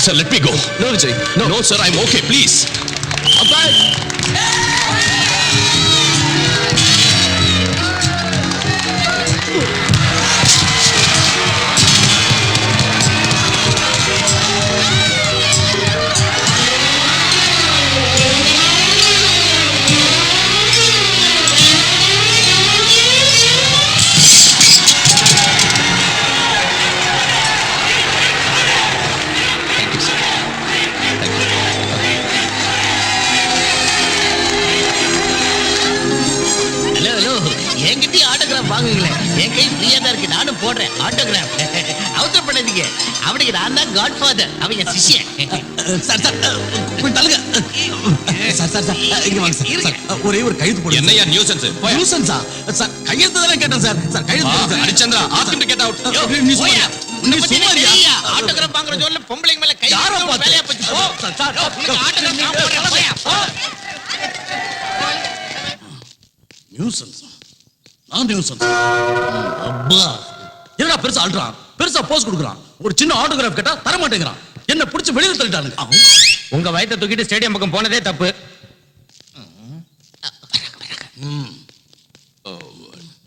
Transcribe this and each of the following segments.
Please, sir, let me go. No, Vijay. No. No, sir, I'm okay. Please. Appa. வாங்குங்களேன். என் கை ஃப்ரீயா தான் இருக்கு. நானும் போடுறேன் ஆட்டோகிராஃப். அவசரப்படாதீங்க. அவனுக்கு நான் தான் காட்ஃபாதர். அவங்க சிஷ்யன். சார் சார் கொஞ்சம் தள்ளுங்க. சார் சார் சார் இங்க வாங்க சார். ஒரே ஒரு கையெழுத்து போடுங்க. என்னையா நியூசன்ஸ்? நியூசன்ஸா? சார் கையெழுத்து தானே கேட்டேன் சார். சார் கையெழுத்து. Harishchandra, ask him to get out. நீ சும்மாரியா? ஆட்டோகிராஃப் வாங்குற ஜோன்ல பொம்பளைங்க மேல கை யாரோ வைக்க வேலையா போச்சு. போ. சார் ஆட்டோகிராஃப் நான் போடுறேன். போயா. போ. நியூசன்ஸ். நான் நியூசன்ஸ். அப்பா. என்னடா பெருசா ஆல்றான்? பெருசா போஸ் கொடுக்குறான். ஒரு சின்ன ஆட்டோகிராஃப் கேட்டா தர மாட்டேங்கிறான். என்ன பிடிச்சு வெளியில தள்ளிட்டானுங்க. உங்க வயித்தை தூக்கிட்டு ஸ்டேடியம் பக்கம் போனதே தப்பு.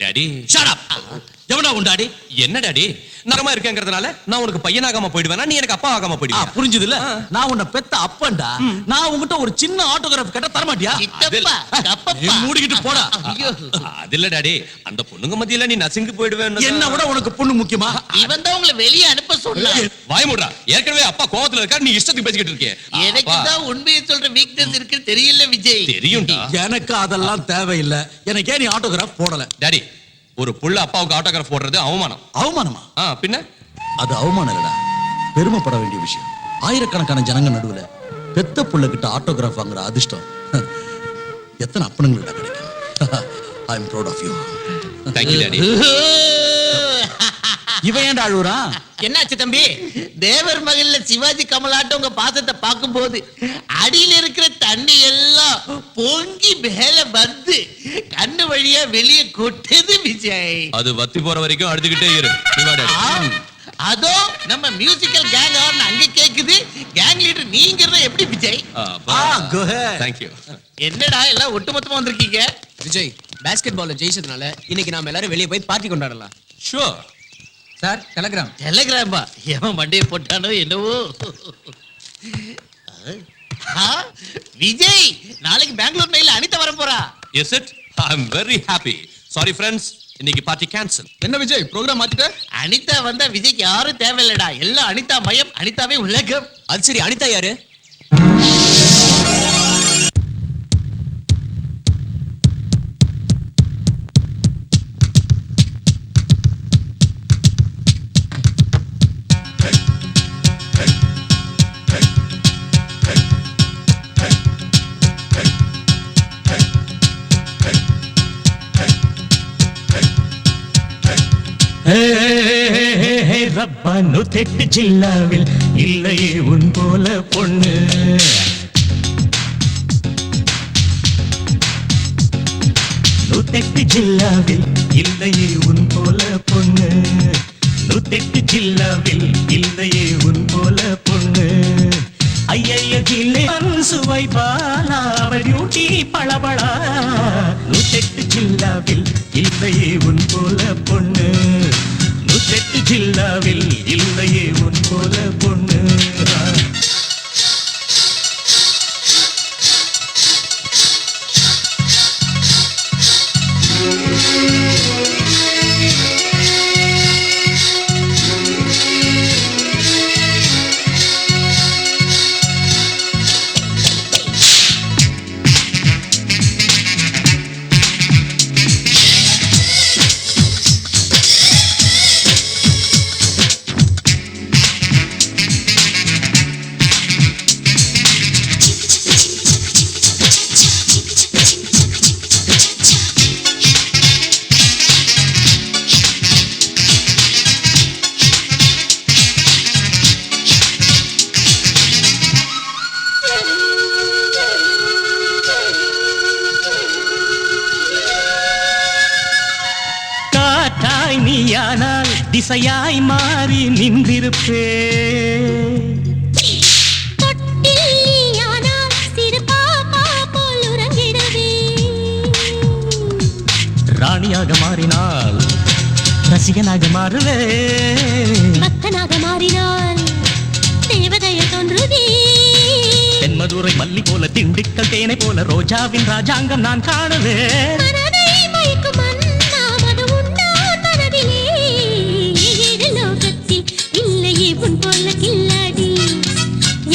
Daddy, shut up. எவனா உன் டாடி? என்ன டாடி? நரமா இருக்கேங்கிறதுனால நான் உனக்கு பையனாகாம போயிடுவேனா, நீ எனக்கு அப்பா ஆகாம போயிடுவியா? புரிஞ்சது இல்ல? நான் உன்னை பெத்த அப்பன்டா. நான் உன்கிட்ட ஒரு சின்ன ஆட்டோகிராஃப் கேட்டா தர மாட்டியா? சித்தப்பா, நீ மூடிக்கிட்டு போடா. அது இல்ல டாடி, அந்த பொண்ணுங்க மத்தியில நீ நசுங்கி போயிடுவேன்னு. என்ன விட உனக்கு பொண்ணு முக்கியமா? இவன் தான் உங்களை வெளியே அனுப்ப சொன்னான். வாய் மூடுடா. ஏற்கனவே அப்பா கோவத்துல இருக்காரு, நீ இஷ்டத்துக்கு பேசிக்கிட்டு இருக்கே. எனக்கு தான் உண்மையை சொல்ற வீக்னஸ் இருக்கு தெரியல விஜய். தெரியும்டா. எனக்கு அதெல்லாம் தேவையில்லை. எனக்கே நீ ஆட்டோகிராஃப் போடல. டாடி, ஒரு புள்ள அப்பாவுக்கு ஆட்டோகிராஃப் போடுறது அவமானம். அவமானமா? பின்ன அது அவமானம் இல்லடா, பெருமைப்பட வேண்டிய விஷயம். ஆயிரக்கணக்கான ஜனங்க நடுவுல பெத்த புள்ள கிட்ட ஆட்டோகிராஃப் வாங்குற அதிர்ஷ்டம் எத்தனை அப்பனுங்கள்ட்ட கிடைக்கும். I am proud of you. Thank you daddy. இவன் ஏன்டா அழுவுறான்? என்னாச்சு தம்பி? தேவர் மகள்ல சிவாஜி கமலாட்டம் உங்க பாசத்தை பார்க்கும்போது அடியில இருக்கிற தண்ணி எல்லாம் பொங்கி மேல வந்து கண்ணு வழியா வெளியே கொட்டுது விஜய். அது வத்தி போற வரைக்கும் அழுதுகிட்டே இரு. நீ வா டாடி. அதோ நம்ம மியூசிக்கல் கேங் ஆர்னு அங்க கேக்குது. கேங் லீடர் நீங்கறத எப்படி Vijay? go ahead. Thank you. என்னடா எல்லாம் ஒட்டுமொத்தமா வந்திருக்கீங்க? விஜய், பாஸ்கெட் பால்ல ஜெயிச்சதுனால இன்னைக்கு நாம எல்லாரும் வெளியே போய் பார்ட்டி கொண்டாடலாம். Sure. Sir, telegram. டெலிகிராமா? எவன் மண்டையை போட்டானோ என்னவோ. விஜய், நாளைக்கு பெங்களூர் மெயில அனிதா வர போறா. Is it? I'm very happy. Sorry friends, இன்னைக்கு பார்ட்டி கேன்சல். என்ன விஜய், ப்ரோகிராம் மாத்திட்ட? அனிதா வந்தா விஜய்க்கு யாரும் தேவையில்லடா. எல்லாம் அனிதா மயம், அனிதாவே உலகம். அது சரி, அனிதா யாரு? ரப்பா நூத்தெட்டு ஜில்லாவில் இல்லையே உன் போல பொண்ணு. நூத்தெட்டு ஜில்லாவில் இல்லையே உன் போல பொண்ணு. நூத்தெட்டு ஜில்லாவில் இல்லையே உன் போல பொண்ணு. ஐய ஜில்லே சுவை பாலா அவள் ஊட்டி பளபளா. நூத்தெட்டு ஜில்லாவில் இல்லையே உன் போல பொண்ணு. நூத்தெட்டு ஜில்லாவில் இல்லையே உன் போல பொண்ணு. நீயானால் திசையாய் மாறி நின்றிருப்பே. ராணியாக மாறினால் ரசிகனாக மாறுவே. பக்தனாக மாறினால் தேவதைய தோன்றுதே. தென்மதுரை மல்லி போல திண்டுக்கல் தேனை போல ரோஜாவின் ராஜாங்கம் நான் காணுவேன். மனதை மயக்கும் மன்னா மது உண்டான் மனதிலே. ஏழு லோகத்தில் இல்லையே உன் போல கில்லாடி.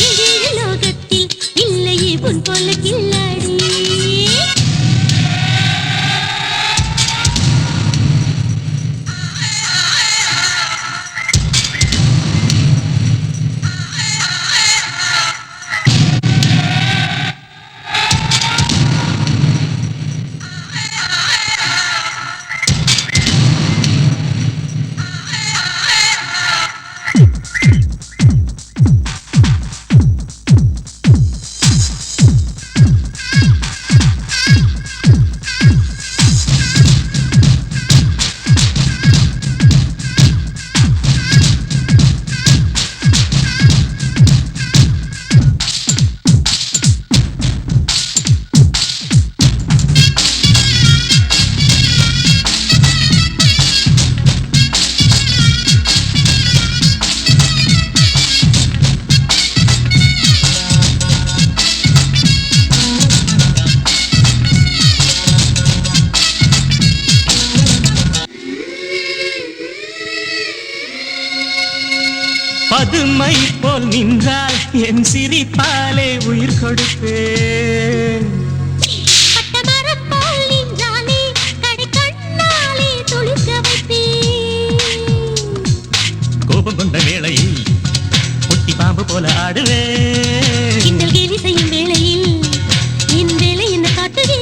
ஏழு லோகத்தில் இல்லையே உன் போல கில்லாடி. பதுமை போல் நின்றால் என் சிரிப்பாலே உயிர் கொடுப்பேன். பட்டமரம் போல் நின்றாலே கடைக்கண்ணாலே துளிர்க்க வைப்பேன். கோபம் கொண்ட வேளையில் பொட்டி பாம்பு போல ஆடுவேன். கிண்டல் கேலி செய்யும் வேளையில் என் வேலை என்ன காட்டுதே.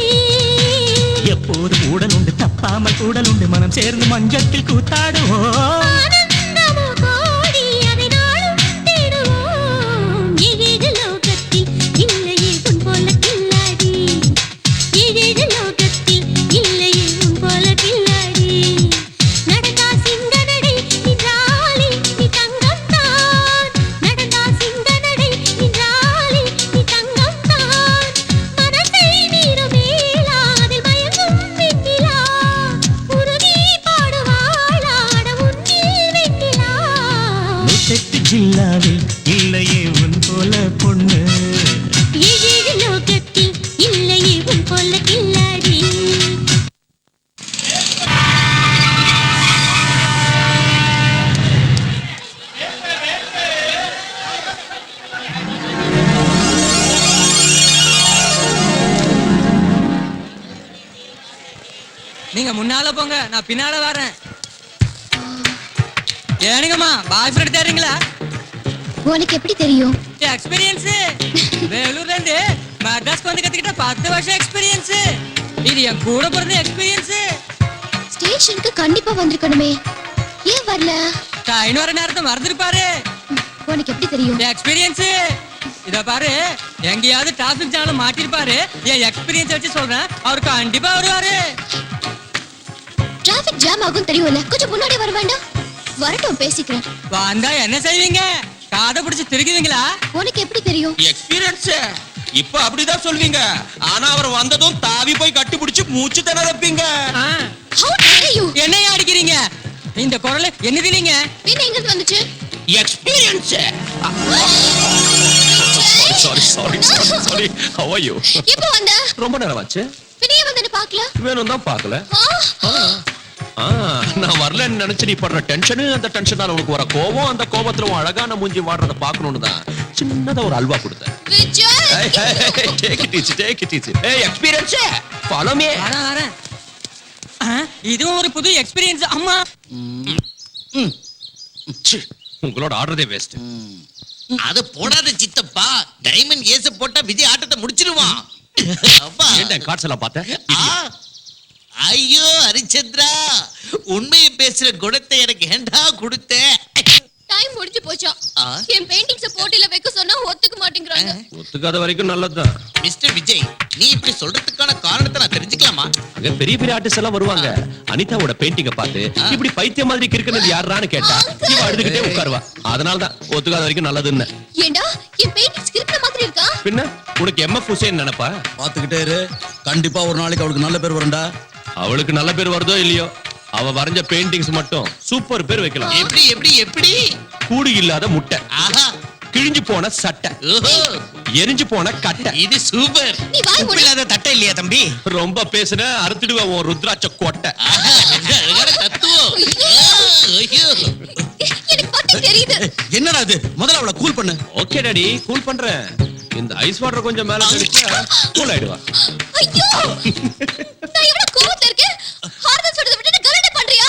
எப்போதும் ஊடல் உண்டு தப்பாமல் கூடல் உண்டு மனம் சேர்ந்து மஞ்சத்தில் கூத்தாடுவோம். ஆனந்தமோ கோடி அதை நாளும் தேடுவோம். ஏழு லோகத்தில் இல்லையே உன் போல கில்லாடி. ஏழு லோகத்தில் இல்லையே உன் போல கில்லாடி. நடந்தா சிங்க நடை நின்றாலே நீ தங்கம் தான். நடந்தா சிங்க நடை நின்றாலே நீ தங்கம் தான். மனசை மீறும் மேலா அதில் மயங்கும் வெண்ணிலா. உருகி பாடுவாளாட உன்னில் வெண்ணிலா. நூற்றெட்டு ஜில்லாவில் இல்லையே உன் போல பொண்ணு. ஏழு லோகத்தில் இல்லையே உன் போல கில்லாடி. நீங்க முன்னால போங்க, நான் பின்னால வரேன். ஏனுங்கம்மா பாய் ஃப்ரெண்ட் தேடுறீங்களா? உனக்கு எப்படி தெரியும்? எக்ஸ்பீரியன்ஸ் வேலூர்ல இருந்து மெட்ராஸ்க்கு வந்து கத்துக்கிட்ட 10 வருஷம் எக்ஸ்பீரியன்ஸ். இது என் கூட பிறந்த எக்ஸ்பீரியன்ஸ். ஸ்டேஷனுக்கு கண்டிப்பா வந்திருக்கணுமே, ஏன் வரல? ட்ரெயின் வர நேரத்தை மறந்துருப்பாரு. உனக்கு எப்படி தெரியும்? எக்ஸ்பீரியன்ஸ் இத பாரு, எங்கேயாவது டிராபிக் ஜாம்ல மாட்டிருப்பாரு. என் எக்ஸ்பீரியன்ஸ் வச்சு சொல்றேன், அவரு கண்டிப்பா வருவாரு. டிராபிக் ஜாம் ஆகும் தெரியும்ல, கொஞ்சம் முன்னாடி வர வேண்டாம்? வரட்டும், பேசிக்கிறேன். வந்தா என்ன செய்வீங்க? காதை பிடிச்சு திருக்குவீங்களா? உனக்கு எப்படி தெரியும்? எக்ஸ்பீரியன்ஸ் இப்ப அப்படிதான் சொல்வீங்க. ஆனா அவர் வந்ததும் தாவி போய் கட்டி பிடிச்சு மூச்சு திணறப்பீங்க. ஆ, How dare you? என்னையா அடிக்கிறீங்க? இந்த குரல் என்னது நீங்க? பின்ன எங்க இருந்து வந்துச்சு? Experience. Sorry sorry sorry sorry. How are you? எப்போ வந்த? ரொம்ப நேரம் ஆச்சு. பின்ன ஏன் வந்து பார்க்கல? வேணும் தான் பார்க்கல. ஆ, நான் வரலன்னு நினைச்சு நீ படுற டென்ஷனு, அந்த டென்ஷனால உனக்கு வர கோபம், அந்த கோபத்துல உன் அழகான மூஞ்சி வாடுறத பார்க்கணும்னு தான் சின்னதா ஒரு அல்வா கொடுத்தேன். Vijay. Take it easy, take it easy. Hey, experience, follow me. வரேன். இதுவும் ஒரு புது எக்ஸ்பீரியன்ஸ். அம்மா ச்சீ, உங்களோட ஆடுறதே வேஸ்ட். அது போடாத சித்தப்பா, டைமண்ட் ஏச போட்டா விஜய் ஆட்டத்தை முடிச்சிருவான். அப்பா ஏன்டா கார்ட்ஸ் எல்லாம் பார்த்தேன்? ஆ, ஐயோ ஹரிச்சந்திரா, உண்மையை பேசுற குணத்தை எனக்கு ஏண்டா கொடுத்த? டைம் முடிஞ்சு போச்சா? ஆ. என் பெயிண்டிங்ஸ் போட்டில வைக்க சொன்னா ஒத்துக்க மாட்டேங்கறாங்க. ஒத்துக்காத வரைக்கும் நல்லதுதான். மிஸ்டர் விஜய், நீ இப்படி சொல்றதுக்கான காரணத்தை நான் தெரிஞ்சுக்கலாமா? அங்க பெரிய பெரிய ஆர்டிஸ்ட் எல்லாம் வருவாங்க. அனிதாவோட பெயிண்டிங்க பார்த்து இப்படி பைத்தியம் மாதிரி கிறுக்குனது யாரான்னு கேட்டா இவ அழுதுகிட்டே உட்காருவா. அதனால தான் ஒத்துக்காத வரைக்கும் நல்லதுன்னு. ஏண்டா என் பெயிண்டிங்ஸ் கிறுக்குன மாதிரி இருக்கா? பின்ன உனக்கு எம்எஃப் ஹுசேன் நினைப்பா? பார்த்துக்கிட்டே இரு, கண்டிப்பா ஒரு நாளைக்கு அவளுக்கு நல்ல பேர் வரும்டா. அவளுக்கு நல்ல பேர் வருதோ இல்லையோ, அவ வரைஞ்ச பெயிண்டிங்ஸ் மட்டும் சூப்பர் பேர் வைக்கலாம். எப்படி எப்படி எப்படி? கூடு இல்லாத முட்டை, ஆஹா, கிழிஞ்சு போன சட்டை, ஓஹோ, எரிஞ்சு போன கட்டை. இது சூப்பர். நீ வாய் மூடு. இல்லாத தட்டை இல்லையா தம்பி? ரொம்ப பேசுன அறுத்துடுவேன் உன் ருத்ராட்ச கொட்டை. ஆஹா, என்ன அழகான தத்துவம். ஐயோ, எனக்கு பத்தி தெரியுது. என்னடா இது? முதல்ல அவளை கூல் பண்ணு. ஓகே டாடி, கூல் பண்றேன். இந்த ஐஸ் வாட்டர் கொஞ்சம் மேல தெளிச்சா கூல் ஆயிடுவா. ஐயோ நான் எவ்வளவு கோவத்துல இருக்கேன். ஹார்தல் சொல்றத விட்டு கலட்ட பண்றியா?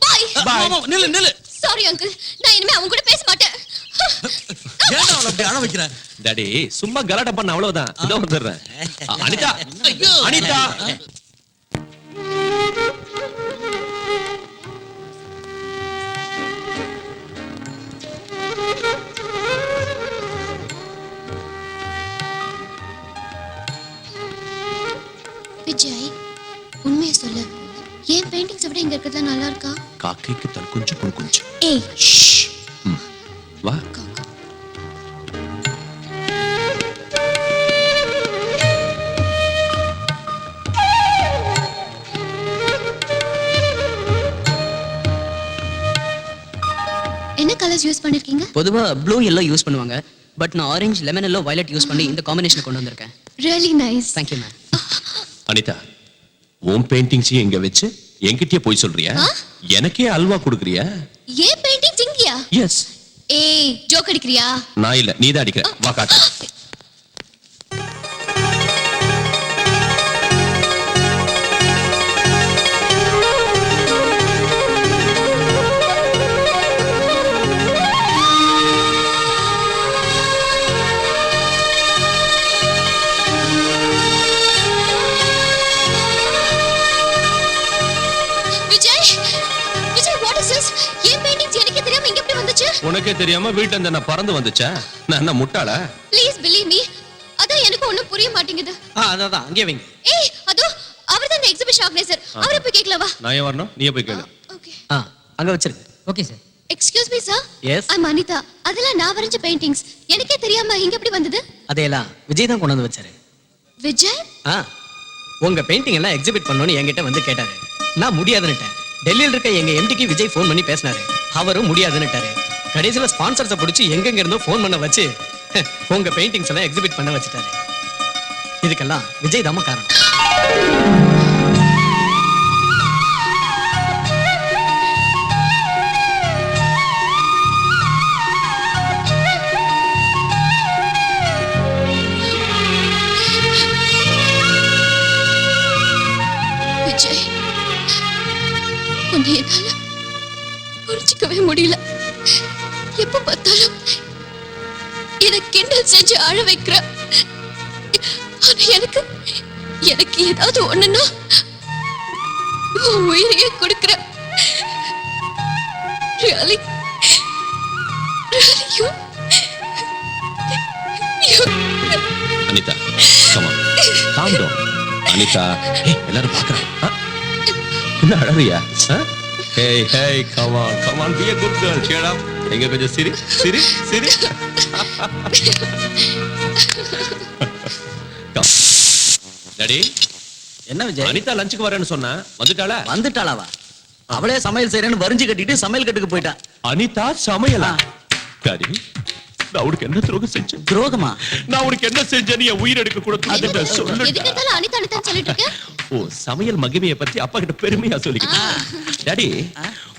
பாய். மாமா, நில்லு நில்லு. சாரி அங்கிள், நான் இனிமே அவங்க கூட பேச மாட்டேன். ஏன்டா அவளை அப்படி அழ வைக்கிற? டாடி சும்மா கலாட்டா பண்ண அவ்வளவுதான். இதோ வந்துடுறேன். அனிதா, ஐயோ. அனிதா. விஜய், உண்மையை சொல்லு. ஏன் பெயிண்டிங்ஸ் விட இங்க இருக்கிறது நல்லா இருக்கா? காக்கைக்கு தன் குஞ்சு பொன் குஞ்சு. ஏய், வா. காக்கா. என்ன கலர்ஸ் யூஸ் பண்ணிருக்கீங்க? பொதுவா ப்ளூ எல்லோ யூஸ் பண்ணுவாங்க, பட் நான் orange lemon yellow violet use பண்ணி இந்த காம்பினேஷன் கொண்டு வந்திருக்கேன். Really nice. Thank you ma'am. Anita, உன் பெயிண்டிங்ஸையும் எங்க வச்சு என்கிட்டயே போய் சொல்றியா? ஆ? எனக்கே அல்வா கொடுக்குறியா? ஏன் பெயிண்டிங்ஸ் இங்கயா? எஸ். ஏய், ஜோக் அடிக்கிறியா? நான் இல்ல, நீதான் அடிக்கிற. வா காட்டு. Vijay, Vijay, what is this? ஏன் பெயிண்டிங்ஸ் எனக்கே தெரியாம இங்க எப்படி வந்துச்சு? உனக்கே தெரியாம வீட்டுல இருந்து நான் பறந்து வந்துச்சா? நான் என்ன முட்டாளா? Please believe me. அதான் எனக்கு ஒண்ணும் புரிய மாட்டேங்குது. அதான் அங்கே வைங்க. ஏய், அதோ அவர்தான் இந்த எக்ஸிபிஷன் ஆர்கனைசர். அவரை போய் கேட்கலாம் வா. நான் ஏன் வரணும்? நீயே போய் கேளு. ஓகே. அங்க வச்சிருக்கு. Okay sir. Excuse me sir. Yes. ஐ அனிதா. அதெல்லாம் நான் வரைஞ்ச பெயிண்டிங்ஸ். எனக்கே தெரியாம இங்க எப்படி வந்தது? அதையெல்லாம் விஜய் தான் கொண்டு வந்து வச்சாரு. விஜய்? உங்க பெயிண்டிங் எல்லாம் எக்ஸிபிட் பண்ணணும்னு என்கிட்ட வந்து கேட்டாரு. நான் முடியாதுன்னுட்டேன். டெல்லியில் இருக்க எங்க எம்டிக்கு விஜய் ஃபோன் பண்ணி பேசினாரு. அவரும் முடியாதுன்னுட்டாரு. கடைசியில ஸ்பான்சர்ஸை பிடிச்சி எங்கெங்க இருந்தோ ஃபோன் பண்ண வச்சு உங்க பெயிண்டிங்ஸ் எல்லாம் எக்ஸிபிட் பண்ண வச்சுட்டாரு. இதுக்கெல்லாம் விஜய் தாம காரணம். விஜய், உன்னை என்னால புரிஞ்சுக்கவே முடியல. எப்ப பார்த்தாலும் எனக்கு கிண்டல் செஞ்சு அழ வைக்கிற. ஆனா எனக்கு எனக்கு ஏதாவது ஒண்ணுன்னா உன் உயிரையே கொடுக்கிற. Really? Really? You... Anitha, come on. Calm down. Anitha, எல்லாரும் பார்க்கறாங்க. என்ன அழறியா? Hey, hey, come on, be a good girl. Cheer up. எங்க கொஞ்சம் சிரி, சிரி, சிரி. டாடி, என்ன விஜய்? அனிதா லஞ்சுக்கு வரேன்னு சொன்னா வந்துட்டாளா? வந்துட்டாளாவா? அவளே சமையல் செய்யறேன்னு வரிஞ்சு கட்டிட்டு சமையல் கட்டுக்கு போயிட்டா. அனிதா சமையலா? டாடி, நான் உனக்கு என்ன துரோகம் செஞ்சேன்? துரோகமா? நான் உனக்கு என்ன செஞ்சேன்னு என் உயிர் எடுக்க கூட எதுக்கு சொல்லு. இருந்தாலும் அனிதா அனிதான்னு சொல்லிட்டு இருக்க? ஓ, சமையல் மகிமையை பத்தி அப்பா கிட்ட பெருமையா சொல்லிக்கிட்டேன். டாடி,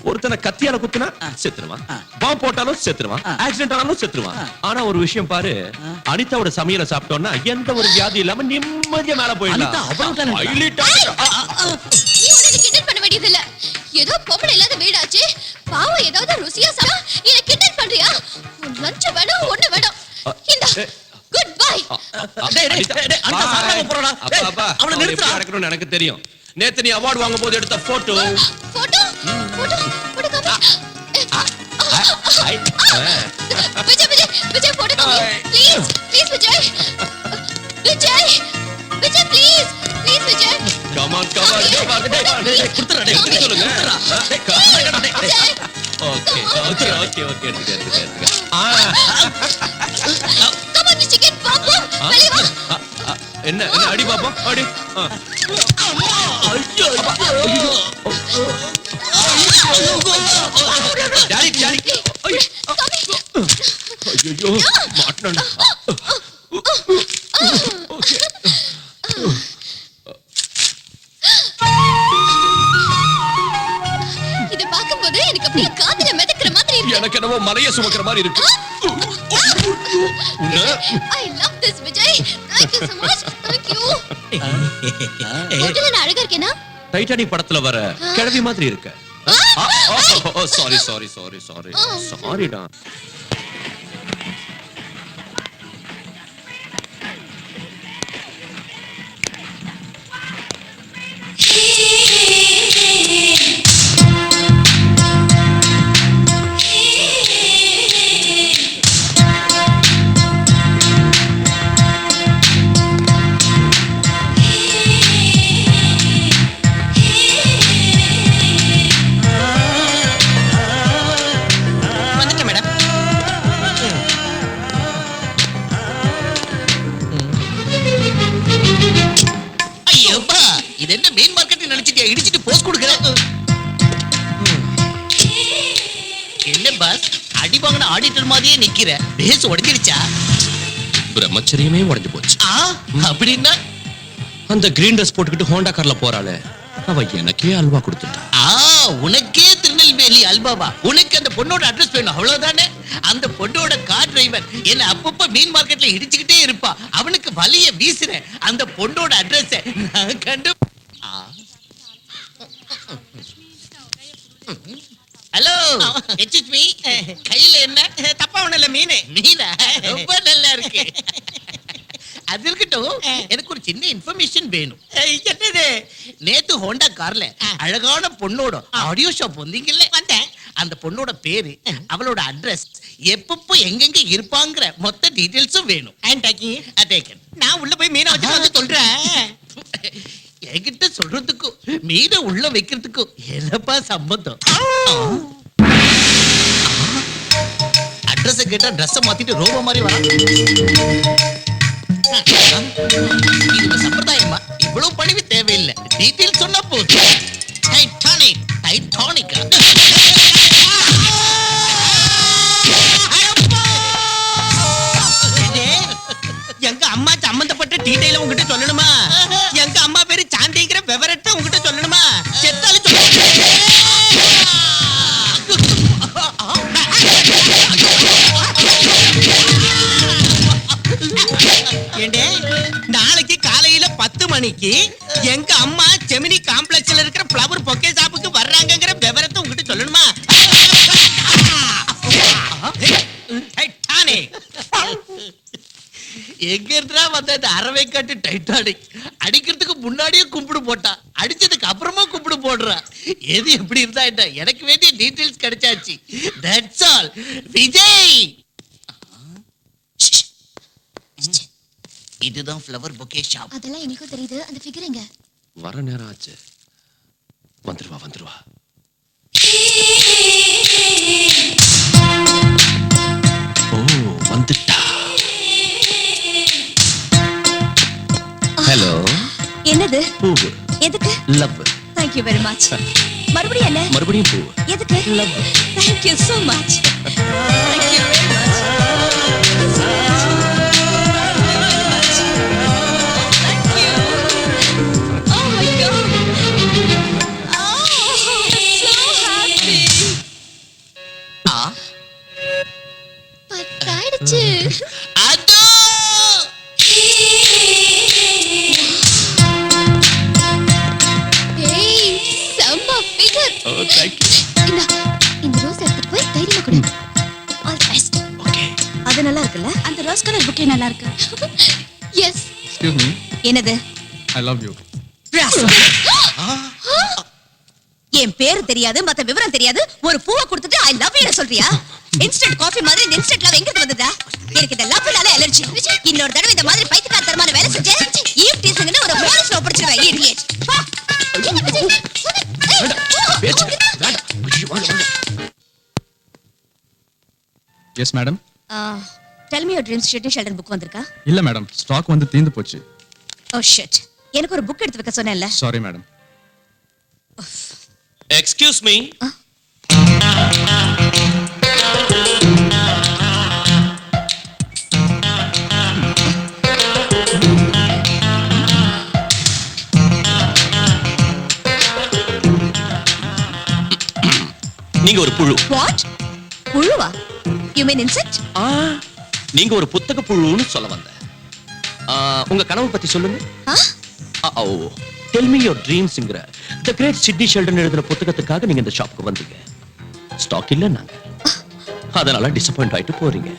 ஒருத்தனை கத்தியால குத்துனா செத்துருவான், பாம்பு போட்டாலும் செத்துருவான், ஆக்சிடென்ட் ஆனாலும் செத்துருவான். ஆனா ஒரு விஷயம் பாரு, அனிதாவோட சமையலை சாப்பிட்டோம்னா எந்த ஒரு வியாதி இல்லாம நிம்மதியா மேல அனிதா அவ்வளவு talent ஆ? நீ உன்னை கிண்டல் பண்ண வேண்டியது இல்ல. ஏதோ பொம்பளை இல்லாத வீடாச்சு, பாவம் ஏதாவது ருசியா சாப்பிட்டா நீ கிண்டல் பண்றியா? உன் லஞ்ச் வேணும், ஒண்ணு வேணும். இந்த குட் பை. அனிதா சாப்பிடாம போறடா. அவளை நிறுத்துடா. நடக்கணும்னு எனக்கு தெரியும். நேத்து நீ அவார்ட் வாங்கும் போது எடுத்த போட்டோ. போட்டோ போட்டோ போட்டோ காமி. விஜய் விஜய் விஜய் போட்டோ காமி. Please please Vijay. Vijay Vijay please please Vijay. Come on. குடுத்துறா டேய். சொல்லுங்க. விஜய். ஓகே. எடுத்துக்க. Come on, Mr. Kid, வாங்க, வெளிய வா. என்ன என்ன அடி பாப்பா அடி டாடி டாடி ஐயோ மாட்டணும் ஓகே இத பாக்கும்போது எனக்கு அப்படியே காதுல மிதக்கிற மாதிரி இருக்கு. எனக்கு என்னவோ மலைய சுமக்கிற மாதிரி இருக்கு I love this Vijay. Thank you so much. Thank you. போட்டோல நான் அழகா இருக்கேனா? டைட்டானிக் படத்துல வர கிழவி மாதிரி இருக்க சாரி சாரி சாரி சாரி சாரிடா வந்துட்டேன் மேடம். ஐயோப்பா, இது என்ன மெயின் மார்க்கெட் நினைச்சிட்டியா? இடிச்சிட்டு போஸ்ட் கொடுக்குறேன். என்ன பாஸ், அடி வாங்கின ஆடிட்டர் மாதிரியே நிக்கிற. பேஸ் உடைஞ்சிருச்சா? பிரம்மச்சரியமே உடைஞ்சு போச்சு அப்படின்னா அந்த கிரீன் ட்ரெஸ் போட்டுக்கிட்டு ஹோண்டா கார்ல போறாளே அவ எனக்கே அல்வா கொடுத்துட்டா உனக்கே திருநெல்வேலி அல்பாவா? உனக்கு அந்த பொண்ணோட அட்ரஸ் வேணும் அவ்வளவுதானே? அந்த பொண்ணோட கார் டிரைவர் என்ன அப்பப்ப மீன் மார்க்கெட்ல இடிச்சுக்கிட்டே இருப்பா. அவனுக்கு வலிய வீசுறேன். அந்த பொண்ணோட அட்ரஸ் நான் கண்டு. ஹலோ, எக்ஸ்கியூஸ் மீ, கையில என்ன? தப்பா ஒண்ணு இல்ல, மீன். மீனா? ரொம்ப நல்லா இருக்கு. அது இருக்கட்டும், எனக்கு ஒரு சின்ன இன்ஃபர்மேஷன் வேணும். என்னது? நேத்து ஹோண்டா கார்ல அழகான பொண்ணோட ஆடியோ ஷாப் வந்தீங்கல்ல? வந்தேன். அந்த பொண்ணோட பேரு, அவளோட அட்ரஸ், எப்பப்போ எங்கெங்க இருப்பாங்கற மொத்த டீடைல்ஸும் வேணும். நான் உள்ள போய் மீனை வச்சு வந்து சொல்றேன். என்கிட்ட சொல்றதுக்கும் மீனை உள்ள வைக்கிறதுக்கும் என்னப்பா சம்பந்தம்? அட்ரஸ் கேட்டா ட்ரெஸ் மாத்திட்டு ரோபோ மாதிரி வர. இது சம்பிரதாயமா? இவ்வளவு பணிவு தேவையில்லை. டீடைல் சொன்னா போதும். டைட்டானிக், டைட்டானிக்கா? எங்க அம்மா சம்பந்தப்பட்ட டீடைல உங்ககிட்ட சொல்லணுமா? எங்க அம்மா பேரு சாந்திங்கிற விவரத்தை உங்ககிட்ட சொல்லணுமா? செத்தாலும் ஏண்டே, நாளைக்கு காலையில 10 மணிக்கு எங்க அம்மா ஜெமினி காம்ப்ளெக்ஸ்ல இருக்கிற ஃப்ளவர் பொக்கே ஷாப்புக்கு வர்றாங்கங்கிற விவரத்தை உங்ககிட்ட சொல்லணுமா? எங்க இருந்தா வந்த அந்த அரவை காட்டு டைட்டானிக் அடிக்கிறதுக்கு முன்னாடியே கும்பிடு போட்டா, அடிச்சதுக்கு அப்புறமா கும்பிடு போடுறா. எது எப்படி இருந்தா என்ன, எனக்கு வேண்டிய டீடைல்ஸ் கிடைச்சாச்சு. That's all. விஜய், இதுதான் ஃப்ளவர் பொக்கே ஷாப். அதெல்லாம் எனக்கும் தெரியுது. அந்த ஃபிகர் எங்க? வர நேரம் ஆச்சு. வந்துருவா வந்துருவா. ஓ வந்துட்டா. ஹலோ. என்னது? பூவு. எதுக்கு? Love. Thank you very much. மறுபடியும் என்ன? மறுபடியும் பூவு. எதுக்கு? Love. Thank you so much. Thank you very much. Thank you. Oh my God. Oh, so happy. பத்தாயிடுச்சு. அதோ ஏய், செம்ம ஃபிகர். O thank you. இந்த ரோஸ் எடுத்துட்டு போய் தைரியமா கொடு. All the best. ஓகே. அது நல்லா இருக்குல்ல? அந்த ரோஸ் கலர் புக்கே நல்லா இருக்கு. எஸ். Excuse me, என்னது? I love you. என் பேரு தெரியாது, மத்த விவரம் தெரியாது, ஒரு பூவை கொடுத்துட்டு ஐ லவ் யூ சொல்றியா? இன்ஸ்டன்ட் காஃபி மாதிரி இந்த இன்ஸ்டன்ட் லவ் எங்க இருந்து வந்ததா? எனக்கு இந்த லவ்னால அலர்ஜி. இன்னொரு தடவை இந்த மாதிரி பைத்தியக்காரத்தனமான வேலை செஞ்சே ஈவ் டீசிங்னு ஒரு போலீஸ்ல ஒப்படைச்சிடுவேன். இடியட். பேச்சு. வேண்டாம். ஐயோ, வாங்க, வாங்க. Yes, madam. Tell me your dreams Sidney Sheldon book வந்திருக்கா? இல்ல மேடம், ஸ்டாக் வந்து தீந்து போச்சு. ஓ ஷிட், எனக்கு ஒரு புக் எடுத்து வைக்க சொன்னேன்ல. Sorry, madam. Excuse me. நீங்க ஒரு புழு. வாட்? புழுவா? You mean insect? நீங்க ஒரு புத்தக புழுன்னு சொல்ல வந்தேன். உங்க கனவு பத்தி சொல்லுங்க. டெல் மீ யுவர் ட்ரீம்ஸ்ங்கற தி கிரேட் சிட்னி ஷெல்டன் எழுதின புத்தகத்துக்காக நீங்க இந்த ஷாப்புக்கு வந்தீங்க. ஸ்டாக் இல்ல நாங்க, அதனால டிசப்பாயிண்ட் ஆயிட்டு போறீங்க.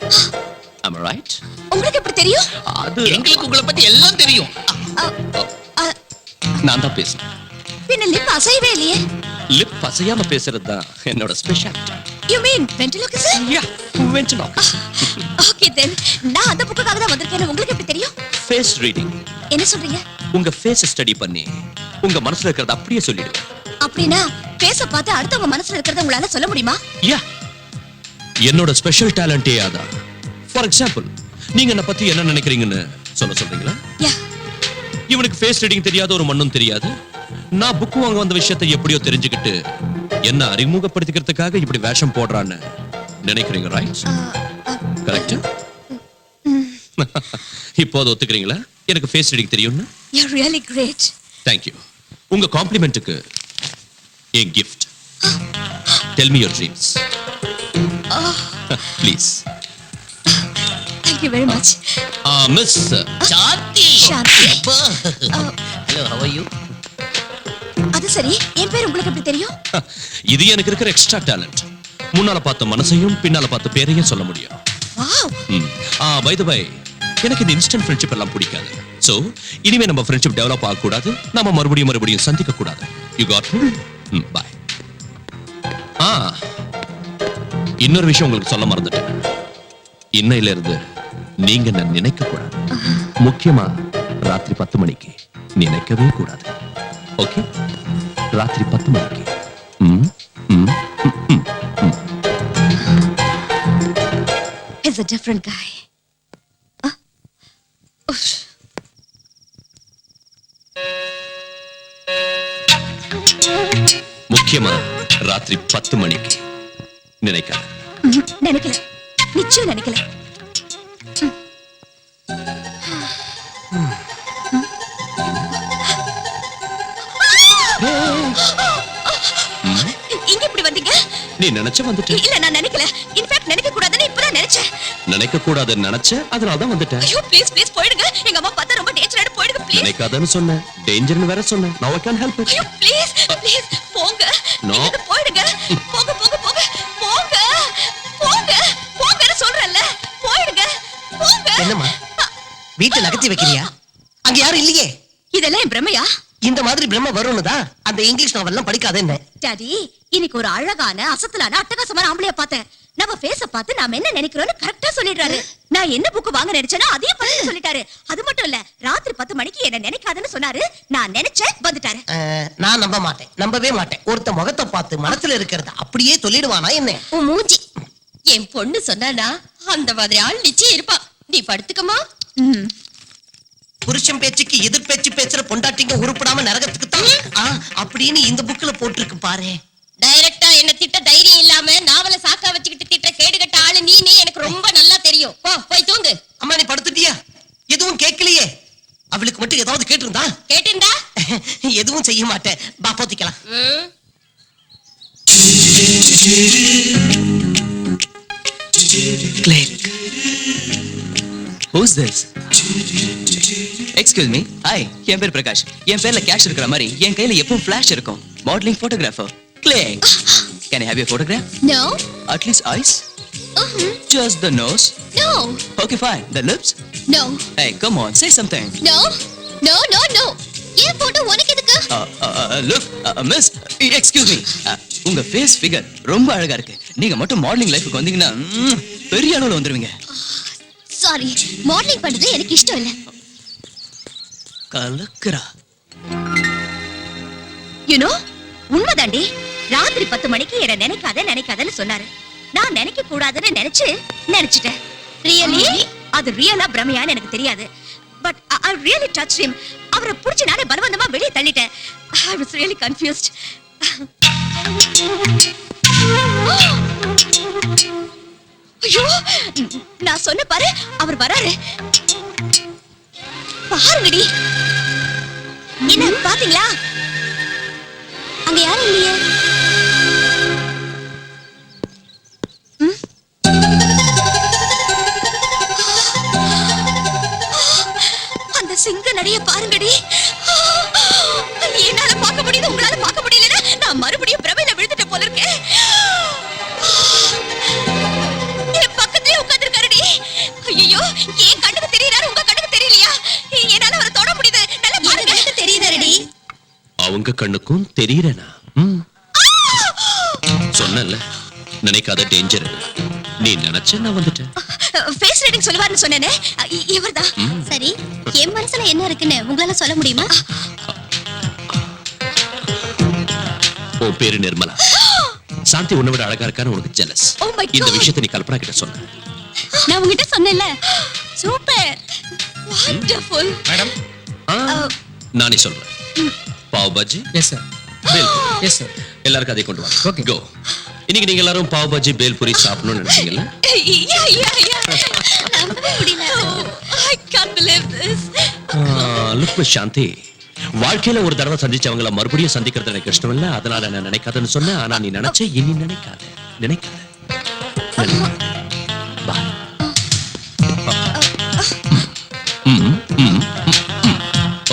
am I right? உங்களுக்கு எப்படி தெரியும்? அது எங்களுக்கு உங்களை பத்தி எல்லாம் தெரியும். நான் தான் பேசுறேன். பின்ன லிப் அசையவே இல்லையே. லிப் அசையாம பேசுறது தான் என்னோட speciality. You mean ventriloquism? Yeah, ventriloquism. Okay then நான் அந்த புக்குக்காக தான் வந்திருக்கேன். உங்களுக்கு எப்படி தெரியும்? Face reading. என்ன சொல்றீங்க? உங்க ஃபேஸ் ஸ்டடி பண்ணி உங்க மனசுல இருக்கிறத அப்படியே சொல்லிடுவேன். அப்படினா ஃபேஸ பார்த்து அடுத்தவங்க மனசுல இருக்கிறத உங்களால சொல்ல முடியுமா? யா, என்னோட ஸ்பெஷல் டேலண்டே அதான். ஃபார் எக்ஸாம்பிள், நீங்க என்ன பத்தி என்ன நினைக்கிறீங்கன்னு சொல்றீங்களா? யா. இவனுக்கு ஃபேஸ் ரீடிங் தெரியாத ஒரு மண்ணும் தெரியாது. நான் புக் வாங்க வந்த விஷயத்தை எப்படியோ தெரிஞ்சுக்கிட்டு என்ன அறிமுகப்படுத்திக்கிறதுக்காக இப்படி வேஷம் போடுறான்னு நினைக்கிறீங்க, ரைட்? கரெக்ட். இப்போது ஒத்துக்கிறீங்களா எனக்கு ஃபேஸ் ரீடிங் தெரியும்னு? You're really great. Thank you. உங்க காம்ப்ளிமெண்ட்டுக்கு a gift. Tell me your dreams. Please. Thank you very much. Miss Shanti. Shanti. Hello, how are you? அது சரி, என் பேர் உங்களுக்கு எப்படி தெரியும்? இது எனக்கு இருக்கிற எக்ஸ்ட்ரா டேலண்ட். முன்னால பார்த்த மனசையும் பின்னால பார்த்த பேரையும் சொல்ல முடியும். வாவ். பை தி பை, எனக்கு இந்த இன்ஸ்டன்ட் ஃப்ரெண்ட்ஷிப் எல்லாம் பிடிக்காது. சோ இனிமே நம்ம ஃப்ரெண்ட்ஷிப் டெவலப் ஆக கூடாது, நாம மறுபடியும் சந்திக்க கூடாது. You got me? பை. இன்னொரு விஷயம் உங்களுக்கு சொல்ல மறந்துட்டேன். இன்னையில இருந்து நீங்க நான் நினைக்க கூடாது. முக்கியமா ராத்திரி 10 மணிக்கு நினைக்கவே கூடாது. ஓகே? ராத்திரி 10 மணிக்கு. He's a different guy. முக்கியமா ராத்திரி 10 மணிக்கு நினைக்காத. நினைக்கல, நிச்சயம் நினைக்கல. இங்க இப்படி வந்தீங்க? நீ நினைச்ச வந்துட்ட. இல்ல, நான் நினைக்கல. இன்ஃபேக்ட் நினைக்க கூடாதுன்னு இப்பதான் நினைச்சேன். நினைக்க கூடாதுன்னு நினைச்ச, அதனால தான் வந்துட்டேன். ஐயோ ப்ளீஸ் ப்ளீஸ் போயிடுங்க. எங்க அம்மா பார்த்தா ரொம்ப டேஞ்சரான, போயிடுங்க ப்ளீஸ். நினைக்காதன்னு சொன்னேன், டேஞ்சர்னு வேற சொன்னேன். Now I can't help it. ஐயோ ப்ளீஸ் ப்ளீஸ் போங்க. No. நீங்க போயிடுங்க. போங்க போங்க போங்க போங்க போங்க போங்கன்னு சொல்றேன்ல. போயிடுங்க போங்க. என்னம்மா வீட்டை நகர்த்தி வைக்கிறியா? அங்க யாரும் இல்லையே. இதெல்லாம் என் பிரமையா? இந்த மாதிரி பிரம்ம வரும்னு தான் அந்த இங்கிலீஷ் நாவல்லாம் படிக்காத என்ன. டாடி, இன்னைக்கு ஒரு அழகான அசத்தலான அட்டகாசமான ஆம்பளைய பார்த்தேன். நம்ம ஃபேஸ பார்த்து நாம என்ன நினைக்கிறோம்னு கரெக்ட்டா சொல்லிடுறாரு. நான் என்ன புக் வாங்க நினைச்சேனோ அதையும் பார்த்து சொல்லிட்டாரு. அது மட்டும் இல்ல, ராத்திரி 10 மணிக்கு என்ன நினைக்காதன்னு சொன்னாரு. நான் நினைச்சேன், வந்துட்டாரு. நான் நம்ப மாட்டேன், நம்பவே மாட்டேன். ஒருத்த முகத்தை பார்த்து மனசுல இருக்கிறத அப்படியே சொல்லிடுவானா என்ன? உன் மூஞ்சி. என் பொண்ணு சொன்னானா அந்த மாதிரி ஆள் நிச்சயம் இருப்பா. நீ படுத்துக்கமா. புருஷன் பேச்சுக்கு எதிர் பேச்சு பேசுற பொண்டாட்டிங்க உருப்படாம நரகத்துக்கு தான் அப்படின்னு இந்த புக்ல போட்டிருக்கு பாரு. டைரக்டா என்ன திட்ட தைரியம் இல்லாம நாவல சாக்கா வச்சுக்கிட்டு திட்ட கேடுகட்ட ஆளு நீ எனக்கு ரொம்ப நல்லா தெரியும். போ போய் தூங்கு. அம்மா நீ படுத்துட்டியா? எதுவும் கேட்கலையே. அவளுக்கு மட்டும் ஏதாவது கேட்டிருந்தா? கேட்டிருந்தா எதுவும் செய்ய மாட்டேன். பா போத்திக்கலாம். Who's this? Excuse me. Hi, என் பேர் பிரகாஷ். என் பேர்ல கேஷ் இருக்கிற மாதிரி என் கையில எப்பவும் ஃபிளாஷ் இருக்கும். Modelling photographer. Clay. Can I have your photograph? No. At least eyes? Just the nose? No. Okay, fine. The lips? No. Hey, come on, say something. No. No, no, no. ஏன் photo உனக்கு எதுக்கு? Look, miss, excuse me. உங்க face figure ரொம்ப அழகா இருக்கு. நீங்க மட்டும் modelling லைஃப்க்கு வந்தீங்கன்னா பெரிய அளவுல வந்துருவீங்க. சாரி, மாடலிங் பண்றது எனக்கு இஷ்டம் இல்ல. கலக்குறா. You know, உண்மைதாண்டி. ராத்திரி 10 மணிக்கு என்ன நினைக்காதன்னு சொன்னாரு. நான் நினைக்க கூடாதுன்னு நினைச்சிட்டேன். ரியலி அது ரியலா பிரமையான்னு எனக்கு தெரியாது. But I really touched him. அவரை புடிச்சு நானே பலவந்தமா வெளியே தள்ளிட்டேன். I was really confused. ஐயோ, நான் சொன்ன பாரு, அவர் வராரு. பாருங்கடி. என்ன பாத்தீங்களா? அங்க யாரும் இல்லையே. அந்த சிங்க நடைய பாருங்கடி. என்னால பார்க்க முடியுது, உங்களால பார்க்க முடியலன்னா நான் மறுபடியும் பிரமையில விழுந்துட்ட போல இருக்கேன். என் பக்கத்துலயே உட்கார்ந்திருக்காருடி. ஐயோ, என் கண்ணுக்கு தெரியறாரு, உங்க கண்ணுக்கு தெரியலையா? என்னால அவரை தொட முடியுது. நல்லா பாருங்க. தெரியுதாடி? அவங்க கண்ணுக்கும் தெரியறேனா? சொன்னல, நினைக்காத டேஞ்சர். நீ நினைச்ச நான் வந்துட்டேன். ஃபேஸ் ரீடிங் சொல்லுவாருன்னு சொன்னேனே, இவர்தான். சரி, என் மனசுல என்ன இருக்குன்னு உங்களால சொல்ல முடியுமா? உன் பேரு நிர்மலா. சாந்தி உன்னை விட அழகா இருக்கான்னு உனக்கு ஜெலஸ். Oh my God. இந்த விஷயத்தை நீ கல்பனா கிட்ட சொன்ன. நான் உங்ககிட்ட சொன்னேன்ல. Super, wonderful. மேடம், நானே சொல்றேன். பாவ் பாஜி, எஸ் சார், பேல் எஸ் சார். எல்லாருக்கும் அதை கொண்டு வாங்க. Okay. கோ. இன்னைக்கு நீங்க எல்லாரும் பாவ் பாஜி பேல் பூரி சாப்பிடணும்னு நினைச்சீங்கல்ல? நம்பவே முடியல. I can't believe this. Look miss Shanti, வாழ்க்கையில ஒரு தடவை சந்திச்சவங்கள மறுபடியும் சந்திக்கிறது எனக்கு இஷ்டம் இல்ல. அதனால நான் நினைக்காதன்னு சொன்னேன். ஆனா நீ நினைச்ச, இனி நினைக்காத. நினைக்காத. Bye.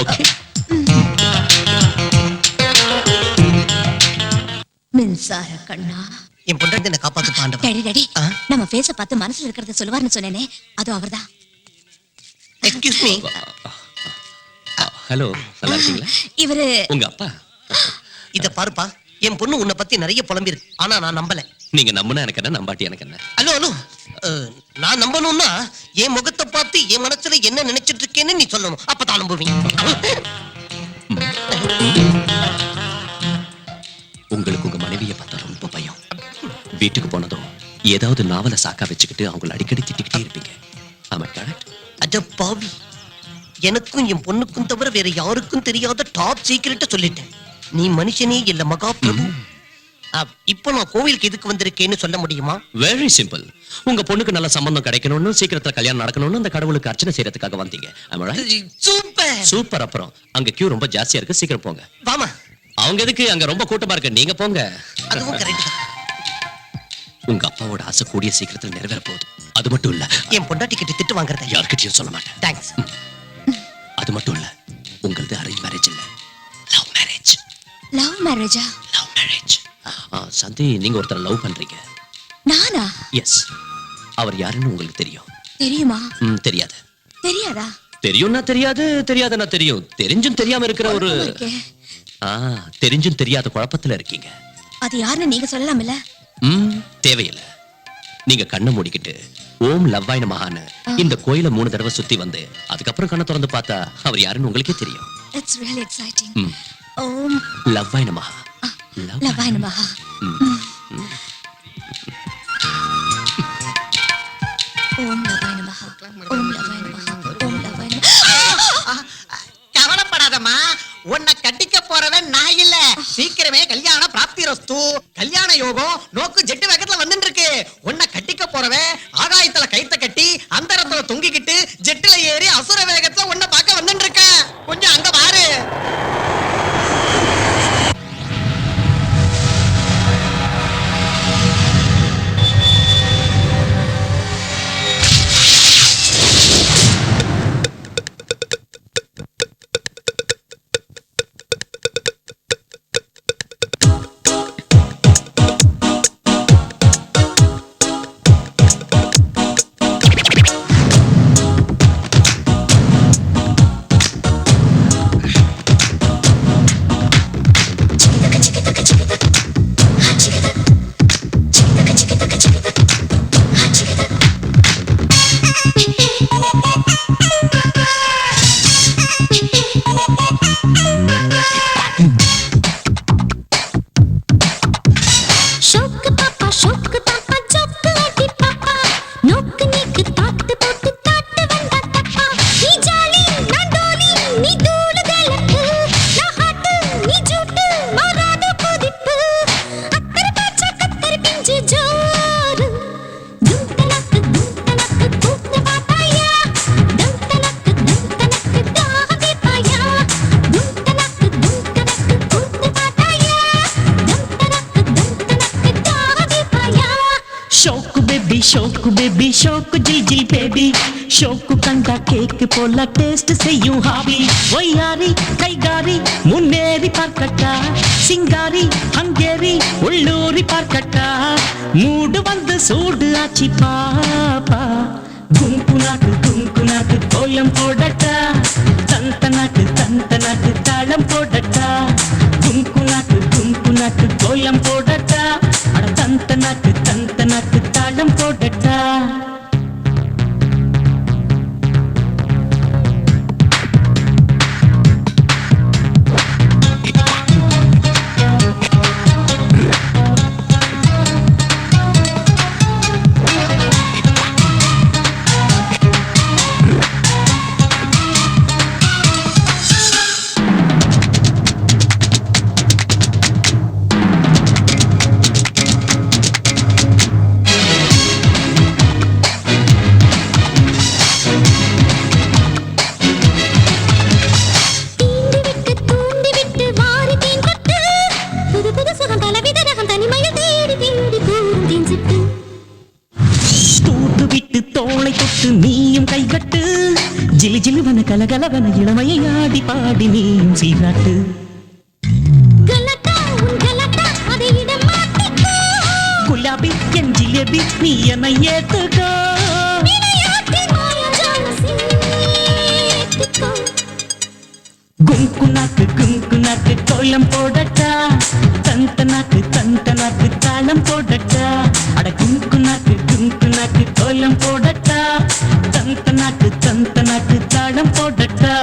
Okay. மின்சார கண்ணா. என் பொண்டாட்டி என்ன காப்பாத்து பாண்டவன். டேடி டேடி, நம்ம ஃபேஸ பார்த்து மனசுல இருக்கிறத சொல்லுவாருன்னு சொன்னேனே, அது அவர்தான். Excuse me. ஹலோ, நல்லா இருக்கீங்களா? இவரு உங்க அப்பா. இத பாருப்பா, என் பொண்ணு உன்னை பத்தி நிறைய புலம்பிருக்கு. ஆனா நான் நம்பல. நீங்க நம்பினா எனக்கு என்ன, நம்பாட்டி எனக்கு என்ன? ஹலோ ஹலோ, நான் நம்பணும்னா என் முகத்தை பார்த்து என் மனசுல என்ன நினைச்சிட்டு இருக்கேன்னு நீ சொல்லணும். அப்பதான் நம்புவீங்க. உங்களுக்கு உங்க மனைவியை பார்த்தா ரொம்ப பயம். வீட்டுக்கு போனதும் ஏதாவது நாவல சாக்கா வச்சுக்கிட்டு அவங்களை அடிக்கடி திட்டிக்கிட்டே இருப்பீங்க. ஆமா, கரெக்ட்? அட பாவி, எனக்கும் என் பொண்ணுக்கும் தவிர வேற யாருக்கும் தெரியாத டாப் சீக்கிரட்ட சொல்லிட்டேன். நீ மனுஷனே இல்ல மகா பிரபு. இப்போ நான் கோவிலுக்கு எதுக்கு வந்திருக்கேன்னு சொல்ல முடியுமா? Very simple. உங்க பொண்ணுக்கு நல்ல சம்பந்தம் கிடைக்கணும்னு, சீக்கிரத்துல கல்யாணம் நடக்கணும்னு அந்த கடவுளுக்கு அர்ச்சனை செய்யறதுக்காக வந்தீங்க. Super super. அப்புறம் அங்க கியூ ரொம்ப ஜாஸ்தியா இருக்கு, சீக்கிரம் போங்க. வாமா. அவங்க எதுக்கு, அங்க ரொம்ப கூட்டமா இருக்கு, நீங்க போங்க. அதுவும் கரெக்ட் தான். உங்க அப்பாவோட ஆசை கூடிய சீக்கிரத்துல நிறைவேற போகுது. அது மட்டும் இல்ல, என் பொண்டாட்டி கிட்ட திட்டு வாங்குறத யார்கிட்டயும் சொல்ல மாட்டேன். தேங்க்ஸ். அது மட்டும் இல்ல, உங்களது அரேஞ்ச் மேரேஜ் இல்ல, லவ் மேரேஜ். லவ் மேரேஜா? Love marriage. சாந்தி, நீங்க ஒருத்தர் லவ் பண்றீங்க. நானா? எஸ். அவர் யாருன்னு உங்களுக்கு தெரியும்? தெரியுமா? தெரியாது. தெரியாதா? தெரியும்னா தெரியாது, தெரியாதுன்னா தெரியும். தெரிஞ்சும் தெரியாம இருக்கிற ஒரு இருக்கே. தெரிஞ்சும் தெரியாத குழப்பத்துல இருக்கீங்க. அது யாருன்னு நீங்க சொல்லலாம்ல? தேவையில்லை. நீங்க கண்ணை மூடிக்கிட்டு ஓம் லவ்வாய் நமஹான்னு இந்த கோயிலை 3 தடவை சுத்தி வந்து அதுக்கப்புறம் கண்ணை திறந்து பார்த்தா அவர் யாருன்னு உங்களுக்கே தெரியும். It's really exciting. ஓம் லவ்வாய் நமஹா. லவ்வாய் நமஹா. ஓம் லவ்வாய் நமஹா. ஓம் லவ்வாய் நமஹா. ஓம் லவ்வாய் நமஹா. கவலைப்படாதம்மா, உன்னை கட்டிக்க போறவன் நான் இல்ல. சீக்கிரமே கல்யாண பிராப்தி ரஸ்து. கல்யாண யோகம் நோக்கு ஜெட்டு வேகத்துல வந்துட்டு இருக்கு. உன்னை கட்டிக்க போறவன் ஆகாயத்துல கைத்த கட்டி அந்தரத்துல தொங்கிக்கிட்டு ஜெட்டுல ஏறி அசுர வேகத்துல உன்னை பார்க்க வந்துட்டு இருக்க. கொஞ்சம் அங்க பாரு. ஷோக்கு பேபி ஷோக்கு ஜில் ஜில் பேபி ஷோக்கு கண்டா கேக்கு போல டேஸ்ட் செய்யும் ஹாபி ஒய்யாரி கைகாரி முன்னேறி பார்க்கட்டா சிங்காரி ஹங்கேரி உள்ளூரி பார்க்கட்டா மூடு வந்து சூடு ஆச்சி பாப்பா குங்கு நாக்கு கோலம் போடட்டா தந்த நாக்கு தாளம் போடட்டா குங்கு நாக்கு கோலம் போடட்டா அட தந்த நாக்கு தாளம் போடட்டா நீயும் கைகட்டு ஜிலு ஜிலுவன கலகலவன இளமையை ஆடி பாடி நீயும் சீராட்டு குலாபி என் ஜிலேபி நீ என்னை ஏத்துக்கோ குங்கு நாக்கு கோலம் போடட்டா தந்த நாக்கு தாளம் போடட்டா அட குங்கு நாக்கு கோலம் போடட்டா தந்த நாக்கு தாளம் போடட்டா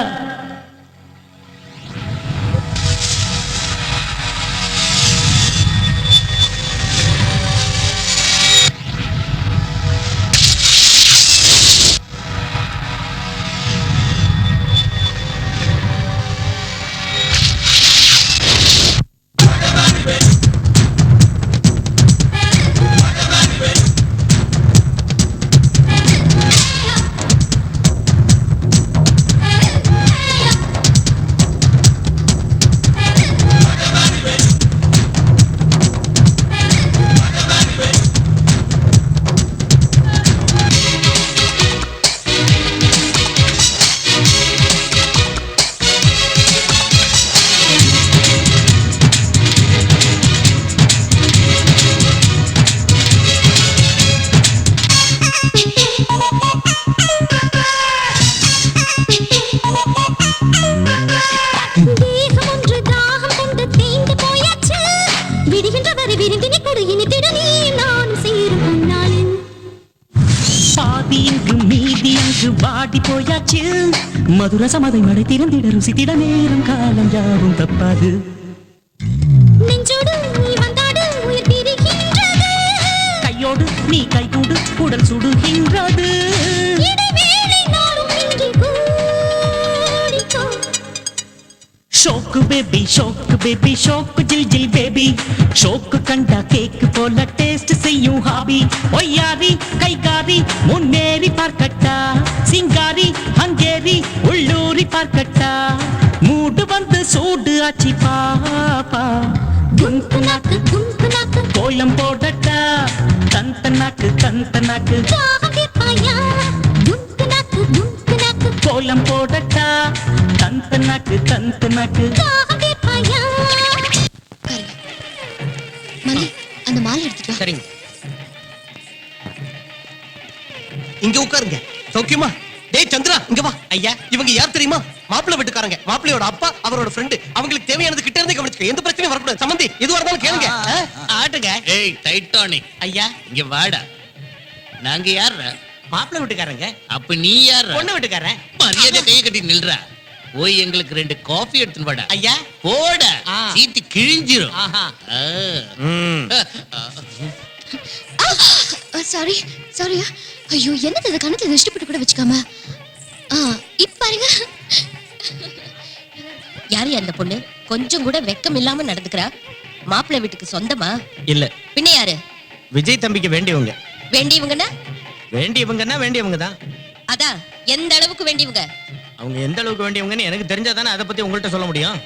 வாடி போயாச்சு மதுர சமதை மழை திறந்திட ருசித்திட நேரம் காலம் யாவும் தப்பாது கையோடு நீ கைகூடு உடல் சுடுகின்றது ஷோக்கு பேபி ஷோக்கு ஜில் ஜில் பேபி ஷோக்கு கண்டா கேக்கு போல டேஸ்ட் செய்யும் ஹாபி ஒய்யாரி கைகாரி முன்னேறி பார்க்கட்டா சிங்காரி ஹங்கேரி உள்ளூரி பார்க்கட்டா மூடு வந்து சூடு ஆச்சி பாப்பா குங்கு நாக்கு கோலம் போடட்டா தந்த நாக்கு கோலம் போடட்டா தந்த நாக்கு மணி அந்த மாலை எடுத்துட்டு வா. சரிங்க இங்க உட்காருங்க சௌக்கியமா டேய் சந்திரா இங்க வா ஐயா இவங்க யார் தெரியுமா மாப்பிள்ளை வீட்டுக்காரங்க மாப்பிள்ளையோட அப்பா அவரோட ஃப்ரெண்டு அவங்களுக்கு தேவையானது கிட்ட இருந்து கவனிச்சுக்க எந்த பிரச்சனையும் வரக்கூடாது சம்பந்தி எதுவா இருந்தாலும் கேளுங்க ஆட்டுங்க. ஏய் டைட்டானிக் ஐயா இங்க வாடா. நாங்க யார்? மாப்பிள்ளை வீட்டுக்காரங்க. அப்ப நீ யார்? பொண்ணு வீட்டுக்காரன். மரியாதை கையை கட்டி நில்றா. போய் எங்களுக்கு 2 காஃபி எடுத்துன்னு வாடா. ஐயா போட சீட்டு கிழிஞ்சிரும். சாரி ஐயோ என்னது இது கணத்துல திருஷ்டி போட்டு கூட வச்சுக்காம இப்ப பாருங்க யாரு அந்த பொண்ணு கொஞ்சம் கூட வெக்கம் இல்லாம நடந்துக்கிறா மாப்பிள்ளை வீட்டுக்கு சொந்தமா இல்ல பின்ன யாரு விஜய் தம்பிக்கு வேண்டியவங்க வேண்டியவங்கன்னா வேண்டியவங்க தான் அதான் எந்த அளவுக்கு வேண்டியவங்க அவங்க எந்த அளவுக்கு வேண்டியவங்கன்னு எனக்கு தெரிஞ்சாதானே அதை பத்தி உங்கள்கிட்ட சொல்ல முடியும்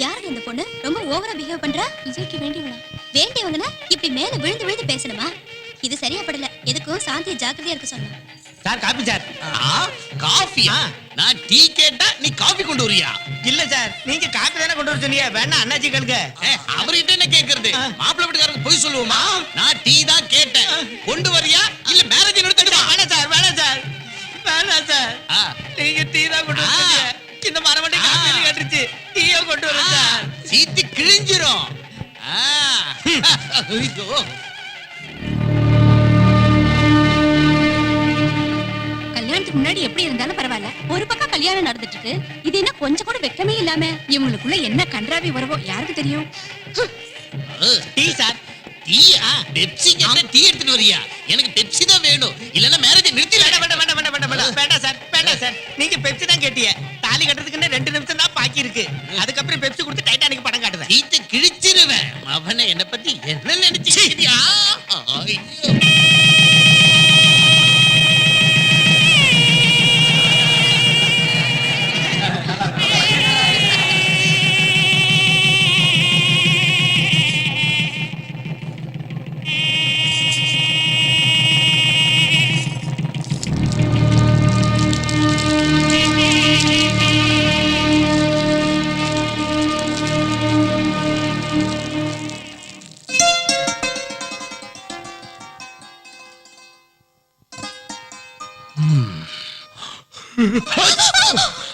யாருக்கு இந்த பொண்ணு ரொம்ப ஓவரா பிஹேவ் பண்றா? விஜய்க்கு வேண்டியவனா? வேண்டியவங்கன்னா இப்படி மேல விழுந்து விழுந்து பேசணுமா? இது சரியா படல. எதுக்கும் சாந்தியை ஜாக்கிரதையா இருக்க சொன்னா. Sir coffee sir. காஃபியா? நான் டீ கேட்டா நீ காபி கொண்டு வரியா? இல்ல சார், நீங்க காப்பி தானே கொண்டு வர சொன்னீங்க. வேணா அண்ணாச்சி கேளுங்க. அவர்கிட்ட என்ன கேக்குறது? மாப்பிள்ளை வீட்டுக்காரருக்கு போய் சொல்லுவோமா? நான் டீ தான் கேட்டேன். கொண்டு வரியா இல்ல மேரேஜ் நிறுத்திடுமா? வேணாம் சார், வேணாம் சார், வேணாம் சார். நீங்க டீ தான் கொண்டு வர சொன்னீங்க. இந்த மரமண்டை காப்பி கேட்டுருச்சு. டீயோ கொண்டு வர சார். சீத்து கிழிஞ்சிரும். ஐயோ. கல்யாணத்துக்கு முன்னாடி எப்படி இருந்தாலும் பரவாயில்ல. ஒரு பக்கம் கல்யாணம் நடந்துட்டு இருக்கு. இது என்ன கொஞ்சம் கூட வெக்கமே இல்லாம இவங்களுக்குள்ள என்ன கன்றாவி வரவோ யாருக்கு தெரியும்? Tea sir. டீயா? பெப்சி கேட்டா டீ எடுத்துட்டு வரியா? எனக்கு பெப்சி தான் வேணும். இல்லன்னா மேரேஜ் நிறுத்திடலாம். வேண்டாம் சார், வேண்டாம் சார். நீங்க பெப்சி தான் கேட்டீங்க. தாலி கட்டுறதுக்கு 2 நிமிஷம் தான் பாக்கி இருக்கு. அதுக்கப்புறம் பெப்சி கொடுத்து டைட்டானிக் படம் காட்டுறேன். சீத்து கிழிச்சிருவேன். அவனை என்ன பத்தி என்ன நினைச்சியா?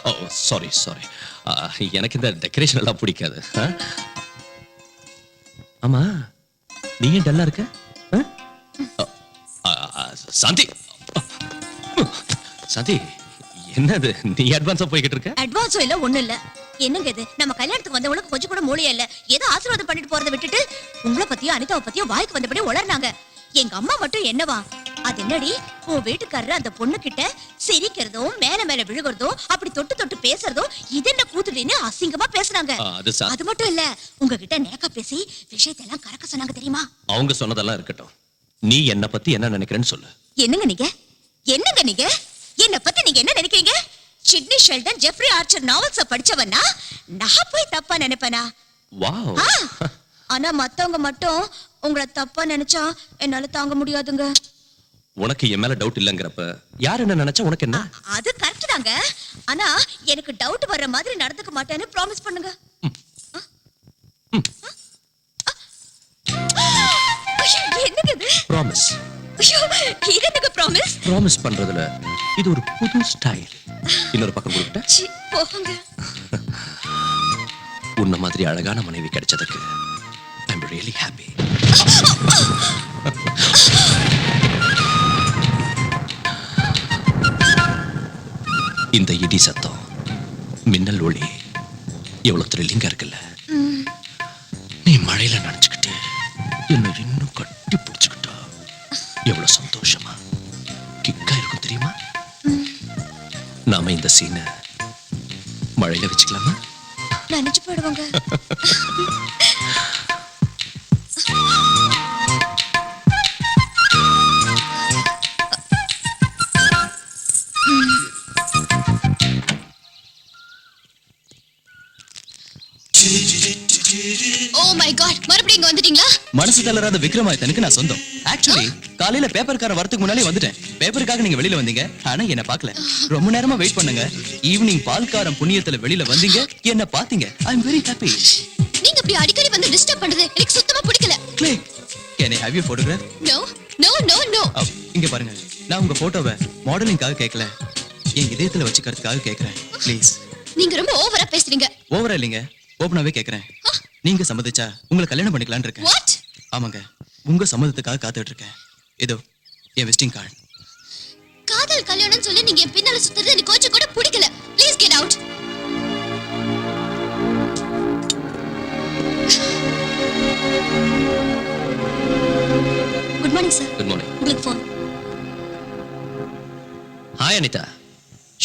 ஓ சாரி சாரி. எனக்கு இந்த டெக்கரேஷன் எல்லாம் பிடிக்காது. ஆமா நீ ஏன் டல்லா இருக்க? சாந்தி, சாந்தி என்னது நீ அட்வான்ஸா போய்கிட்டு இருக்க? அட்வான்ஸும் இல்ல ஒண்ணும் இல்ல. என்னங்க இது? நம்ம கல்யாணத்துக்கு வந்தவங்களுக்கு கொஞ்சம் கூட மூளையே இல்ல. ஏதோ ஆசீர்வாதம் பண்ணிட்டு போறதை விட்டுட்டு உங்களை பத்தியும் அனிதாவை பத்தியும் வாய்க்கு வந்தபடி உளர்னாங்க. எங்க அம்மா மட்டும் என்னவா, அது என்னடி உன் வீட்டுக்காரரு அந்த பொண்ணு கிட்ட சிரிக்கிறதும் மேல மேல விழுகிறதும் அப்படி தொட்டு தொட்டு பேசுறதும் இது என்ன கூத்துடின்னு அசிங்கமா பேசுறாங்க. அது மட்டும் இல்ல, உங்ககிட்ட நேக்கா பேசி விஷயத்தை எல்லாம் கறக்க சொன்னாங்க தெரியுமா? அவங்க சொன்னதெல்லாம் இருக்கட்டும், நீ என்ன பத்தி என்ன நினைக்கிறேன்னு சொல்லு. என்னங்க நீங்க, என்னங்க நீங்க என்ன பத்தி நீங்க என்ன நினைக்கிறீங்க? சிட்னி ஷெல்டன், ஜெஃப்ரி ஆர்ச்சர் நாவல்ஸ படிச்சவனா நான் போய் தப்பா நினைப்பேனா? வாவ். ஆனா மத்தவங்க மட்டும் உங்களை தப்பா நினைச்சா என்னால தாங்க முடியாதுங்க. உனக்கு என் மேல டவுட் இல்லங்கறப்ப யார் என்ன நினைச்சா உனக்கு என்ன? அது கரெக்ட் தாங்க. ஆனா எனக்கு டவுட் வர்ற மாதிரி நடந்துக்க மாட்டேன்னு ப்ராமிஸ் பண்ணுங்க. என்னங்க இது? ப்ராமிஸ். ஐயோ, இது என்னங்க ப்ராமிஸ்? ப்ராமிஸ் பண்றதுல இது ஒரு புது ஸ்டைல். இன்னொரு பக்கம் கொடுக்கட்டா? சி போங்க. உன்ன மாதிரி அழகான மனைவி கிடைச்சதுக்கு ஐ அம் ரியலி ஹாப்பி. இந்த இடி சத்தம், மின்னல் ஒளி எவ்வளவு த்ரில்லிங்கா இருக்குல்ல. நீ மழையில நனைச்சுக்கிட்டு என்ன இன்னும் கட்டி பிடிச்சுக்கிட்டா எவ்வளவு சந்தோஷமா கிக்கா இருக்கும் தெரியுமா? நாம இந்த சீனை மழையில வச்சுக்கலாமா? நினைச்சு போயிடுவாங்க. ஓ மை காட், மறுபடியும் இங்க வந்துட்டீங்களா? மனசு தளராத விக்ரமாதித்தனுக்கு நான் சொந்தம். ஆக்சுவலி காலையில பேப்பர்கார வரதுக்கு முன்னாலே வந்துட்டேன். பேப்பருக்காக நீங்க வெளியில வந்தீங்க, ஆனா என்ன பார்க்கல. ரொம்ப நேரமா வெயிட் பண்ணுங்க. ஈவினிங் பால்காரம் புண்ணியத்துல வெளியில வந்தீங்க, என்ன பாத்தீங்க. I am very happy. நீங்க இப்படி அடிக்கடி வந்து டிஸ்டர்ப் பண்றது எனக்கு சுத்தமா பிடிக்கல. Click. Can I have you photograph? No no no no. இங்க பாருங்க, நான் உங்க போட்டோவை மாடலிங்காக கேட்கல, என் இதயத்துல வச்சுக்கிறதுக்காக கேட்கறேன். ப்ளீஸ். நீங்க ரொம்ப ஓவரா பேசுறீங்க. ஓவரா இல்லைங்க, ஓபனாவே கேட்கறேன். நீங்க சம்மதிச்சா உங்களை கல்யாணம் பண்ணிக்கலாம்னு இருக்கேன். வாட்? ஆமாங்க, உங்க சம்மதத்துக்காக காத்துட்டு இருக்கேன். இதோ என் விசிட்டிங் கார்டு. காதல் கல்யாணம் சொல்லி நீங்க என் பின்னால சுத்துறது எனக்கு கொஞ்சம் கூட பிடிக்கல. Please get out. Good morning sir. Good morning. உங்களுக்கு ஃபோன். ஹாய் அனிதா.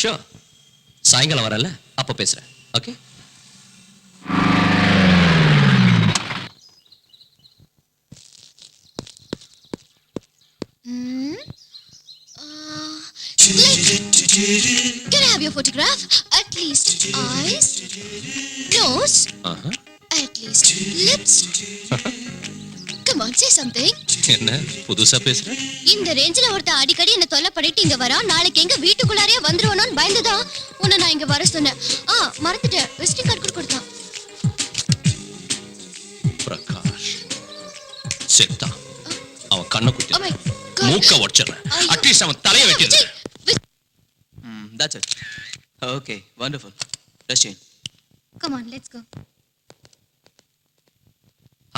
ஷூர், சாயங்காலம் வரல, அப்ப பேசுறேன். Okay. Can I have your photograph? least eyes, nose, at least lips. Come on, say something. என்ன புதுசா பேசுற? இந்த ரேஞ்சில ஒருத்த அடிக்கடி என்ன தொல்லை பண்ணிட்டு இங்க வரா. நாளைக்கு எங்க வீட்டுக்குள்ளாரே வந்துருவானோன்னு பயந்துதான் உன்னை நான் இங்க வர சொன்னேன். மறந்துட்டேன். விசிட்டிங் கார்டு கூட கொடுத்தான். பிரகாஷ் செத்தா. அவன் கண்ணை குத்தி Oh my God. மூக்க உடைச்சிடுறேன். அட்லீஸ்ட் அவன் தலையை வெட்டிடுறேன். That's it. Okay, wonderful. Let's change. Come on, let's go.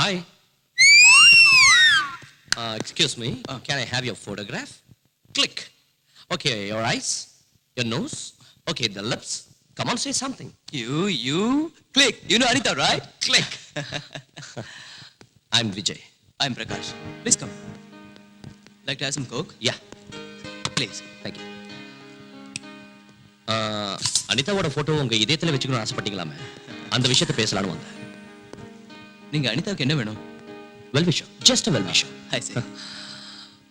Hi. Excuse me. Can I have your photograph? Click. Okay, your eyes, your nose. Okay, the lips. Come on, say something. You, click. You know Anita, right? Click. I'm Vijay. I'm Prakash. Please come. Like to have some Coke? Yeah, Please. thank you. அனிதாவோட photo உங்க இதயத்துல வச்சுக்கணும்னு ஆசைப்பட்டீங்களாமே, அந்த விஷயத்தை பேசலாம்னு வந்தேன். நீங்க அனிதாவுக்கு என்ன வேணும்? வெல் விஷயம், ஜஸ்ட் வெல் விஷயம். I see.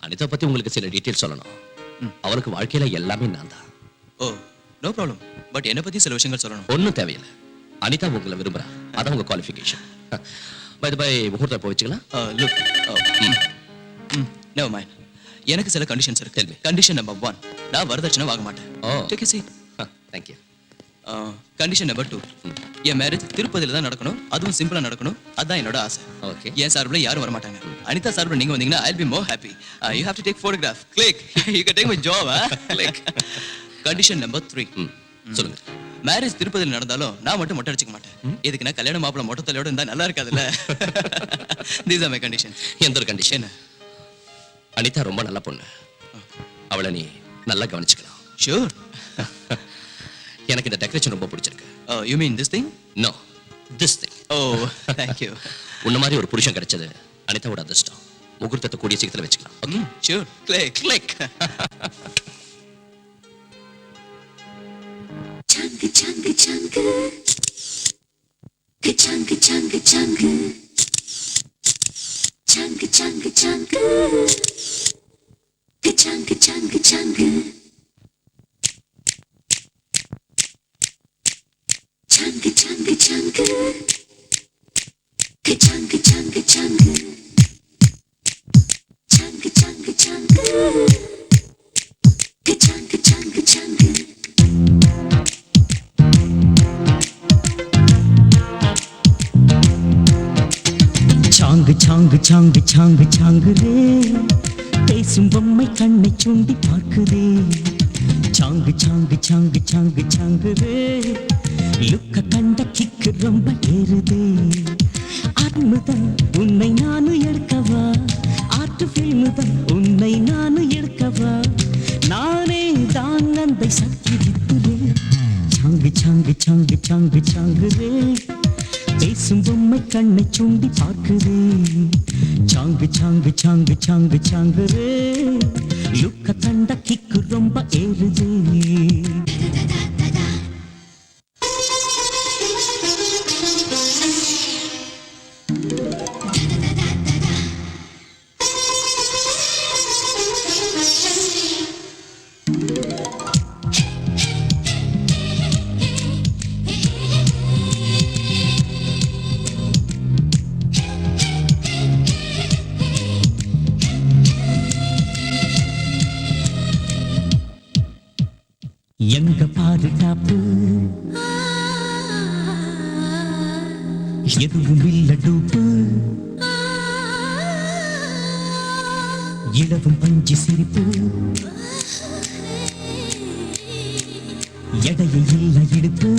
அனிதா பத்தி உங்களுக்கு சில டீடைல்ஸ் சொல்லணும். அவளுக்கு வாழ்க்கையில எல்லாமே நான் தான். Oh, no problem. பட் என்ன பத்தி சில விஷயங்கள் சொல்லணும். ஒன்றும் தேவையில்லை. அனிதா உங்களை விரும்புறா. அதான் உங்க குவாலிஃபிகேஷன். பை தி பை, முகூர்த்தம் போய் வச்சுக்கலாம். Look. Never mind. எனக்கு சில கண்டிஷன்ஸ் இருக்கு. Tell me. கண்டிஷன் நம்பர் 1, நான் வரதட்சணை வாங்க மாட்டேன். Take a seat. Thank you. Condition number 2, என் மேரேஜ் திருப்பதியில தான் நடக்கணும், அதுவும் சிம்பிளா நடக்கணும். அதான் என்னோட ஆசை. Okay. என் சார்பில் யாரும் வர மாட்டாங்க. அனிதா சார்பில் நீங்க வந்தீங்கன்னா I'll be more happy. You have to take photograph. Click. You can take my job. Click. Condition number 3, சொல்லுங்க. மேரேஜ் திருப்பதியில் நடந்தாலும் நான் மட்டும் மொட்டை அடிச்சுக்க மாட்டேன். இதுக்கு நான் கல்யாண மாப்பிள்ள மொட்டை தலையோட இருந்தா நல்லா இருக்காதுல்ல. These are my conditions. எந்த ஒரு கண்டிஷன்? அனிதா ரொம்ப நல்ல பொண்ணு. அவளை நீ நல்லா கவனிச்சுக்கலாம். Sure. எனக்கு இந்த டெக்கரேஷன் ரொம்ப பிடிச்சிருக்கு. You mean this thing? No, this thing. Oh, thank you. உன்ன மாதிரி ஒரு புருஷன் கிடைச்சது அனிதாவோட அதிர்ஷ்டம். முகூர்த்தத்தை கூடிய சீக்கிரத்தில் வச்சுக்கலாம். Okay, Sure. Click. Click. Chunga chunga chunga, chunga chunga chunga, chunga chunga chunga, chunga chunga chunga, chunga chunga chunga, chunga chunga chunga, chunga chunga chunga, chunga chunga chunga. சாங்கு சாங்கு சாங்கு சாங்கு சாங்குதே, பேசும் பொம்மை கண்ணை சுண்டி பார்க்குதே. சாங்கு சாங்கு சாங்கு சாங்கு சாங்குதே, லுக்க கண்ட கிக்கு ரொம்ப ஏறுதே. அன்புதான் உன்னை நானும் எடுக்கவா, ஆற்று ஃபில்முதான் உன்னை நானும் எடுக்கவா. நானே தான் அந்த சக்தி வித்துதே. சாங்கு சாங்கு சாங்கு சாங்கு சாங்குதே, பேசும் பொம்மை கண்ணை சுண்டி பார்க்குதே. சாங்கு சாங்கு சாங்கு சாங்கு சாங்குதே, லுக்க கண்ட கிக்கு ரொம்ப ஏறுதே. எங்க பாதுகாப்பு எதுவும் இல்ல டூப்பு, இளவும் பஞ்சு சிரிப்பு, எடையை இல்ல இடுப்பு.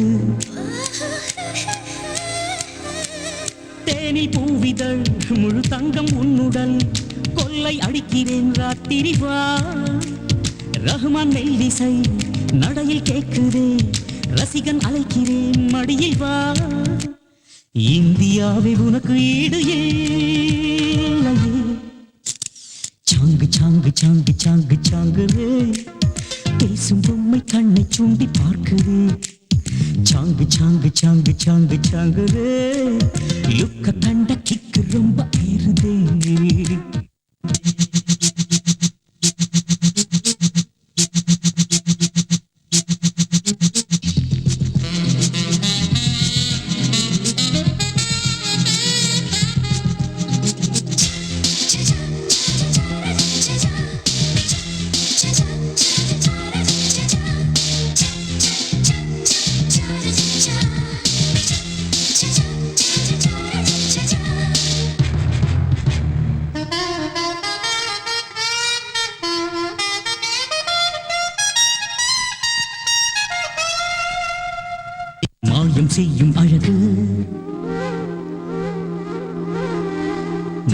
தேனி பூவிதழ் முழு தங்கம் உன்னுடல், கொள்ளை அடிக்கிறேன் ராத்திரி வா. ரஹ்மான் மெல்லிசை நடையில் கேட்குதே, ரசிகன் அழைக்கிறேன் மடியில் வா. இந்தியாவை உனக்கு ஈடு இல்லையே. சாங்கு சாங்கு சாங்கு சாங்கு சாங்குதே, பேசும் பொம்மை கண்ணை சுண்டி பார்க்குதே. சாங்கு சாங்கு சாங்கு சாங்கு சாங்குதே, லுக்க கண்ட கிக்கு ரொம்ப ஏறுதே.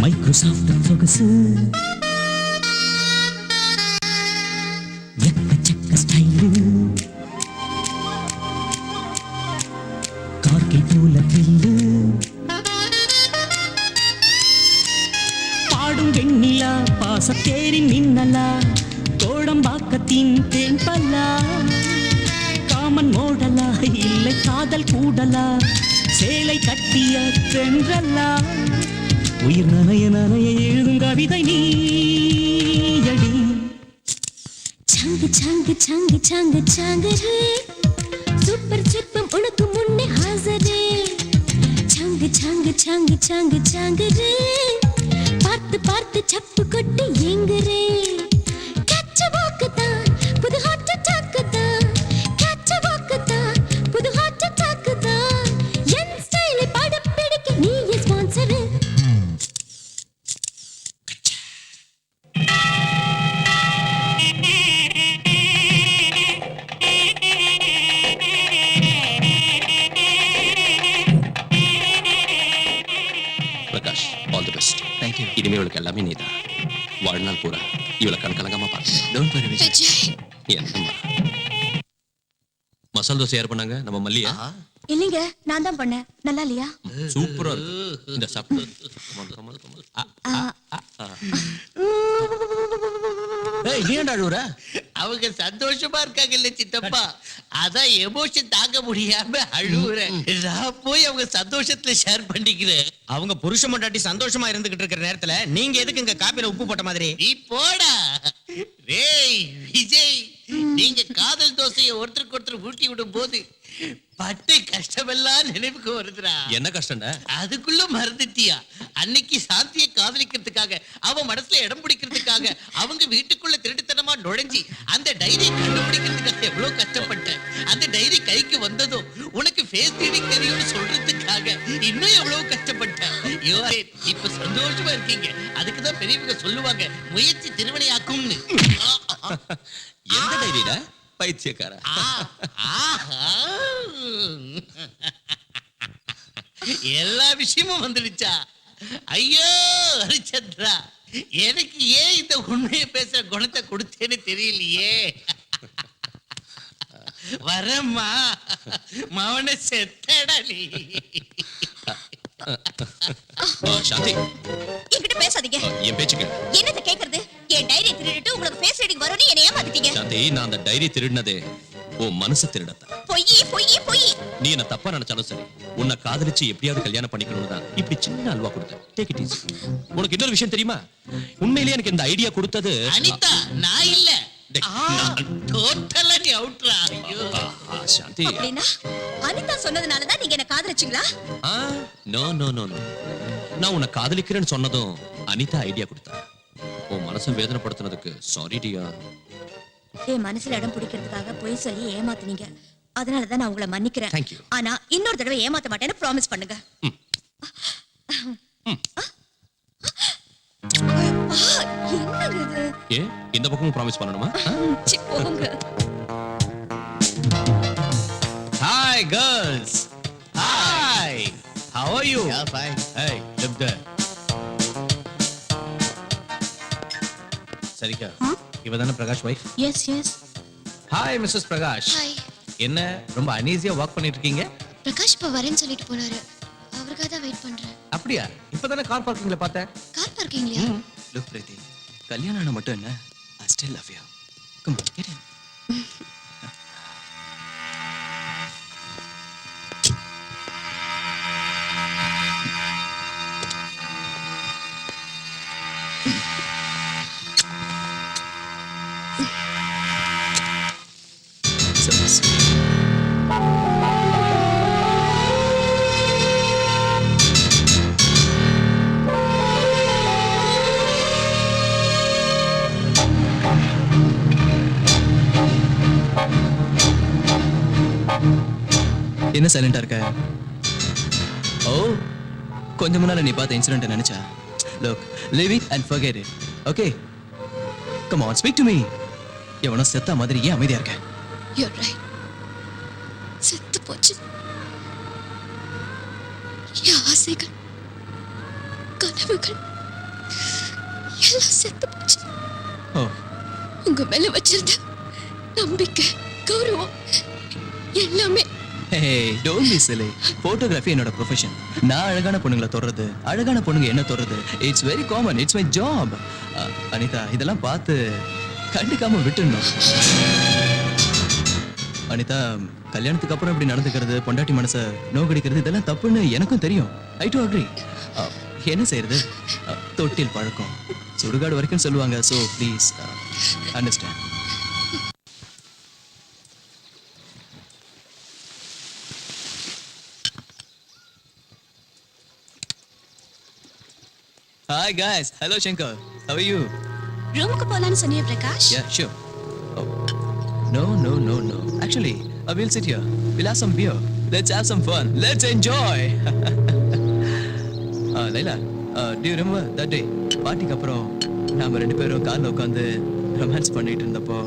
மைக்ரோசாஃப்ட் சொகுசு எக்கச்சக்க ஸ்டைலு கார்கி போல த்ரில்லு பாடும் வெண்ணிலா பாசத்தேரின் மின்னலா கோடம்பாக்கத்தின் தேன்பல்லா காமன் மோடலா இல்லை காதல் கூடலா சேலை கட்டிய சென்றல்லா உயிர் நனைய நனைய எழுதும் கவிதை நீயடி சாங்கு சாங்கு சாங்கு சாங்கு சாங்கரே சூப்பர் சிற்பம் உனக்கு முன்னே ஹாசரே சாங்கு சாங்கு சாங்கு சாங்கு சாங்கரே பார்த்து பார்த்து சப்பு கொட்டி எங்குரே கச்ச வாக்குதான் புது ஹார்ட் அட்டாக் தான் கச்ச வாக்குதான் புது ஹார்ட் அட்டாக் தான் என் ஸ்டைலை படம் பிடிக்க நீ sponsor Prakash all the best. Thank you. இனிமே இவளுக்கு எல்லாமே நீதான். வாழ்நாள் பூரா இவளை கலங்காம பார்த்து. Don't worry Vijay. விஜய் என்னம்மா மசால் தோசை யார் பண்ணாங்க? நம்ம மல்லியா? இல்லைங்க நான் தான் பண்ணேன் நல்லா இல்லையா சூப்பரா இருக்கு. இந்த சாப்பிடு. ஏய் நீ ஏன்டா அழுவுற? அவங்க சந்தோஷமா இருக்காங்க இல்ல சித்தப்பா, அதான் எமோஷன் தாங்க முடியாம அழுவுறேன். நான் போய் அவங்க சந்தோஷத்துல ஷேர் பண்ணிக்கிறேன். அவங்க புருஷ மண்டாட்டி சந்தோஷமா இருந்துகிட்டு இருக்கிற நேரத்துல நீங்க எதுக்கு இங்க காப்பில உப்பு போட்ட மாதிரி? நீ போடா. டேய் விஜய், நீங்க காதல் தோசையை ஒருத்தருக்கு ஒருத்தர் ஊட்டி விடும் போது பட்டு கஷ்டமெல்லாம் நினைவுக்கு வருதுடா. என்ன கஷ்டம்டா? அதுக்குள்ள மறந்துட்டியா? அன்னைக்கு சாந்தியை காதலிக்கிறதுக்காக அவன் மனசுல இடம் பிடிக்கிறதுக்காக அவங்க வீட்டுக்குள்ள திருட்டுத்தனமா நுழைஞ்சி அந்த டைரி கண்டுபிடிக்கிறதுக்காக எவ்வளவு கஷ்டப்பட்டேன். அந்த டைரி கைக்கு வந்ததும் உனக்கு ஃபேஸ் ரீடிங் தெரியும்னு சொல்றதுக்காக இன்னும் எவ்வளவு கஷ்டப்பட்டேன். இப்ப சந்தோஷமா இருக்கீங்க. அதுக்குதான் பெரியவங்க சொல்லுவாங்க முயற்சி திருவினையாக்கும்னு. எந்த டைரிடா? பைத்தியக்காரா. எல்லா விஷயமும் வந்துடுச்சா? ஐயோ ஹரிச்சந்திரா, எனக்கு ஏன் இந்த உண்மையை பேசுற குணத்தை கொடுத்தேன்னு தெரியலையே. வரம்மா மவன செத்தடா நீ. சாந்தி என்கிட்ட பேசாதீங்க. என் பேச்சு கேளு. என்னத்த கேக்குறது? என் டைரி திருடிட்டு உங்களுக்கு ஃபேஸ் ரீடிங் வரும்னு என்னை ஏமாத்திட்டீங்க. சாந்தி, நான் அந்த டைரி திருடினதே உன் மனசு திருடத்தான். பொய் பொய் பொய். நீ என்ன தப்பா நினைச்சாலும் சரி, உன்னை காதலிச்சு எப்படியாவது கல்யாணம் பண்ணிக்கணும்னு தான் இப்படி சின்ன அல்வா கொடுத்தேன். Take it easy. உனக்கு இன்னொரு விஷயம் தெரியுமா? உண்மையிலேயே எனக்கு இந்த ஐடியா கொடுத்தது அனிதா, நான் இல்ல. டேய், டோட்டலா நீ அவுட்ரா. ஐயோ சாந்தி. அப்படின்னா அனிதா சொன்னதுனால தான் நீங்க என்ன காதலிச்சீங்களா? No no no no. நான் உன்னை காதலிக்கிறேன்னு சொன்னதும் அனிதா ஐடியா கொடுத்தா. உன் மனசை வேதனைப்படுத்தினதுக்கு சாரி டியா. என் மனசுல இடம் பிடிக்கிறதுக்காக பொய் சொல்லி ஏமாத்துனீங்க. அதனால தான் நான் உங்களை மன்னிக்கிறேன். Thank you. ஆனா இன்னொரு தடவை ஏமாத்த மாட்டேன்னு ப்ராமிஸ் பண்ணுங்க. என்னங்க இது? ஏ, இந்த பக்கமும் ப்ராமிஸ் பண்ணணுமா? சி, போங்க. Hi girls. Hi. How are you? Yeah, fine. Hey, look there. சரிக்கா, இவதானே Prakash wife? Yes yes. Hi Mrs Prakash. Hi. என்ன ரொம்ப அனீசியா வாக் பண்ணிட்டு இருக்கீங்க? பிரகாஷ் இப்ப வரேன்னு சொல்லிட்டு போனாரு. அவருக்காக தான் வெயிட் பண்றேன். அப்படியா? இப்பதானே கார் பார்க்கிங்ல பார்த்தேன். கார் பார்க்கிங்லயா? லுக் பிரீத்தி, கல்யாணம் ஆன மட்டும் என்ன, I still love you. Come on, get in. என்ன சைலண்டா இருக்க? ஓ, கொஞ்சம் முன்னால நீ பார்த்த இன்சிடென்ட் நினைச்சா? Look, live it and forget it. Okay? Come on, speak to me. எவனோ செத்த மாதிரி ஏன் அமைதியா இருக்க? You're right. செத்து போச்சு. என் ஆசைகள், கனவுகள் எல்லாம் செத்து போச்சு. ஓ உங்க மேல வச்சிருந்த நம்பிக்கை, கௌரவம் எல்லாமே. Hey, don't be silly. Photography என்னோட ப்ரொஃபஷன். நான் அழகான பொண்ணுங்களை தொடுறது, அழகான பொண்ணுங்க என்ன தொடுறது, it's very common, it's my job. Anita, இதெல்லாம் பார்த்து கண்டுக்காம விட்டுடணும். அனிதா, கல்யாணத்துக்கு அப்புறம் இப்படி நடந்துக்கிறது, பொண்டாட்டி மனசை நோக்கடிக்கிறது, இதெல்லாம் தப்புன்னு எனக்கும் தெரியும். ஐ டு அக்ரி. என்ன செய்யறது, தொட்டில் பழக்கம் சுடுகாடு வரைக்கும் சொல்லுவாங்க. So please understand. Hi guys, hello Shankar. How are you? ரூமுக்கு போலான்னு சொன்னியே Prakash. Yeah, sure. Oh. No. Actually, we'll sit here. We'll have some beer. Let's have some fun. Let's enjoy. Laila, do you remember that day? பார்ட்டிக்கு அப்புறம் நாம ரெண்டு பேரும் கார்ல உட்கார்ந்து ரொமான்ஸ் பண்ணிட்டு இருந்தப்போ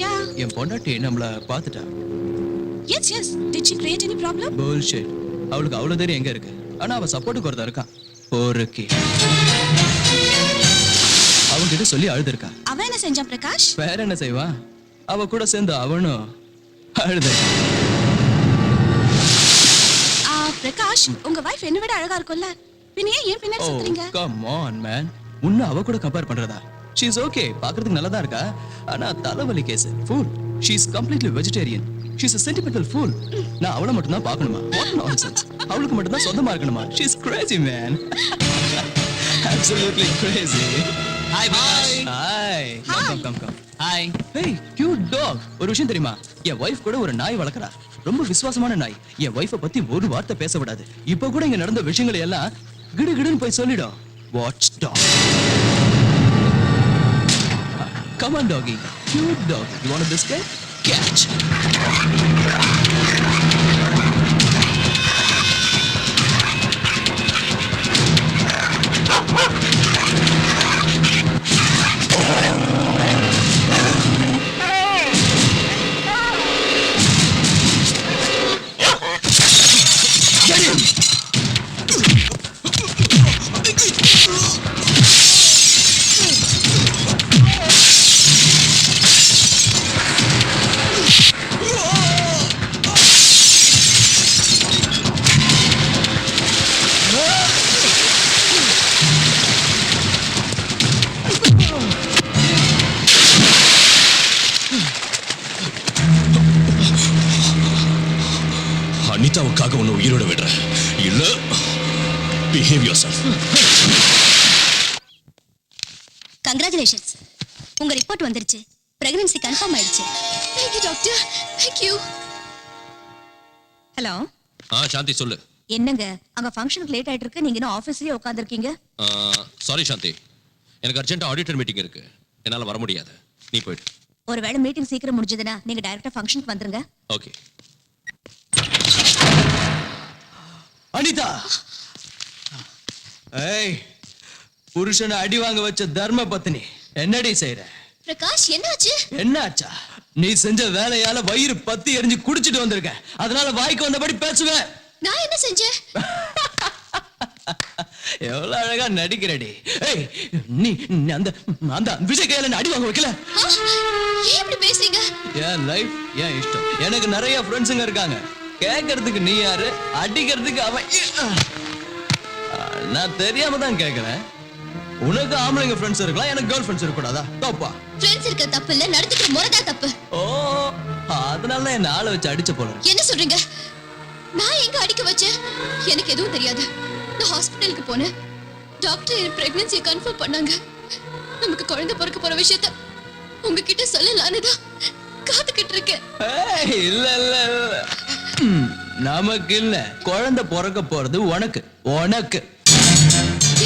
Yeah. என் பொண்டாட்டி நம்மள பார்த்துட்டா. Yes. Did she create any problem? Bullshit. அவளுக்கு அவ்வளவு தைரியம் எங்க இருக்கு? ஆனா அவ சப்போர்ட்டுக்கு ஒருத்தர் இருக்கான். போருக்கு அவன்கிட்ட சொல்லி அழுதுருக்கா. அவ என்ன செஞ்சான் பிரகாஷ்? வேற என்ன செய்வா? அவ கூட சேர்ந்து அவனும் அழுது. பிரகாஷ், உங்க வைஃப் என்ன விட அழகா இருக்கும்ல, பின்ன ஏன் பின்னாடி சுத்துறீங்க? கம் ஆன் மேன், உன்னை அவ கூட கம்பேர் பண்றதா? ஷீ இஸ் ஓகே, பார்க்கிறதுக்கு நல்லதா இருக்கா, ஆனா தலைவலி case. Fool. She is completely vegetarian. She is a sentimental fool. நான் அவளை மட்டும் தான் பார்க்கணுமா? What nonsense. அவளுக்கு மட்டும் தான் சொந்தமா இருக்கணுமா? She is crazy man. Absolutely crazy. Hi Prakash. Hi. Come. Hi. Hey, cute dog. ஒரு விஷயம் தெரியுமா? என் வைஃப் கூட ஒரு நாய் வளர்க்கறா. ரொம்ப விசுவாசமான நாய். என் வைஃபை பத்தி ஒரு வார்த்தை பேச விடாது. இப்போ கூட இங்க நடந்த விஷயங்களை எல்லாம் கிடுகிடுன்னு போய் சொல்லிடும். Watch dog. Come on doggy. Cute dog. You want a biscuit? Catch. Get him! அனிதாவுக்காக உன்னை உயிரோட விடுற இல்ல? Behave yourself. கங்க்ராச்சுலேஷன்ஸ், உங்க ரிப்போர்ட் வந்துருச்சு. பிரெக்னன்சி கன்ஃபார்ம் ஆயிடுச்சு. Thank you doctor. Thank you. Hello. Shanti சொல்லு. என்னங்க அங்க ஃபங்க்ஷனுக்கு லேட் ஆயிட்டு இருக்கு, நீங்க இன்னும் ஆபீஸ்லயே உட்கார்ந்திருக்கீங்க? சாரி சாந்தி, எனக்கு அர்ஜென்ட் ஆடிட்டர் மீட்டிங் இருக்கு, என்னால வர முடியாது. நீ போயிடு. ஒருவேளை மீட்டிங் சீக்கிரம் முடிஞ்சதுன்னா நீங்க டைரக்டா ஃபங்க்ஷனுக்கு வந்துருங்க. ஓகே. அனிதா, ஏய், புருஷனை அடி வாங்க வச்ச தர்ம பத்னி என்னடி செய்யற? பிரகாஷ் என்னாச்சு? என்னாச்சா? நீ செஞ்ச வேலையால வயிறு பத்தி எரிஞ்சு குடிச்சிட்டு வந்திருக்க, அதனால வாய்க்கு வந்தபடி பேசுவேன். நான் என்ன செஞ்சேன்? எவ்வளவு அழகா நடிக்கிறடி. ஏய், நீ அந்த அந்த விஜய் கையில அடி வாங்க வைக்கல? ஏன் இப்படி பேசுறீங்க? என் லைஃப் என் இஷ்டம். எனக்கு நிறைய ஃப்ரெண்ட்ஸுங்க இருக்காங்க. கேட்கறதுக்கு நீ யாரு, அடிக்கிறதுக்கு அவன். நான் தெரியாம தான் கேட்கிறேன். உனக்கு ஆம்பளைங்க ஃப்ரெண்ட்ஸ் இருக்கலாம், எனக்கு கேர்ள் ஃப்ரெண்ட்ஸ் இருக்கக்கூடாதா? தப்பா? ஃப்ரெண்ட்ஸ் இருக்க தப்பு இல்ல, நடந்துக்கிற முறைதா தப்பு. ஓ, அதனால என்ன ஆளை வச்சு அடிச்ச போல. என்ன சொல்றீங்க? நான் எங்க அடிக்க வச்சேன்? எனக்கு எதுவும் தெரியாது. நான் ஹாஸ்பிடலுக்கு போனேன். டாக்டர் என் பிரெக்னன்சியை கன்ஃபார்ம் பண்ணாங்க. நமக்கு குழந்தை பிறக்க போற விஷயத்த உங்ககிட்ட சொல்லலான்னு தான் காத்துக்கிட்டு இருக்கேன். இல்ல இல்ல இல்ல, நமக்கு இல்ல, குழந்தை பிறக்க போறது உனக்கு. உனக்கு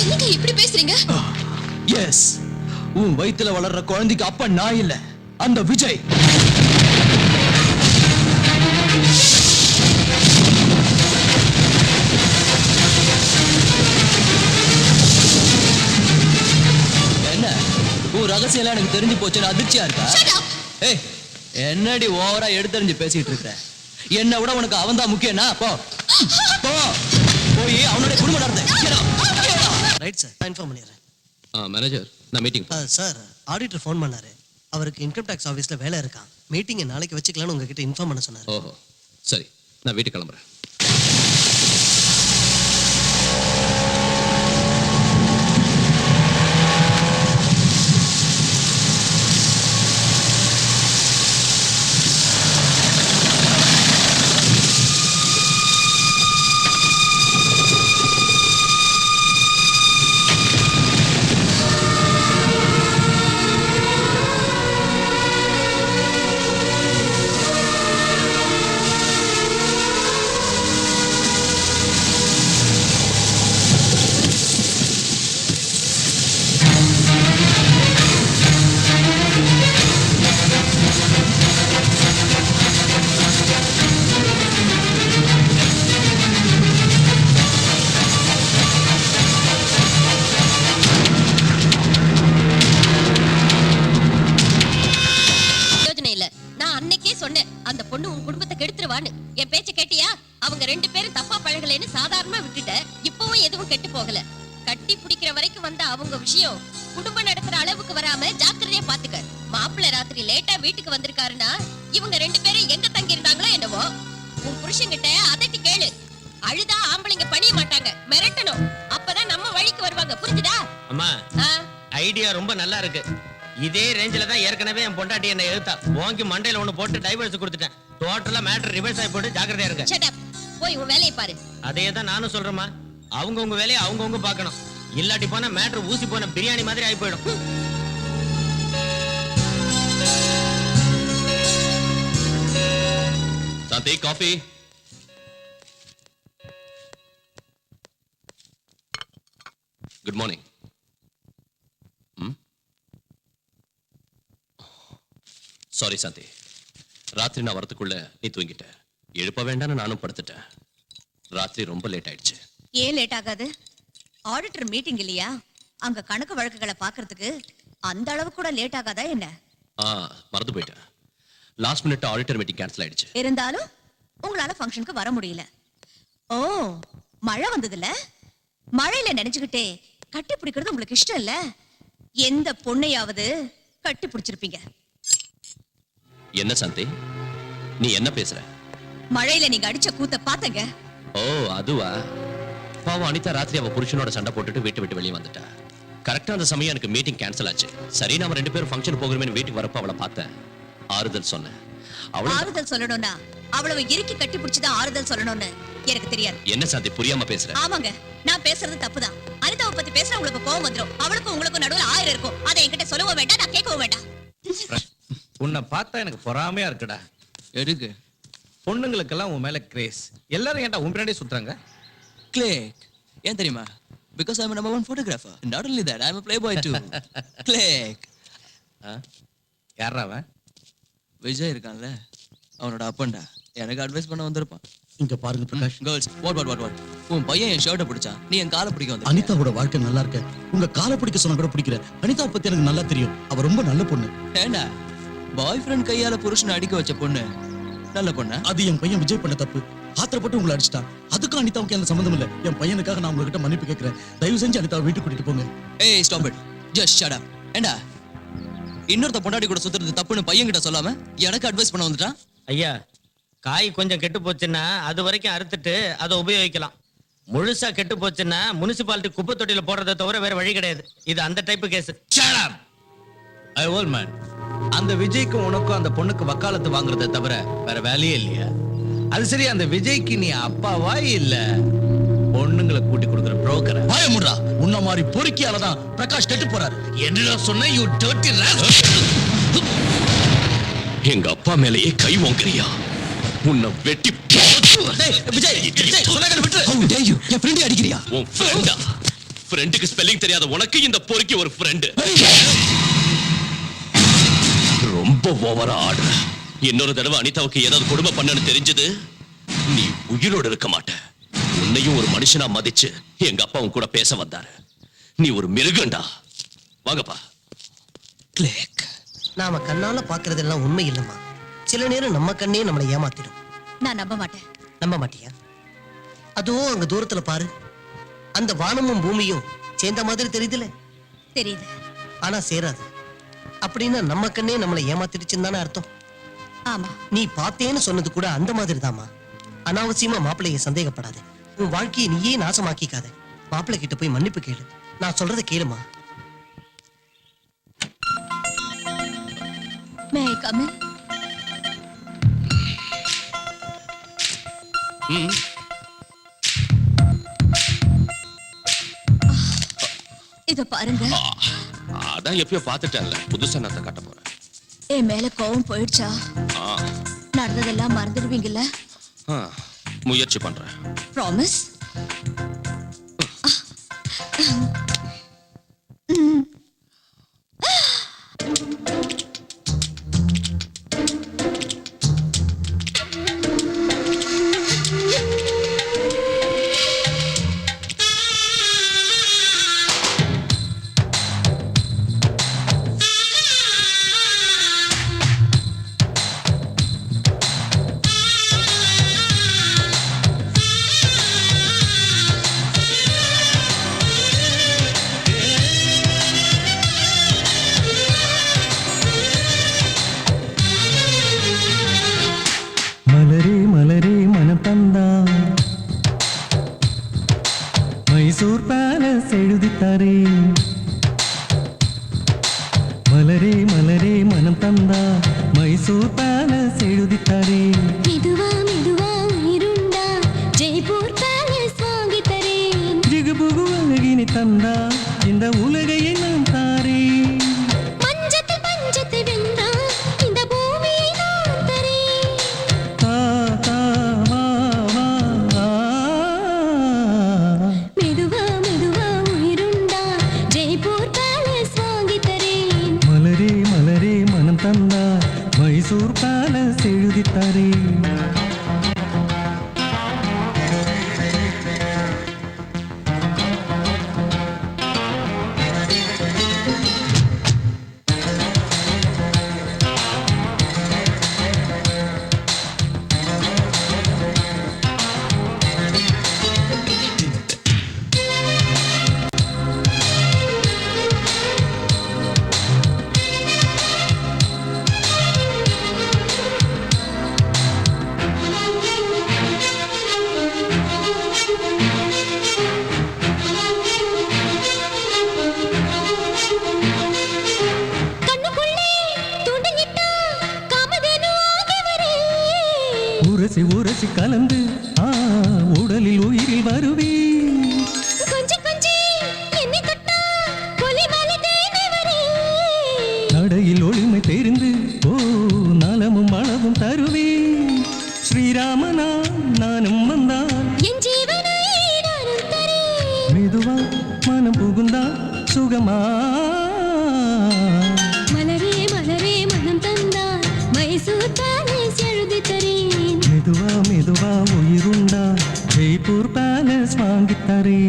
என்னங்க இப்படி பேசுறீங்க? எஸ், உன் வயித்துல வளர்ற குழந்தைக்கு அப்ப நான் இல்ல, அந்த விஜய். என்ன உன் ரகசியம் எல்லாம் எனக்கு தெரிஞ்சு போச்சுன்னு அதிர்ச்சியா இருக்கா? ஏய், என்னடி ஓவரா எடுத்தறிஞ்சு பேசிட்டு இருக்க? என்ன விட உனக்கு அவன் தான் முக்கியம்னா? போ போ, போய் அவனுடைய குடும்பம் நடத்து. ரைட் சார், கன்ஃபார்ம் பண்ணிடுறேன். மேனேஜர் நான் மீட்டிங் சார் ஆடிட்டர் ஃபோன் பண்ணாரு. அவருக்கு இன்கம் டேக்ஸ் ஆஃபீஸ்ல வேலை இருக்கான். மீட்டிங்கை நாளைக்கு வச்சுக்கலாம்னு உங்ககிட்ட இன்ஃபார்ம் பண்ண சொன்னாரு. ஓஹோ சரி, நான் வீட்டுக்கு கிளம்புறேன். அந்த பொண்ணு உன் குடும்பத்தை கெடுத்துருவான்னு. என் பேச்ச கேட்டியா? அவங்க 2 பேரும் தப்பா பழகலைன்னு சாதாரணமா விட்டுட்ட. இப்பவும் எதுவும் கெட்டு போகல. கட்டி பிடிக்கிற வரைக்கும் வந்த அவங்க விஷயம் குடும்பம் நடத்துற அளவுக்கு வராம ஜாக்கிரதையா பாத்துக்க. மாப்பிள்ளை ராத்திரி லேட்டா வீட்டுக்கு வந்திருக்காருன்னா இவங்க 2 பேரும் எங்க தங்கி இருந்தாங்களோ என்னவோ. உன் புருஷன்கிட்ட அதட்டி கேளு. அழுதா ஆம்பளைங்க பணிய மாட்டாங்க, மிரட்டணும். அப்பதான் நம்ம வழிக்கு வருவாங்க. புரிஞ்சுதா? அம்மா ஐடியா ரொம்ப நல்லா இருக்கு. இதே ரேஞ்சில தான் ஏற்கனவே என் பொண்டாட்டி என்ன எழுத்தா வாங்கி மண்டையில ஒண்ணு போட்டு டைவர்ஸ் கொடுத்துட்டேன். டோட்டலா மேட்டர் ரிவர்ஸ் ஆகி போட்டு ஜாக்கிரதையா இருங்க. Shut up. போய் உன் வேலையை பாரு. அதே தான் நானும் சொல்றேம்மா. அவங்க உங்க வேலையை அவங்க பார்க்கணும். இல்லாட்டி போனா மேட்டர் ஊசி போன பிரியாணி மாதிரி ஆகி போயிடும். சாந்தி காஃபி. Good morning. சாரி சாந்தி, ராத்திரி நான் வரதுக்குள்ள நீ தூங்கிட்ட. எழுப்ப வேண்டாம்னு நானும் படுத்துட்டேன். ராத்திரி ரொம்ப லேட் ஆயிடுச்சு. ஏன் லேட் ஆகாது? ஆடிட்டர் மீட்டிங் இல்லையா? அங்க கணக்கு வழக்குகளை பாக்குறதுக்கு அந்த அளவு கூட லேட் ஆகாதா என்ன? மறந்து போயிட்டேன். Last minute auditor meeting cancel ஆயிடுச்சு. இருந்தாலும் உங்களால ஃபங்க்ஷனுக்கு வர முடியல. ஓ, மழை வந்ததுல மழையில நினைச்சுக்கிட்டே கட்டி பிடிக்கிறது உங்களுக்கு இஷ்டம் இல்ல? எந்த பொண்ணையாவது கட்டி பிடிச்சிருப்பீங்க? என்ன சாந்தி, நீ என்ன பேசுற? மழையில நீங்க அடிச்ச கூத்த பாத்தங்க. ஓ அதுவா? பாவம் அனிதா ராத்திரி அவ புருஷனோட சண்டை போட்டுட்டு வீட்டை விட்டு வெளியே வந்துட்டா. கரெக்டா அந்த சமயம் எனக்கு மீட்டிங் கேன்சல் ஆச்சு. சரி, நாம 2 பேரும் ஃபங்க்ஷன் போகிறோமே வீட்டுக்கு வரப்ப அவளை பார்த்தேன். ஆறுதல் சொன்னேன். ஆறுதல் சொல்லணும்னா அவ்வளவு இறுக்கி கட்டி பிடிச்சுதான் ஆறுதல் சொல்லணும்னு எனக்கு தெரியாது. என்ன சாந்தி புரியாம பேசுற? ஆமாங்க, நான் பேசுறது தப்புதான். அனிதாவை பத்தி பேசுற உங்களுக்கு கோவம் வந்துரும். அவளுக்கும் உங்களுக்கும் நடுவுல 1000 இருக்கும். அதை என்கிட்ட சொல்லவும் வேண்டாம், நான் கேட்கவும் வேண்டாம். உன்னை பார்த்தா எனக்கு பொறாமையா இருக்குடா. எதுக்கு? பொண்ணுங்களுக்கெல்லாம் உன் மேல கிரேஸ். எல்லாரும் ஏன்டா உன் பின்னாடியே சுத்துறாங்க? கிளிக். ஏன் தெரியுமா? Because I'm a number 1 photographer. Not only that, I'm a playboy too. Click. யாரா அவன்? விஜய் இருக்கான்ல, அவனோட அப்பன்டா. எனக்கு அட்வைஸ் பண்ண வந்திருப்பான். இங்க பாருங்க பிரகாஷ். Girls, what. உன் பையன் என் ஷர்ட்டை பிடிச்சான், நீ என் காலை பிடிக்க வந்த. அனிதாவோட வாழ்க்கை நல்லா இருக்க. உங்க காலை பிடிக்க சொன்னா கூட பிடிக்கிற. அனிதாவை பத்தி எனக்கு நல்லா தெரியும். அவ ரொம்ப நல்ல பொண்ணு. ஏண்டா, பாய் ஃப்ரெண்ட் கையால புருஷனை அடிக்க வச்ச பொண்ணு நல்ல பொண்ணு? அது என் பையன் விஜய் பண்ண தப்பு. ஆத்திரப்பட்டு உங்களை அடிச்சிட்டான். அதுக்கும் அனிதாவுக்கு எந்த சம்மந்தம் இல்ல. என் பையனுக்காக நான் உங்ககிட்ட மன்னிப்பு கேட்கிறேன். தயவு செஞ்சு அனிதாவை வீட்டுக்கு கூட்டிட்டு போங்க. ஏய் stop it. Just shut up. ஏண்டா, இன்னொருத்த பொண்டாட்டி கூட சுத்துறது தப்புன்னு பையன்கிட்ட சொல்லாம எனக்கு அட்வைஸ் பண்ண வந்துட்டான். ஐயா, காய் கொஞ்சம் கெட்டு போச்சுன்னா அது வரைக்கும் அறுத்துட்டு அதை உபயோகிக்கலாம். முழுசா கெட்டு போச்சுன்னா முனிசிபாலிட்டி குப்பை தொட்டியில போடுறதை தவிர வேற வழி கிடையாது. இது அந்த டைப் கேஸ். ஐ ஓல்ட் மேன், அந்த விஜய்க்கும் உனக்கும் அந்த பொண்ணுக்கு வக்காலத்து வாங்குறதை தவிர வேற வேலையே இல்லையா? அது சரி, அந்த விஜய்க்கு நீ அப்பாவா இல்ல பொண்ணுங்களை கூட்டி கொடுக்குற புரோக்கரா? பயமுடா, உன்ன மாதிரி பொறுக்கியாலதான் பிரகாஷ் கெட்டு போறாரு. என்னடா சொன்ன? You dirty rascal. எங்க அப்பா மேலேயே கை வாங்குறியா? உன்னை வெட்டி விஜய் சொன்னாங்க விட்டு. How dare you? என் ஃப்ரெண்டை அடிக்கிறியா? உன் ஃப்ரெண்டா? ஃப்ரெண்டுக்கு ஸ்பெல்லிங் தெரியாத உனக்கு இந்த பொறுக்கி ஒரு ஃப்ரெண்ட்? ரொம்ப ஓவரா ஆடுற. இன்னொரு தடவை அனிதாவுக்கு ஏதாவது கொடுமை பண்ணனு தெரிஞ்சது நீ உயிரோடு இருக்க மாட்ட. உன்னையும் ஒரு மனுஷனா மதிச்சு எங்க அப்பா உன் கூட பேச வந்தாரு. நீ ஒரு மிருகண்டா. வாங்கப்பா. கிளிக். நாம கண்ணால பாக்குறதெல்லாம் உண்மை இல்லம்மா. சில நேரம் நம்ம கண்ணே நம்மளை ஏமாத்திடும். நான் நம்ப மாட்டேன். நம்ப மாட்டியா? அதுவும் அங்க தூரத்துல பாரு. அந்த வானமும் பூமியும் சேர்ந்த மாதிரி தெரியுதுல. தெரியுது. ஆனா சேராது. அப்படின்னா நம்ம கண்ணே நம்மளை ஏமாத்திடுச்சுன்னு தானே அர்த்தம். ஆமா, நீ பார்த்தேன்னு சொன்னது கூட அந்த மாதிரி தாமா. அனாவசியமா மாப்பிள்ளைய சந்தேகப்படாத. உன் வாழ்க்கையை நீயே நாசமாக்கிக்காத. மாப்பிள்ளை கிட்ட போய் மன்னிப்பு கேளு. நான் சொல்றதை கேளுமா. மே ஐ கம் இன்? இத பாருங்க. அதான் எப்பயோ பார்த்துட்டேன்ல, புதுசா நான் கட்ட போறேன். என் மேல கோவம் போயிடுச்சா? நடந்ததெல்லாம் மறந்துடுவீங்கல்ல? முயற்சி பண்றேன். ப்ராமிஸ்? மலரே மலரே மனம் தந்தா மைசூர் பேலஸ் எழுதித்தாரே. மலரே மலரே மனம் தந்தா மைசூர் பேலஸ் எழுதித்தாரே. மெதுவா மெதுவா உயிருண்டா ஜெய்ப்பூர் பேலஸ் வாங்கி தரேன். ஜிகுபுகு அழகினை தந்தா இந்த உலகையை நான் தாரே. பஞ்சத்தை பஞ்சத்தை வென்றா இந்த பூமியை நான் தரேன். தா தா வா வா. மெதுவா மெதுவா உயிருண்டா ஜெய்ப்பூர் பேலஸ் வாங்கி தரேன். மலரே மலரே மனம் தந்தா மைசூர் பேலஸ் எழுதித்தாரே. உரசி உரசி கலந்து உடலில் உயிரில் வருவே. கொஞ்சி கொஞ்சி என்னை தொட்டா கொலிமலை தேனை வரே. நடையில் ஒளிமை தெரிந்து நலமும் அளவும் தருவே. ஸ்ரீராமனா நானும் வந்தான் என் ஜீவனை நானும் தரேன். மெதுவா மனம் புகுந்தா சுகமா. மலரே மலரே மனம் தந்தார் மைசூர் பேலஸ் எழுதி தரேன். மெதுவா மெதுவா உயிருண்டா ஜெய்ப்பூர் பேலஸ் வாங்கித்தரே.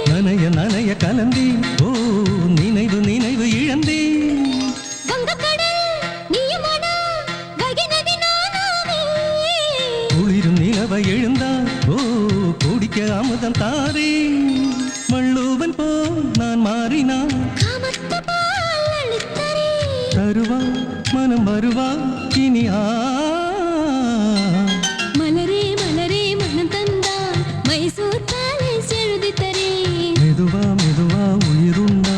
நனைய நனைய கலந்தே நினைவு நினைவு இழந்தே. குளிரும் நிலவை எழுந்தா குடிக்க அமுதம் தாரே. மள்ளூவன் போ நான் மாறினான் தருவா மனம் வருவா இனி. மலரே மலரே மனம் தந்தார் மைசூர் பேலஸ் எழுதி தரேன். மெதுவா மெதுவா உயிருண்டா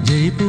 ஜெய்ப்பூர்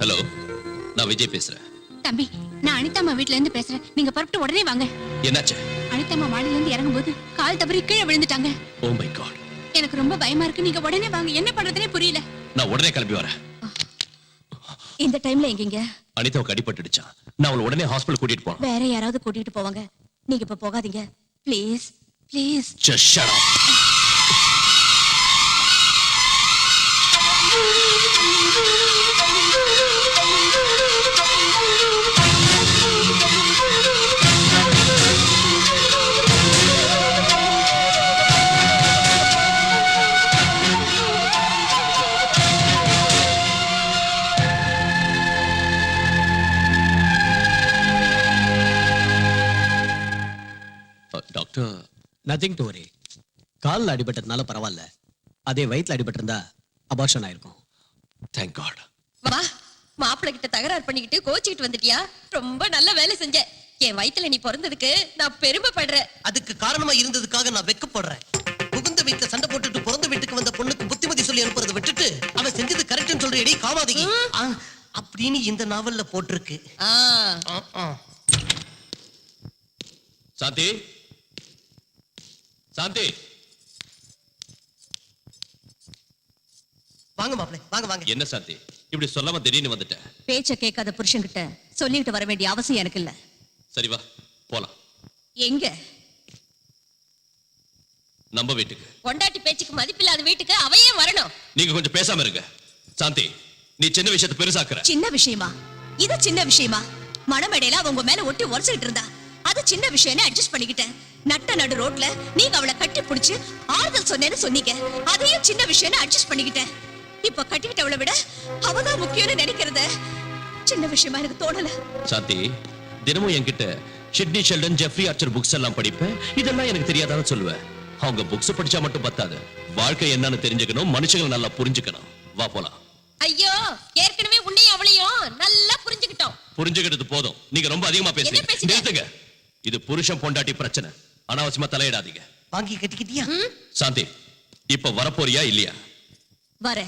ஹலோ, நான் விஜய் பேசுறேன். தம்பி, நான் அனிதாம்மா வீட்ல இருந்து பேசுறேன். நீங்க புறப்பட்டு உடனே வாங்க. என்னாச்சு? அனிதாம்மா மாடியில இருந்து இறங்கும்போது கால் தவறி கீழே விழுந்துட்டாங்க. Oh my God. எனக்கு ரொம்ப பயமா இருக்கு. நீங்க உடனே வாங்க. என்ன பண்றதுனே புரியல. நான் உடனே கிளம்பி வரேன். இந்த டைம்ல எங்கீங்க? அனிதாவுக்கு அடிபட்டுடுச்சான். நான் அவளை உடனே ஹாஸ்பிடல் கூட்டிட்டு போறேன். வேற யாராவது கூட்டிட்டு போவாங்க. நீங்க இப்ப போகாதீங்க please please. Just shut up. Doctor, nothing to worry. காலில் அடிபட்டதுனால பரவாயில்ல. அதே வயிற்றுல அடிபட்டிருந்தா அபார்ஷன் ஆயிருக்கும். Thank God. வா, மாப்பிள்ளை கிட்ட தகராறு பண்ணிக்கிட்டு கோச்சிக்கிட்டு வந்துட்டியா? ரொம்ப நல்ல வேலை செஞ்ச. என் வயித்துல நீ பிறந்ததுக்கு நான் பெருமைப்படுறேன். அதுக்கு காரணமா இருந்ததுக்காக நான் வெக்கப்படுறேன். புகுந்த வீட்டுல சண்டை போட்டுட்டு பிறந்த வீட்டுக்கு வந்த பொண்ணுக்கு புத்திமதி சொல்லி அனுப்புறதை விட்டுட்டு அவன் செஞ்சது கரெக்ட்னு சொல்றேடி காமாதீங்க அப்படின்னு இந்த நாவல்ல போட்டிருக்கு. சாந்தி, சாந்தி, வாங்க மாப்பிள்ளை, வாங்க வாங்க. என்ன சாந்தி இப்படி சொல்லாம திடீர்னு வந்துட்ட? பேச்ச கேட்காத புருஷன்கிட்ட சொல்லிட்டு வர வேண்டிய அவசியம் எனக்கு இல்ல. சரி வா போலாம். எங்க? நம்ம வீட்டுக்கு. பொண்டாட்டி பேச்சுக்கு மதிப்பில்லாத வீட்டுக்கு அவையே வரணும். நீங்க கொஞ்சம் பேசாம இருங்க. சாந்தி, நீ சின்ன விஷயத்தை பெருசாக்குற. சின்ன விஷயமா? இது சின்ன விஷயமா? மணமேடையில அவங்க மேல ஒட்டி உரசிட்டு இருந்தா அது சின்ன விஷயம்னு அட்ஜஸ்ட் பண்ணிக்கிட்டேன். நட்ட நடு ரோட்ல நீங்க அவளை கட்டி பிடிச்சு ஆறுதல் சொன்னேன்னு சொன்னீங்க. அதையும் சின்ன விஷயம்னு அட்ஜஸ்ட் பண்ணிக்கிட்டேன். இப்ப கட்டிக்கிட்டவளை விட அவதான் முக்கியம்னு நினைக்கிறத சின்ன விஷயமா எனக்கு தோணல. சாந்தி, தினமும் என்கிட்ட Sidney Sheldon, Jeffrey Archer books எல்லாம் படிப்பேன். இதெல்லாம் எனக்கு தெரியாதான்னு சொல்லுவேன். அவங்க புக்ஸ் படிச்சா மட்டும் பத்தாது, வாழ்க்கை என்னன்னு தெரிஞ்சுக்கணும், மனுஷங்களை நல்லா புரிஞ்சுக்கணும். வா போலாம். ஐயோ, ஏற்கனவே உன்னையும் அவளையும் நல்லா புரிஞ்சுக்கிட்டோம். புரிஞ்சுக்கிட்டது போதும். நீங்க ரொம்ப அதிகமா பேசுறீங்க. நிறுத்துங்க. இது புருஷன் பொண்டாட்டி பிரச்சனை. அனாவசியமா தலையிடாதீங்க. வாங்கி கட்டிக்கிட்டியா? சாந்தி, இப்ப வரப்போறியா இல்லையா? வர.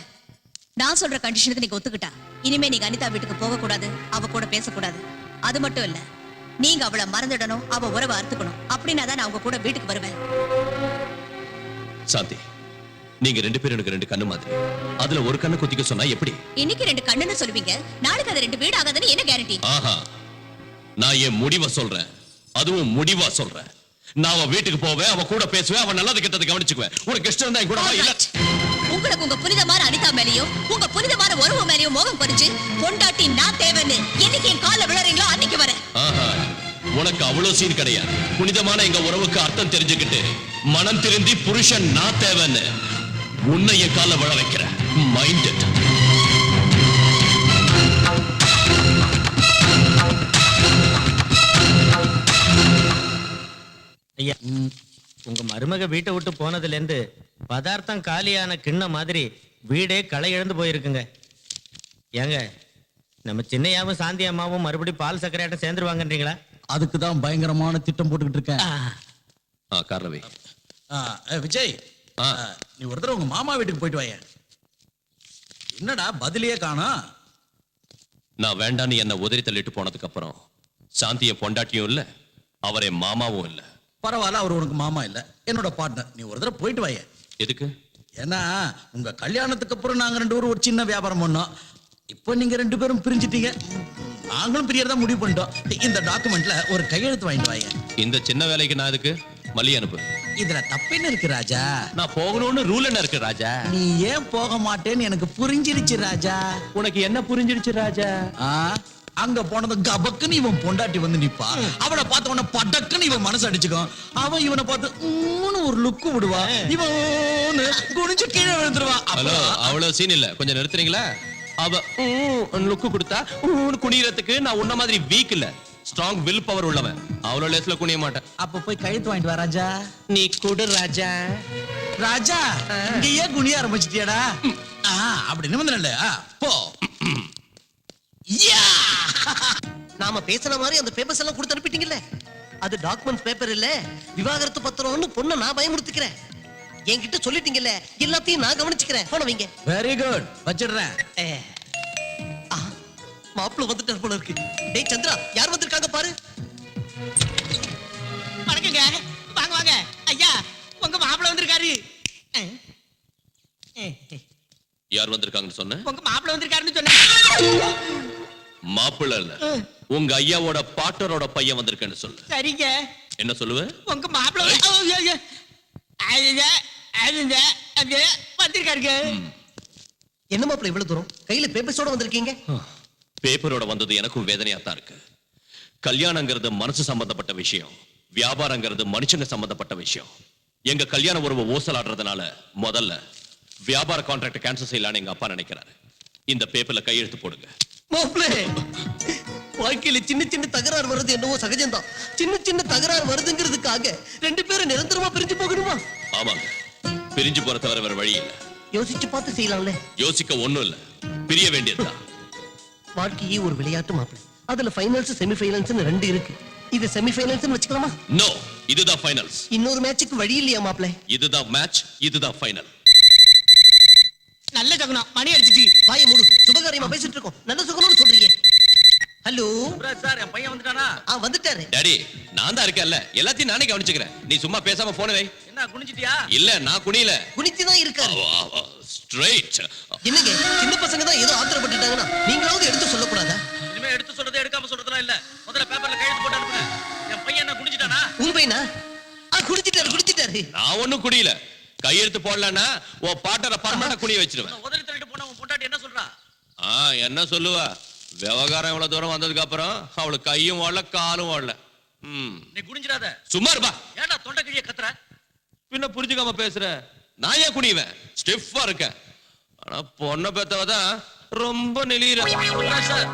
நான் சொல்ற கண்டிஷனுக்கு நீங்க ஒத்துக்கிட்டா இனிமே நீங்க அனிதா வீட்டுக்கு போக கூடாது, அவ கூட பேசக்கூடாது. அது மட்டும் இல்ல, நீங்க அவளை மறந்துடணும், அவ உறவை அறுத்துக்கணும். அப்படின்னா தான் நான் உங்க கூட வீட்டுக்கு வருவேன். சாந்தி, நீங்க ரெண்டு பேரும் எனக்கு ரெண்டு கண்ணு மாதிரி. அதுல ஒரு கண்ணு குத்திக்க சொன்னா எப்படி? இன்னைக்கு ரெண்டு கண்ணுன்னு சொல்லுவீங்க, நாளைக்கு அது ரெண்டு வீடு ஆகாதுன்னு என்ன கேரண்டி? ஆஹா, நான் என் முடிவை சொல்றேன். அதுவும் முடிவா சொல்றேன். நான் அவ வீட்டுக்கு போவேன், அவ கூட பேசுவேன், அவ நல்லது கெட்டதை கவனிச்சுக்குவேன். உனக்கு இஷ்டம் இருந்தா என் கூட வா. இல்ல உங்களுக்கு உங்க புனிதமான அனிதா மேலயும் உங்க புனிதமான உறவு மேலயும் மோகம் பறிச்சு பொண்டாட்டி நான் தேவைன்னு என்னைக்கு என் கால்ல விழறீங்களோ அன்னைக்கு வரேன். ஆஹா, உனக்கு அவ்வளவு சீன் கிடையாது. புனிதமான எங்க உறவுக்கு அர்த்தம் தெரிஞ்சுக்கிட்டு மனம் திருந்தி புருஷன் நான் தேவைன்னு உன்னை என் கால்ல விழ வைக்கிறேன். Mind it. ஐயா, உங்க மருமக வீட்டை விட்டு போனதுல இருந்து பதார்த்தம் காலியான கிண்ண மாதிரி வீடே களை இழந்து போயிருக்குங்க. ஏங்க, நம்ம சின்னையாவும் சாந்தி அம்மாவும் மறுபடியும் பால் சக்கரையாட்டம் சேர்ந்துருவாங்கன்றீங்களா? அதுக்கு தான் பயங்கரமான திட்டம் போட்டுக்கிட்டு இருக்கேன். காரணவே விஜய், நீ ஒரு தடவை உங்க மாமா வீட்டுக்கு போயிட்டு வாங்க. என்னடா பதிலையே காணோம்? நான் வேண்டான்னு என்ன உதறி தள்ளிட்டு போனதுக்கு அப்புறம் சாந்திய பொண்டாட்டியும் இல்ல, அவரே மாமாவும் இல்ல. பரவாயில்ல, அவர் உனக்கு மாமா இல்ல, என்னோட பார்ட்னர். நீ ஒரு தடவை போயிட்டு வாங்க. எதுக்கு? ஏன்னா உங்க கல்யாணத்துக்கு அப்புறம் நாங்க ரெண்டு பேரும் ஒரு சின்ன வியாபாரம் பண்ணோம். இப்போ நீங்க ரெண்டு பேரும் பிரிஞ்சிட்டீங்க, நாங்களும் பிரியறதா முடிவு பண்ணிட்டோம். இந்த டாக்குமெண்ட்ல ஒரு கையெழுத்து வாங்கிட்டு வாங்க. இந்த சின்ன வேலைக்கு நான் எதுக்கு? மல்லி அனுப்பு. இதுல தப்பென்ன இருக்கு ராஜா? நான் போகணும்னு ரூல் என்ன இருக்கு ராஜா? நீ ஏன் போக மாட்டேன்னு எனக்கு புரிஞ்சிருச்சு ராஜா. உனக்கு என்ன புரிஞ்சிருச்சு ராஜா? அங்க போனது கபக்குன்னு இவன் பொண்டாட்டி வந்து நிப்பா. அவளை பார்த்த உடனே படக்குன்னு இவன் மனசு அடிச்சுக்கும். அவன் இவனை பார்த்து ஒரு லுக்கு விடுவா, இவன் குனிஞ்சு கீழே விழுந்துருவா. ஹலோ, அவ்வளவு சீன் இல்ல, கொஞ்சம் நிறுத்துறீங்களா? அவ லுக்கு கொடுத்தா குனியறதுக்கு நான் உன்ன மாதிரி வீக் இல்ல, ஸ்ட்ராங் வில் பவர் உள்ளவன். அவ்வளவு லேஸ்ல குனிய மாட்டேன். அப்ப போய் கழுத்து வாங்கிட்டு வா ராஜா. நீ குடு ராஜா. ராஜா, இங்கேயே குனிய ஆரம்பிச்சிட்டியாடா? அப்படி நிமிந்தல போ. நாம பேசின மாதிரி அந்த பேப்பர்ஸ் எல்லாம் கொடுத்து அனுப்பிட்டீங்கல்ல? அது டாக்குமெண்ட்ஸ் பேப்பர் இல்ல, விவாகரத்து பத்திரம்னு பொண்ணை நான் பயமுறுத்திக்கிறேன். என்கிட்ட சொல்லிட்டீங்கல்ல, எல்லாத்தையும் நான் கவனிச்சுக்கிறேன். போன வைங்க. வெரி குட், வச்சிடுறேன். மாப்பிள்ள வந்துட்டார் போல இருக்கு. டேய் சந்திரா, யார் வந்திருக்காங்க பாரு. வணக்கங்க. வாங்க வாங்க. ஐயா, உங்க மாப்பிள்ள வந்திருக்காரு. யார் வந்திருக்காங்கன்னு சொன்ன? உங்க மாப்பிள்ள வந்திருக்காருன்னு சொன்னேன். மாப்பிள்ள இல்ல, உங்க ஐயாவோட பாட்டரோட பையன் வந்திருக்கேன்னு சொல்லு. சரிங்க. என்ன சொல்லுவ? உங்க மாப்பிள்ள வந்திருக்காருங்க. என்ன மாப்பிள்ள இவ்வளவு தூரம் கையில பேப்பர்ஸோட வந்திருக்கீங்க? பேப்பரோட வந்தது எனக்கும் வேதனையா தான் இருக்கு. கல்யாணங்கிறது மனசு சம்பந்தப்பட்ட விஷயம், வியாபாரங்கிறது மனுஷங்க சம்பந்தப்பட்ட விஷயம். எங்க கல்யாண உறவு ஓசலாடுறதுனால முதல்ல வியாபார கான்ட்ராக்ட் கேன்சல் செய்யலான்னு எங்க அப்பா நினைக்கிறாரு. இந்த பேப்பர்ல கையெழுத்து போடுங்க. மாப்பிள்ள, வாழ்க்கையில சின்ன சின்ன தகராறு வருது என்னவோ சகஜம்தான். சின்ன சின்ன தகராறு வருதுங்கிறதுக்காக ரெண்டு பேரும் நிரந்தரமா பிரிஞ்சு போகணுமா? ஆமாங்க, பிரிஞ்சு போற தவிர வேற வழி இல்ல. யோசிச்சு பார்த்து செய்யலாம்ல. யோசிக்க ஒண்ணும் இல்ல, பிரிய வேண்டியதுதான். வாழ்க்கையே ஒரு விளையாட்டு மாப்பிள்ள. அதுல ஃபைனல்ஸ் செமி ஃபைனல்ஸ்னு ரெண்டு இருக்கு. இது செமி ஃபைனல்ஸ்னு வச்சுக்கலாமா? நோ, இதுதான் ஃபைனல்ஸ். இன்னொரு மேட்சுக்கு வழி இல்லையா மாப்பிள்ள? இதுதான் மேட்ச், இதுதான் ஃபைனல். நல்ல சகுனம், மணி அடிச்சிச்சு. வாயை மூடு, சுபகாரியமா பேசிட்டு இருக்கோம். நல்ல சுகம்னு சொல்றீங்க. ஹலோ சார், என் பையன் வந்துட்டானா? வந்துட்டாரு. டாடி, நான் தான் இருக்கேன்ல, எல்லாத்தையும் நானே கவனிச்சுக்கிறேன். நீ சும்மா பேசாம போன வை. என்ன குனிஞ்சிட்டியா? இல்ல, நான் குனியல. குனிச்சுதான் இருக்காரு. ஸ்ட்ரைட். என்னங்க, சின்ன பசங்க தான் ஏதோ ஆத்திரப்பட்டுட்டாங்கன்னா நீங்களாவது எடுத்து சொல்லக்கூடாதா? இனிமே எடுத்து சொல்றது எடுக்காம சொல்றதுலாம் இல்ல. முதல்ல பேப்பர்ல கையெழுத்து போட்டு அனுப்புங்க. என் பையன் என்ன குனிஞ்சிட்டானா? உன் பையனா? குடிச்சிட்டாரு. நான் ஒண்ணும் குடியல. கையெழுத்து போடலன்னா உன் பாட்டரை பர்மனண்டா குனிய வச்சிருவேன். உதறி தள்ளிட்டு போனா உன் பொண்டாட்டி என்ன சொல்றா? என்ன சொல்லுவா? விவகாரம் இவ்வளவு தூரம் வந்ததுக்கு அப்புறம் அவளுக்கு கையும் ஓடல, காலும் ஓடல. நீ குனிஞ்சிடாத. சும்மா இருப்பா. ஏன்டா தொண்டை கிழிய கத்துற? பின்ன புரிஞ்சுக்காம பேசுற. நான் ஏன் குனிவேன்? ஸ்டிஃபா இருக்கேன். ஆனா பொண்ணை பெத்தவதான் ரொம்ப நெளியிற. சார்,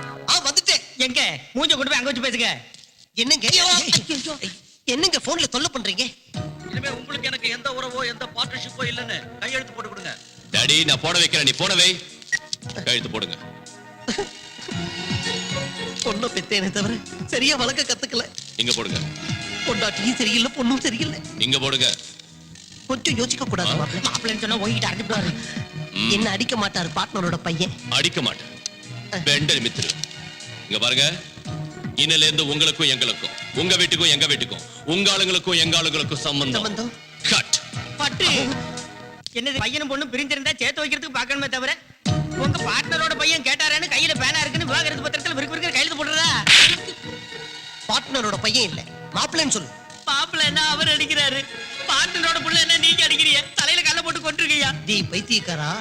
வந்துட்டேன். எங்க மூஞ்ச கொண்டு போய் அங்க வச்சு பேசுங்க. என்னங்க போன்ல தொல்லை பண்றீங்க? இனிமே உங்களுக்கு எனக்கு எந்த உறவோ எந்த பார்ட்னர்ஷிப்போ இல்லன்னு கையெழுத்து போட்டு கொடுங்க. டாடி, நான் போட வைக்கிறேன், நீ போட வை. கையெழுத்து போடுங்க. பொண்ணை பெத்தேனே தவிர சரியா வளர்க்க கத்துக்கல. இங்க போடுங்க. பொண்டாட்டியும் சரியில்லை, பொண்ணும் சரியில்லை. இங்க போடுங்க. கொஞ்சம் யோசிக்க கூடாது மாப்பிள்ள. மாப்பிள்ளைன்னு சொன்னா உங்ககிட்ட அடிச்சுடுவாரு. என்ன அடிக்க மாட்டாரு பார்ட்னரோட பையன். அடிக்க மாட்டேன், பெண்டல் மித்ரு. இங்க பாருங்க, இன்னில இருந்து உங்களுக்கும் எங்களுக்கும், உங்க வீட்டுக்கும் எங்க வீட்டுக்கும், உங்க ஆளுங்களுக்கும் எங்க ஆளுங்களுக்கும் சம்பந்தம் கட். பட்டு என்னது, பையனும் பொண்ணும் பிரிஞ்சிருந்தா சேர்த்து வைக்கிறதுக்கு பார்க்கணுமே தவிர உங்க பார்ட்னரோட பையன் கேட்டாரேன்னு கையில பேனா இருக்குன்னு விவாகரத்து பத்திரத்துல விருக்கு கையெழுத்து போடுறதா? பார்ட்னரோட பையன் இல்ல, மாப்பிள்ளைன்னு சொல்லு. மாப்பிள்ள என்ன அவர் அடிக்கிறாரு, பார்ட்னரோட புள்ள என்ன நீங்க அடிக்கிறீங்க? தலையில கல்ல போட்டு கொண்டிருக்கீங்க. டேய் பைத்தியக்காரா,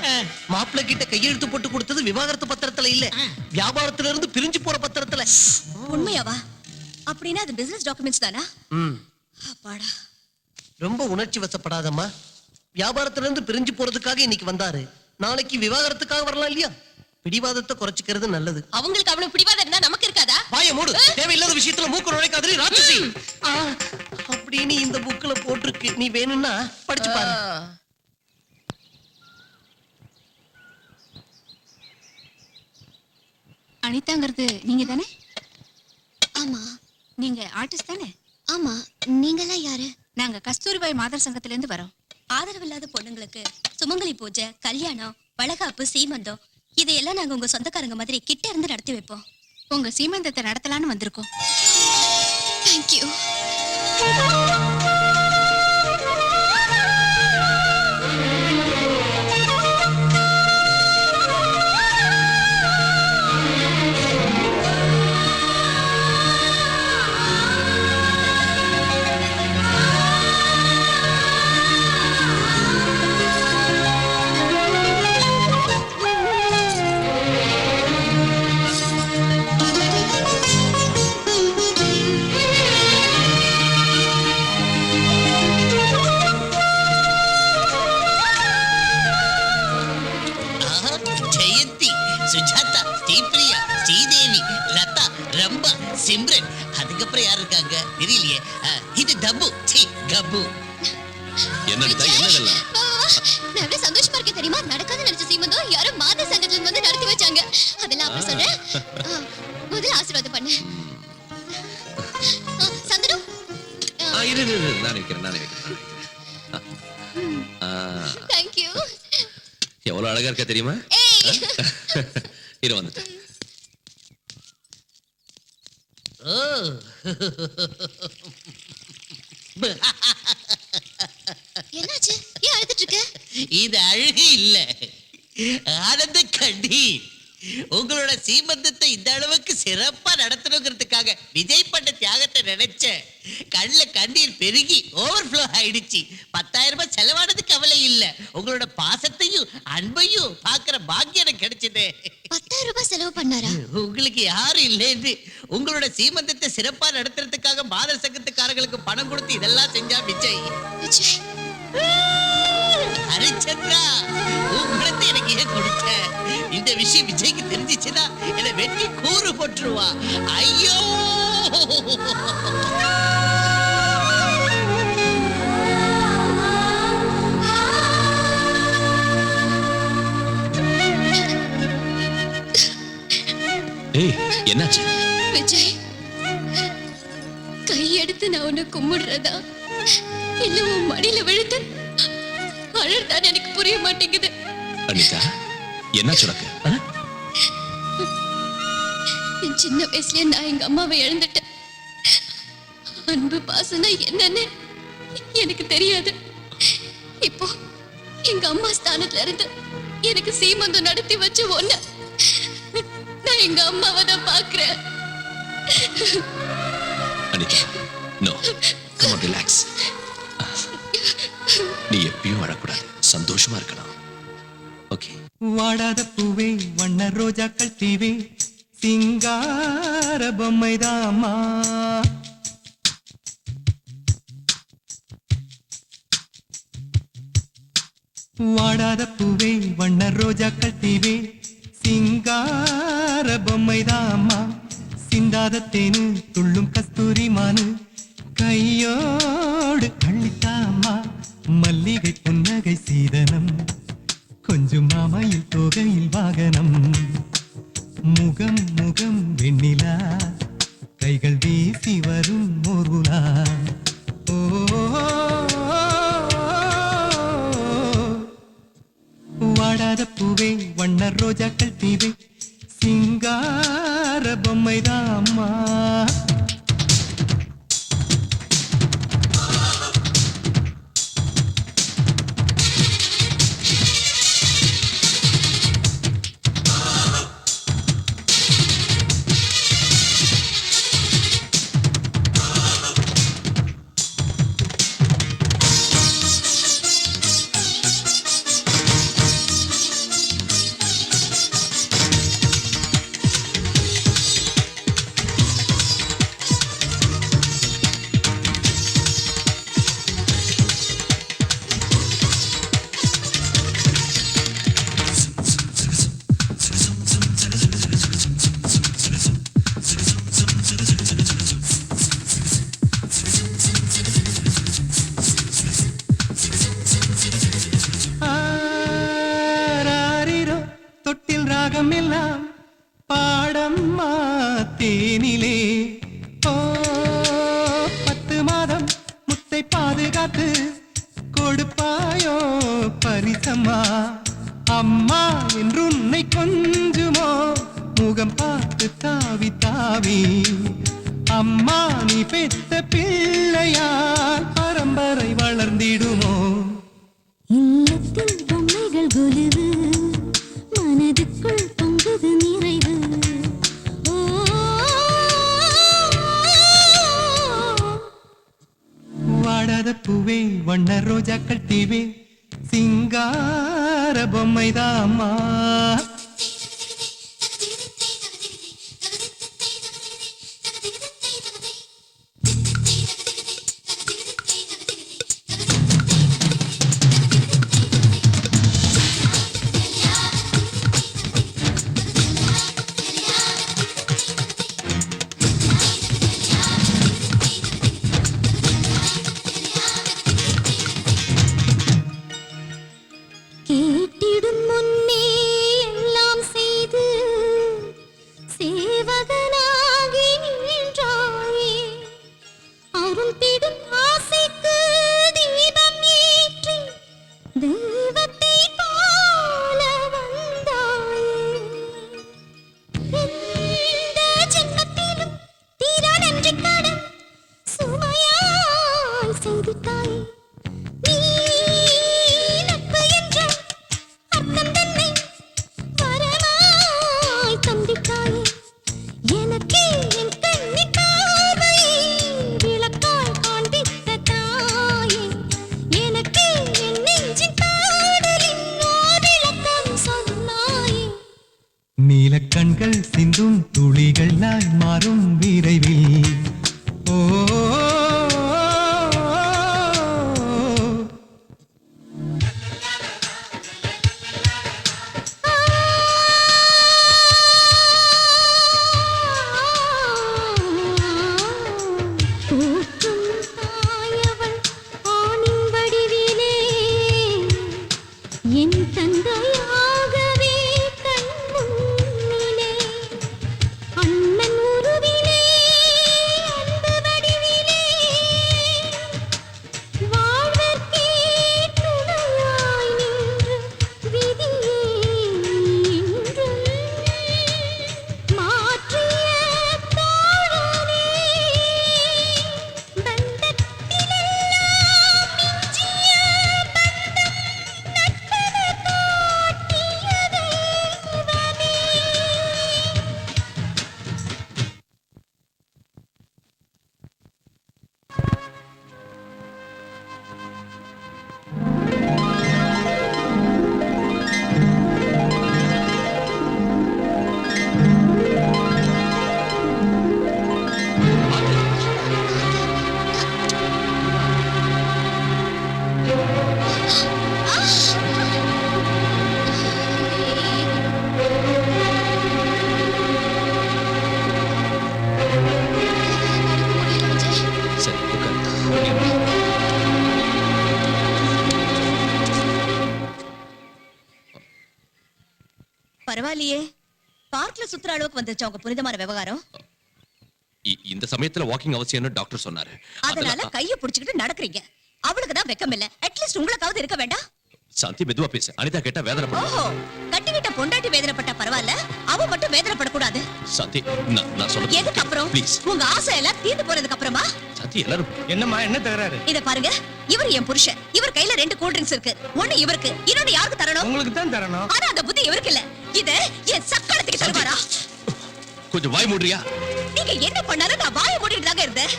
மாப்பிள்ளை கிட்ட கையெழுத்து போட்டு கொடுத்தது விவாகரத்து பத்திரத்துல இல்ல, வியாபாரத்துல இருந்து பிரிஞ்சு போற பத்திரத்துல. உண்மையாவா? அப்படின்னா அது பிசினஸ் டாக்குமெண்ட்ஸ் தானா? அப்பாடா. ரொம்ப உணர்ச்சி வசப்படாதம்மா. வியாபாரத்துல இருந்து பிரிஞ்சு போறதுக்காக இன்னைக்கு வந்தாரு, நாளைக்கு விவாகரத்துக்காக வரலாம் இல்லையா? பிடிவாதத்தை குறைச்சிக்கிறது நல்லது. அவங்களுக்கு அவ்வளவு பிடிவாதம் இருந்தா நமக்கு இருக்காதா? வாயை மூடு. தேவையில்லாத விஷயத்துல மூக்கு நுழைக்காதடி ராட்சசி. அப்படின்னு இந்த புக்ல போட்டிருக்கு, நீ வேணும்னா படிச்சு பாரு. அனிதாங்கிறது நீங்க தானே? ஆமா. நீங்க ஆர்டிஸ்ட் தானே? ஆமா. நீங்கெல்லாம் யாரு? நாங்க கஸ்தூரிபாய் மாதர் சங்கத்துல இருந்து வரோம். ஆதரவில்லாத பொண்ணுங்களுக்கு சுமங்கலி பூஜை, கல்யாணம், வளகாப்பு, சீமந்தம் இதையெல்லாம் நாங்க உங்க சொந்தக்காரங்க மாதிரி கிட்ட இருந்து நடத்தி வைப்போம். உங்க சீமந்தத்தை நடத்தலான்னு வந்திருக்கோம். தேங்க்யூ. ஜெயந்தி, சுஜாதா, ஸ்ரீபிரியா, ஸ்ரீதேவி, லதா, ரம்பா, சிம்ரன், அதுக்கப்புறம் யார் இருக்காங்க தெரியலையே. இது டப்பு, கப்பு. என்னதெல்லாம் நான் எவ்வளவு சந்தோஷமா இருக்கேன் தெரியுமா? நடக்காத நினைச்ச சீமந்தம் யாரோ மாதர் சங்கத்துல இருந்து வந்து நடத்தி வச்சாங்க. அதெல்லாம் அப்புறம் சொல்றேன். முதல்ல ஆசீர்வாதம் பண்ணு. சந்தனம், நானே வைக்கிறேன். Thank you. எவ்வளவு அழகா இருக்க தெரியுமா? ஏய் இரு வந்துட்டேன். ஓ என்னாச்சு? ஏன் அழுதுட்டு இருக்க? இது அழுகு இல்ல, ஆனந்த கண்ணீர். உங்களோட சீமந்தத்தை இந்த அளவுக்கு சிறப்பா நடத்தணுங்கிறதுக்காக விஜய் பண்ண தியாகத்தை நினைச்சேன். கண்ணுல கண்ணீர் பெருகி ஓவர்ஃப்ளோ ஆயிடுச்சு. 10,000 ரூபாய் செலவானது கவலை இல்ல, உங்களோட பாசத்தையும் அன்பையும் பாக்குற பாக்கியம் எனக்கு கிடைச்சது. 10,000 ரூபாய் செலவு பண்ணாரா? உங்களுக்கு யாரும் இல்லைன்னு உங்களோட சீமந்தத்தை சிறப்பா நடத்துறதுக்காக மாதர் சங்கத்துக்காரங்களுக்கு பணம் கொடுத்து இதெல்லாம் செஞ்சா விஜய். விஜய் ஹரிச்சந்திரா, உங்களுக்கு எனக்கு ஏன் கொடுத்த? இந்த விஷயம் விஜய்க்கு தெரிஞ்சிச்சுன்னா என்ன வெட்டி கூறு போட்டுருவா. ஐயோ ஏய் என்னாச்சு? விஜய், கையெடுத்து நான் உன்னை கும்பிடுறதா இல்ல உன் மடியில விழுந்து அழறதான் எனக்கு புரிய மாட்டேங்குது. அனிதா என்னாச்சு உனக்கு? என் சின்ன வயசுலயே நான் எங்க அம்மாவை இழந்துட்டேன். அன்பு பாசம்னா என்னன்னு எனக்கு தெரியாது. இப்போ எங்க அம்மா ஸ்தானத்துல இருந்து எனக்கு சீமந்தம் நடத்தி வச்சு ஒண்ணு நான் எங்க அம்மாவை தான் பாக்குறேன். Anita no, come on relax. நீ எப்பயும் அழக்கூடாது, சந்தோஷமா இருக்கலாம். ஓகே. வாடாத பூவே வண்ண ரோஜாக்கள் தீவே சிங்கார பொம்மைதாமா. வாடாத பூவே வண்ண ரோஜாக்கள் தீவே சிங்கார பொம்மைதாமா. சிந்தாத தேனு துள்ளும் கஸ்தூரி மானு கையோடு அள்ளித்தாமா. மல்லிகை புன்னகை சீதனம் கொஞ்சம் மாமையில் தோகையில் வாகனம். முகம் முகம் வெண்ணிலா கைகள் வீசி வரும் மோர்வுலா. ஓ வாடாத பூவே வண்ண ரோஜாக்கள் தீவே சிங்கார பொம்மைதாம்மா. கேட்டிடும் முன்னே நீலக்கண்கள் சிந்தும் துளிகள் நாய் மாறும் விரைவில் ஓ பரவாயில்லையே, பார்க்ல சுத்துற அளவுக்கு வந்துருச்சு உங்க புனிதமான விவகாரம். இந்த சமயத்துல வாக்கிங் அவசியம்னு டாக்டர் சொன்னாரு. அதனால கைய புடிச்சுக்கிட்டு நடக்கறீங்க. அவளுக்கு தான் வெக்கம் இல்ல. அட்லீஸ்ட் உங்களுக்காவது இருக்க வேண்டாம்? சாந்தி மெதுவா பேசு. அனிதா கேட்டா வேதனைப்படும். ஓஹோ, கட்டிக்கிட்ட பொண்டாட்டி வேதனைப்பட்டா பரவாயில்ல, அவ மட்டும் வேதனைப்படக்கூடாது. சாந்தி நான் சொல்றது எதுக்கு அப்புறம்? ப்ளீஸ். உங்க ஆசை எல்லாம் தீர்ந்து போனதுக்கு அப்புறமா? சாந்தி எல்லாரும் என்னம்மா என்ன தகராறு? இத பாருங்க, இவர் என் புருஷன். இவர் கையில 2 கூல் ட்ரிங்க்ஸ் இருக்கு. ஒன்னு இவருக்கு, இன்னொன்னு யாருக்கு தரணும்? உங்களுக்கு தான் தரணும். ஆனா அந்த புத்தி இவருக்கு இல்ல. இத என் சக்கரத்துக்கு தருவாரா? கொஞ்சம் வாய் மூடுறியா? நீங்க என்ன பண்ணாலும் நான் வாயை மூடிட்டு தாங்க இருந்தேன்.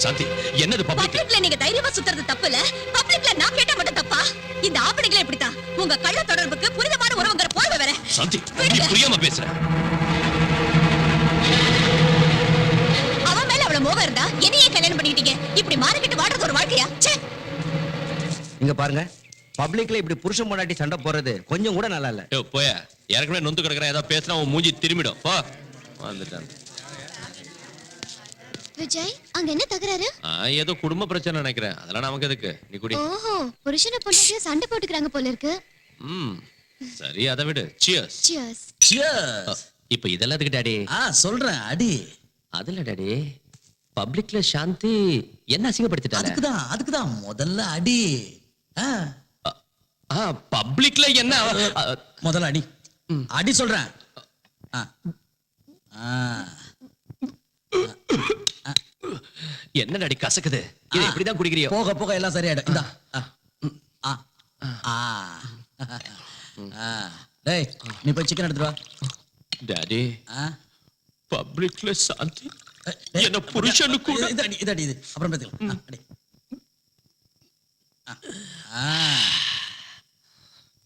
சாந்தி என்னது பப்ளிக்ல நீங்க தைரியமா சுத்துறது தப்பு இல்ல. பப்ளிக்ல நான் கேட்டா மட்டும் தப்பா? இந்த ஆம்பளைங்களே இப்படித்தான். உங்க கள்ள தொடர்புக்கு புனிதமான உறவுங்கிற போர்வை வேற. சாந்தி நீ புரியாம பேசுற. அவன் மேல அவ்வளவு மோகம் இருந்தா என்னையே கல்யாணம் பண்ணிட்டீங்க. இப்படி மாறிக்கிட்டு வாடுறது ஒரு வாழ்க்கையா? ச்சே. இங்க பாருங்க, பப்ளிக்ல இப்படி புருஷன் பொண்டாட்டி சண்டை போறது கொஞ்சம் கூட நல்லா இல்ல. போய ஏற்கனவே நொந்து கிடக்குற ஏதாவது பேசினா உன் மூஞ்சி திரும்பிடும். போ வந்துட்டான். விஜய், அங்க என்ன தகராறு? ஏதோ குடும்ப பிரச்சனை நினைக்கிறேன். அதெல்லாம் நமக்கு எதுக்கு? நீ குடி. ஓஹோ, புருஷனை பொண்டாட்டியும் சண்டை போட்டுக்கறாங்க போல இருக்கு. சரி அதை விடு. சியர்ஸ். சியர்ஸ். சியர்ஸ். இப்போ இதெல்லாம் எதுக்கு டாடி? சொல்றேன் அடி. அதுல டாடி பப்ளிக்ல சாந்தி என்ன அசிங்கப்படுத்திட்டாங்க. அதுக்குதான் முதல்ல அடி. பப்ளிக்ல என்ன முதல்ல அடி. அடி சொல்றேன். என்ன டாடி கசக்குது? இது எப்படிதான் குடிக்கிறியோ? போக போக எல்லாம் சரியாயிடும். இந்தா. டேய் நீ போய் சிக்கன் எடுத்துட்டு வா. டாடி பப்ளிக்ல சாந்தி என்ன புருஷனு கூட இது அடி இது அப்புறம் பார்த்துக்கலாம். அடி.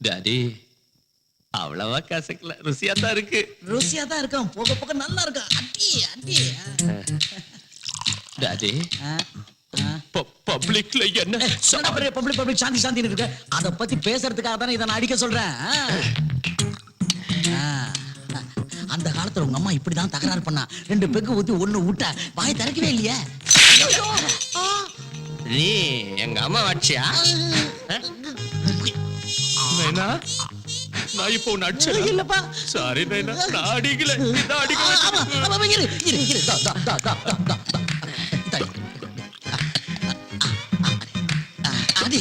டாடி அவ்வளவா கசக்கல. ருசியா தான் இருக்கு. ருசியா தான் இருக்கும். போக போக நல்லா இருக்கும். அடி அடி. டாடி பப்ளிக்ல என்ன பப்ளிக் சாந்தி சாந்தி இருக்கு. அத பத்தி பேசுறதுக்காக தானே இதை நான் அடிக்க சொல்றேன். அந்த காலத்துல உங்க அம்மா இப்படிதான் தகராறு பண்ணா. 2 பெக்கு ஊத்தி 1 விட்டா வாய் திறக்கவே இல்லையே. நீ எங்க அம்மா வாட்சியா? நைனா நான் இப்போ உன்னை அடிச்சல. இல்லப்பா. சாரி நைனா, நான் அடிக்கல. இதான் அடிக்கல. இரு அடி.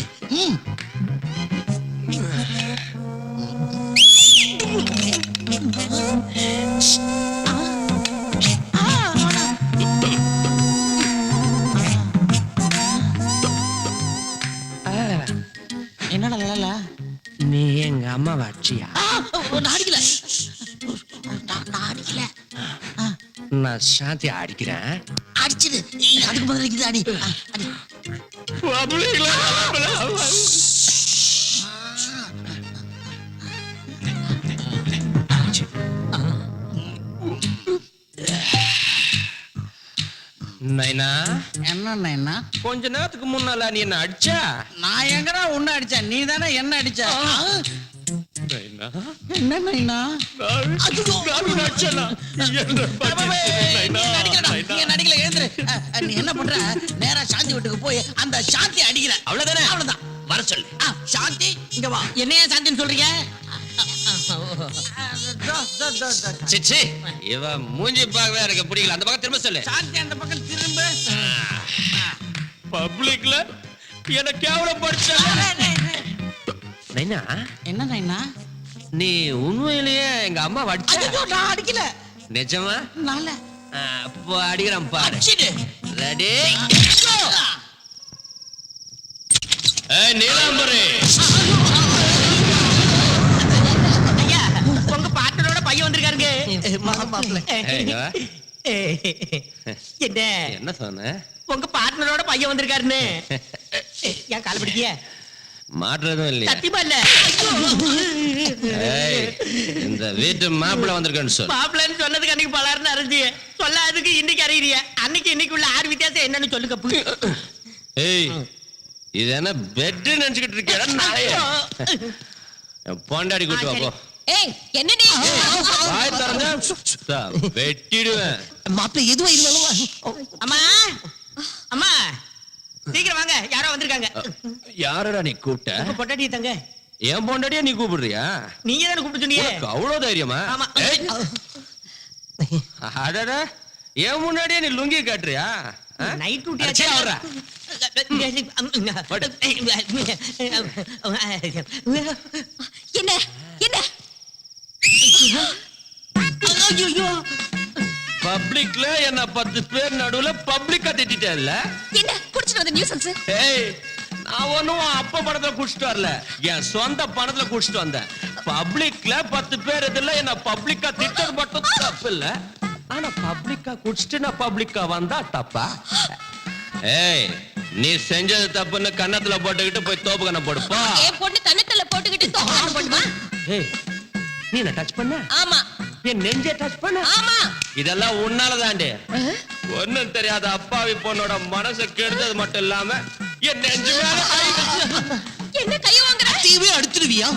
என்னடா லலல? நீ எங்க அம்மா வாட்சியா? நான் அடிக்கல. நான் சாந்தி அடிக்கிறேன். அடிச்சிடு. அதுக்கு பதிலா இது அடி. அடி. நைனா என்ன நைனா? கொஞ்ச நேரத்துக்கு முன்னால நீ என்ன அடிச்சா? நான் எங்கடா உன்னை அடிச்சேன்? நீ தானே என்ன அடிச்ச? நைனா என்ன நைனா? நடிக்கல எழுந்துரு. நீ என்ன பண்ற? நேரா சாந்தி வீட்டுக்கு போய் அந்த சாந்தி அடிக்கிற. அவ்வளவுதானே? அவ்வளவுதான். வர சொல்லு. சாந்தி இங்க வா. என்னையா சாந்தின்னு சொல்றீங்க? சிச்சி இவ மூஞ்சி பார்க்கவே எனக்கு பிடிக்கல. அந்த பக்கம் திரும்ப சொல்லு. சாந்தி அந்த பக்கம் திரும்ப. பப்ளிக்ல என்ன கேவலப்படுத்த. நைனா என்ன நைனா? நீ உண்மையிலேயே எங்க அம்மா அடிச்ச? நான் அடிக்கல. நிஜமா? நால அப்போ அடிக்கிறேன் பாரு. ரெடி? ஏய் நீலாம்பரி, ஐயா உங்க பாட்டனோட பையன் வந்திருக்காருங்க. என்ன என்ன சொன்ன? உங்க பார்ட்னரோட பையன் வந்திருக்காருன்னு. ஏன் கால் பிடிக்கிய? மாற்றதும் இல்லையா? சத்தியமா இல்ல. ஏய், இந்த வீட்டு மாப்பிள்ளை வந்திருக்கேன்னு சொல்லு. மாப்பிள்ளைன்னு சொன்னதுக்கு அன்னைக்கு பலாருன்னு அறிஞ்சிய சொல்லாதுக்கு இன்னைக்கு அறியறிய. அன்னைக்கு இன்னைக்குள்ள 6 வித்தியாசம் என்னன்னு சொல்லுங்க. ஏய் இது என்ன பெட் நினைச்சுக்கிட்டு இருக்கியா? நாயே பொண்டாடி கூட்டு வா போ. ஏய் என்ன நீ வாய் திறந்தா வெட்டிடுவேன். மாப்பிள்ளை எதுவா இருந்தாலும் அம்மா அம்மா சீக்கிரம் வாங்க, யாரோ வந்திருக்காங்க. யாரடா நீ கூப்பிட்ட? உங்க பொண்டாட்டி தங்க. என் பொண்டாட்டியா நீ கூப்பிடுறியா? நீங்க தானே கூப்பிட்டு சொன்னீங்க. அவ்வளவு தைரியமா? ஆமா. அடடா என் முன்னாடியே நீ லுங்கி காட்டுறியா? நைட் டியூட்டி அடிச்சே ஆவறா. என்ன என்ன பப்ளிக்ல என்ன 10 பேர் நடுவுல பப்ளிக்கா திட்டிட்டேல்ல? என்ன குடிச்சிட்டு வந்த நியூசன்ஸ்? ஏய் நான் ஒண்ணும் அப்ப பணத்துல குடிச்சிட்டு வரல, என் சொந்த பணத்துல குடிச்சிட்டு வந்தேன். பப்ளிக்ல 10 பேர் இதுல என்ன பப்ளிக்கா திட்டது மட்டும் தப்பு இல்ல, ஆனா பப்ளிக்கா குடிச்சிட்டு நான் பப்ளிக்கா வந்தா தப்பா? ஏய் நீ செஞ்சது தப்புன்னு கன்னத்துல போட்டுக்கிட்டு போய் தோப்பு கண்ண போடுப்பா. என் பொண்ணு கண்ணத்துல போட்டுக்கிட்டு தோப்பு போடுமா? ஏய் நீ என்ன டச் பண்ண? ஆமா. என் நெஞ்சே டச் பண்ண? ஆமா. இதெல்லாம் உன்னாலதாண்டே. ஒண்ணும் தெரியாத அப்பாவி பொண்ணோட மனசை கெடுத்தது மட்டும் இல்லாம என் நெஞ்சு மேல என்ன கை வாங்குற? தீவே அடிச்சிருவியா?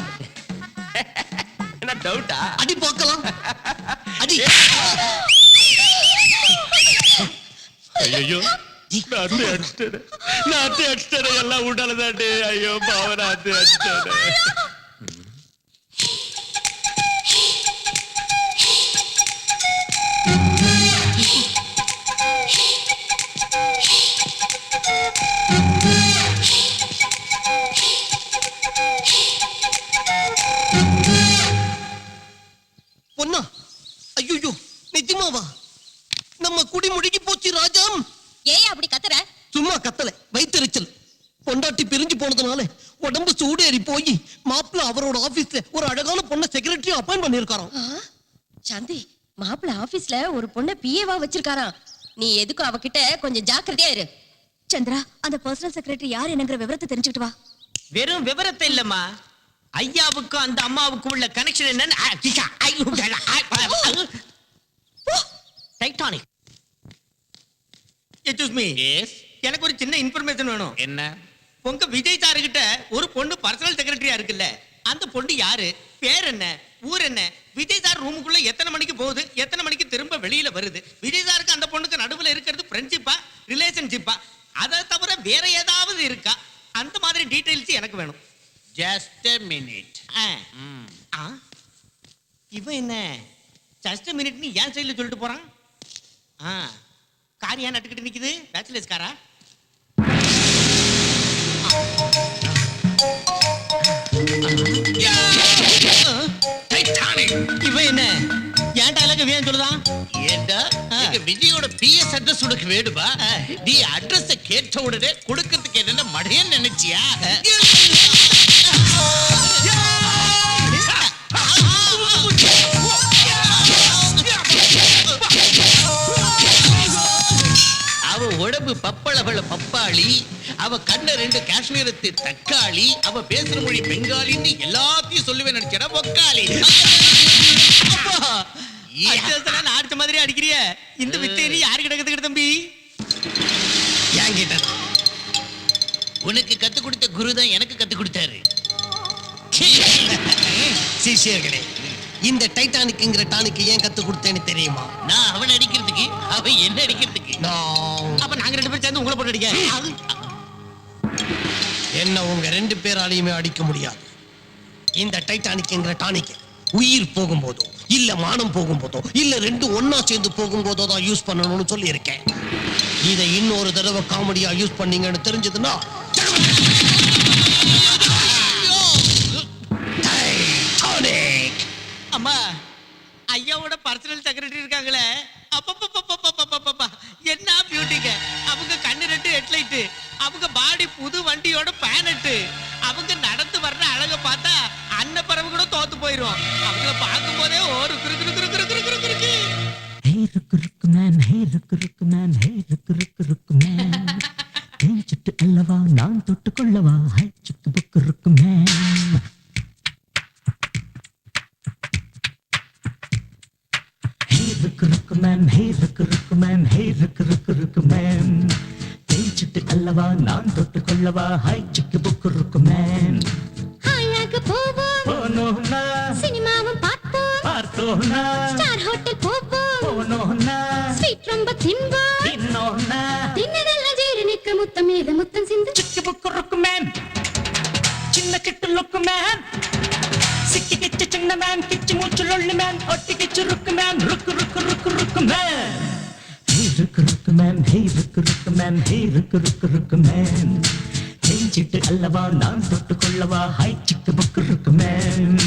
என்ன டவுட்டா? அடி பார்க்கலாம். அடி. ஐயோ நாத்து அடிச்சிட்டேன் எல்லாம் உண்டாலதாண்டே. ஐயோ பாவ நாத்து அடிச்சிட்டேன். பொன்னா ஐயோ நிஜமாவா? நம்ம குடி முழுகி போச்சு ராஜாம். ஏய் அப்படி கத்துற? சும்மா கத்தல, வயித்தெரிச்சல். பொண்டாட்டி பிரிஞ்சு போனதுனால உடம்பு சூடேறி போய் மாப்பிள்ள அவரோட ஆபீஸ்ல ஒரு அழகான பொண்ணை செக்ரட்டரி அப்பாயிண்ட் பண்ணிருக்காராம். சாந்தி மாப்பிள்ள ஆபீஸ்ல ஒரு பொண்ணை பிஏவா வச்சிருக்காராம். நீ எதுக்கும் அவகிட்ட கொஞ்சம் ஜாக்கிரதையா இரு. சந்திரா அந்த பர்சனல் செக்ரட்டரி யார் என்னங்கிற விவரத்தை தெரிஞ்சுக்கிட்டு வா. வெறும் விவரத்தை இல்லம்மா, ஐயாவுக்கும் அந்த அம்மாவுக்கும் உள்ள கனெக்ஷன் என்னன்னு டைட்டானிக். எக்ஸ்கியூஸ் மீ, எனக்கு ஒரு சின்ன இன்ஃபர்மேஷன் வேணும். என்ன? உங்க விஜய் சாரு கிட்ட ஒரு பொண்ணு பர்சனல் செக்ரட்டரியா இருக்குல்ல, அந்த பொண்ணு யாரு, பேர் என்ன, ஊர் என்ன, விஜய் சார் ரூமுக்குள்ள எத்தனை மணிக்கு போகுது, எத்தனை மணிக்கு திரும்ப வெளியில வருது, விஜய் சாருக்கு அந்த பொண்ணுக்கு நடுவுல இருக்கிறது ஃப்ரெண்ட்ஷிப்பா ரிலேஷன்ஷிப்பா, அதை தவிர வேற ஏதாவது இருக்கா, அந்த மாதிரி டீடைல்ஸ் எனக்கு வேணும். Just a minute. இவன் என்ன ஜஸ்ட் மினிட்னு ஏன் சைடுல சொல்லிட்டு போறான்? கார் ஏன் நட்டுக்கிட்டு நிக்குது? பேச்சுலர்ஸ் காரா? இவன் என்ன ஏன் டைலாக் ஏன் சொல்லுதான்? ஏண்டா எங்க விஜயோட பிஎஸ் அட்ரஸ் உனக்கு வேணுமா? நீ அட்ரஸ் கேட்ட உடனே கொடுக்கிறதுக்கு என்ன மடையன்னு நினைச்சியா? அவ உடம்பு பப்பளவள பப்பாளி, அவ கண்ண 2 காஷ்மீரத்து தக்காளி, அவ பேசுற மொழி பெங்காலின்னு எல்லாத்தையும் சொல்லுவேன் நினைச்சா பொக்காளி. அடிச்ச மாதிரி அடிக்கிறிய இந்த வித்தை யாரு கிடக்குது தம்பி? என்கிட்ட உனக்கு கத்து கொடுத்த குரு தான் எனக்கு கத்து கொடுத்தாரு. சிஷியர்களே, இந்த டைட்டானிக்ங்கிற டானிக்கு ஏன் கத்து கொடுத்தேன்னு தெரியுமா? நான் அவன் அடிக்கிறதுக்கு, அவன் என்ன அடிக்கிறதுக்கு. அப்ப நாங்க 2 பேரும் சேர்ந்து உங்களை போட்டு அடிக்க. என்ன உங்க 2 பேராலையுமே அடிக்க முடியாது. இந்த டைட்டானிக்ங்கிற டானிக் உயிர் போகும்போதோ இல்ல மானம் போகும்போதோ இல்ல 2 ஒன்னா சேர்ந்து போகும்போதோ தான் யூஸ் பண்ணணும்னு சொல்லி இருக்கேன். இதை இன்னொரு தடவை காமெடியா யூஸ் பண்ணீங்கன்னு தெரிஞ்சதுன்னா அம்மா, ஐயாவோட பர்சனல் செக்ரட்டரி இருக்காங்களே, அப்பப்பப்பப்பப்பப்பப்பப்பா, என்ன பியூட்டிங்க. அவங்க கண்ணு 2 ஹெட்லைட், அவங்க பாடி புது வண்டியோட பேனட், அவங்க நடந்து வர்ற அழக பார்த்தா அன்னப்பறவை கூட தோத்து போயிரும். அவங்கள பார்க்கும் போதே ஒரு குரு குரு குரு குரு குரு குரு குருக்கு. ஹே ருக்கு ருக்கு மேன், ஹே ருக்கு ருக்கு மேன், ஹே ருக்கு ருக்கு ருக்கு மேன். தேஞ்சிட்டு அல்லவா நான் தொட்டு கொள்ளவா, ஹை சுக்கு புக்கு ருக்கு மேன். ஹே ருக்கு ருக்கு மேன், ஹே ருக்கு ருக்கு மேன், ஹே ருக்கு ருக்கு ருக்கு மேன். தேஞ்சிட்டு அல்லவா நான் தொட்டு கொள்ளவா, ஹை சுக்கு புக்கு ருக்கு மேன். ஹாயாக போவோம், போனோம்னா சினிமாவும் பார்த்தோம், பார்த்தோம்னா ஸ்டார் ஹோட்டல் போவோம், போனோம்னா ஸ்வீட் ரொம்ப தின்போம், தின்னோம்னா தின்னதெல்லாம் ஜீரணிக்க முத்தம் மீது முத்தம் சிந்து. சுக்கு புக்கு ருக்கு மேன், சின்ன சிட்டு லுக்கு மேன், சிக்கி கிச்சு சின்ன மேன், கிச்சு மூச்சு லொள்ளு மேன், ஒட்டி கிச்சு ருக்கு மேன், ருக்கு ருக்கு ருக்கு ருக்கு மேன். ஹே ருக்கு ருக்கு மேன், ஹே ருக்கு ருக்கு மேன், ஹே ருக்கு ருக்கு ருக்கு மேன். தேஞ்சிட்டு அல்லவா நான் தொட்டு கொள்ளவா, ஹை சிக்கு புக்கு ருக்கு மேன்.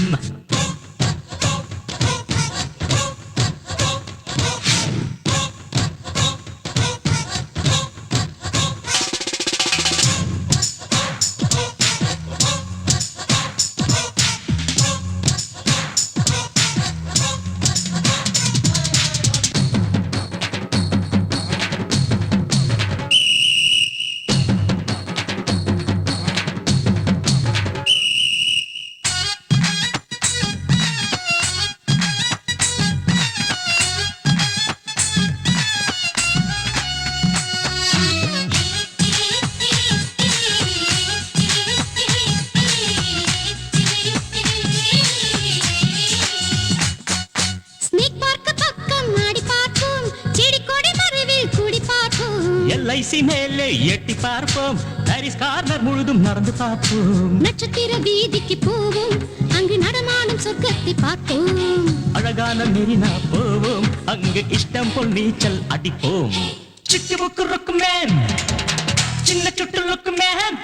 LIC மேலே எட்டி பார்ப்போம், பாரிஸ் கார்னர் முழுதும் நடந்து பார்ப்போம். நட்சத்திர வீதிக்கு போவோம், அங்கு நடமாடும் சொர்க்கத்தை பார்ப்போம். அழகான மெரினா போவோம், அங்கு இஷ்டம் போல் நீச்சல் அடிப்போம். சிக்கு புக்கு ருக்கு மேன், சின்ன சுட்டு லுக்கு மேன்,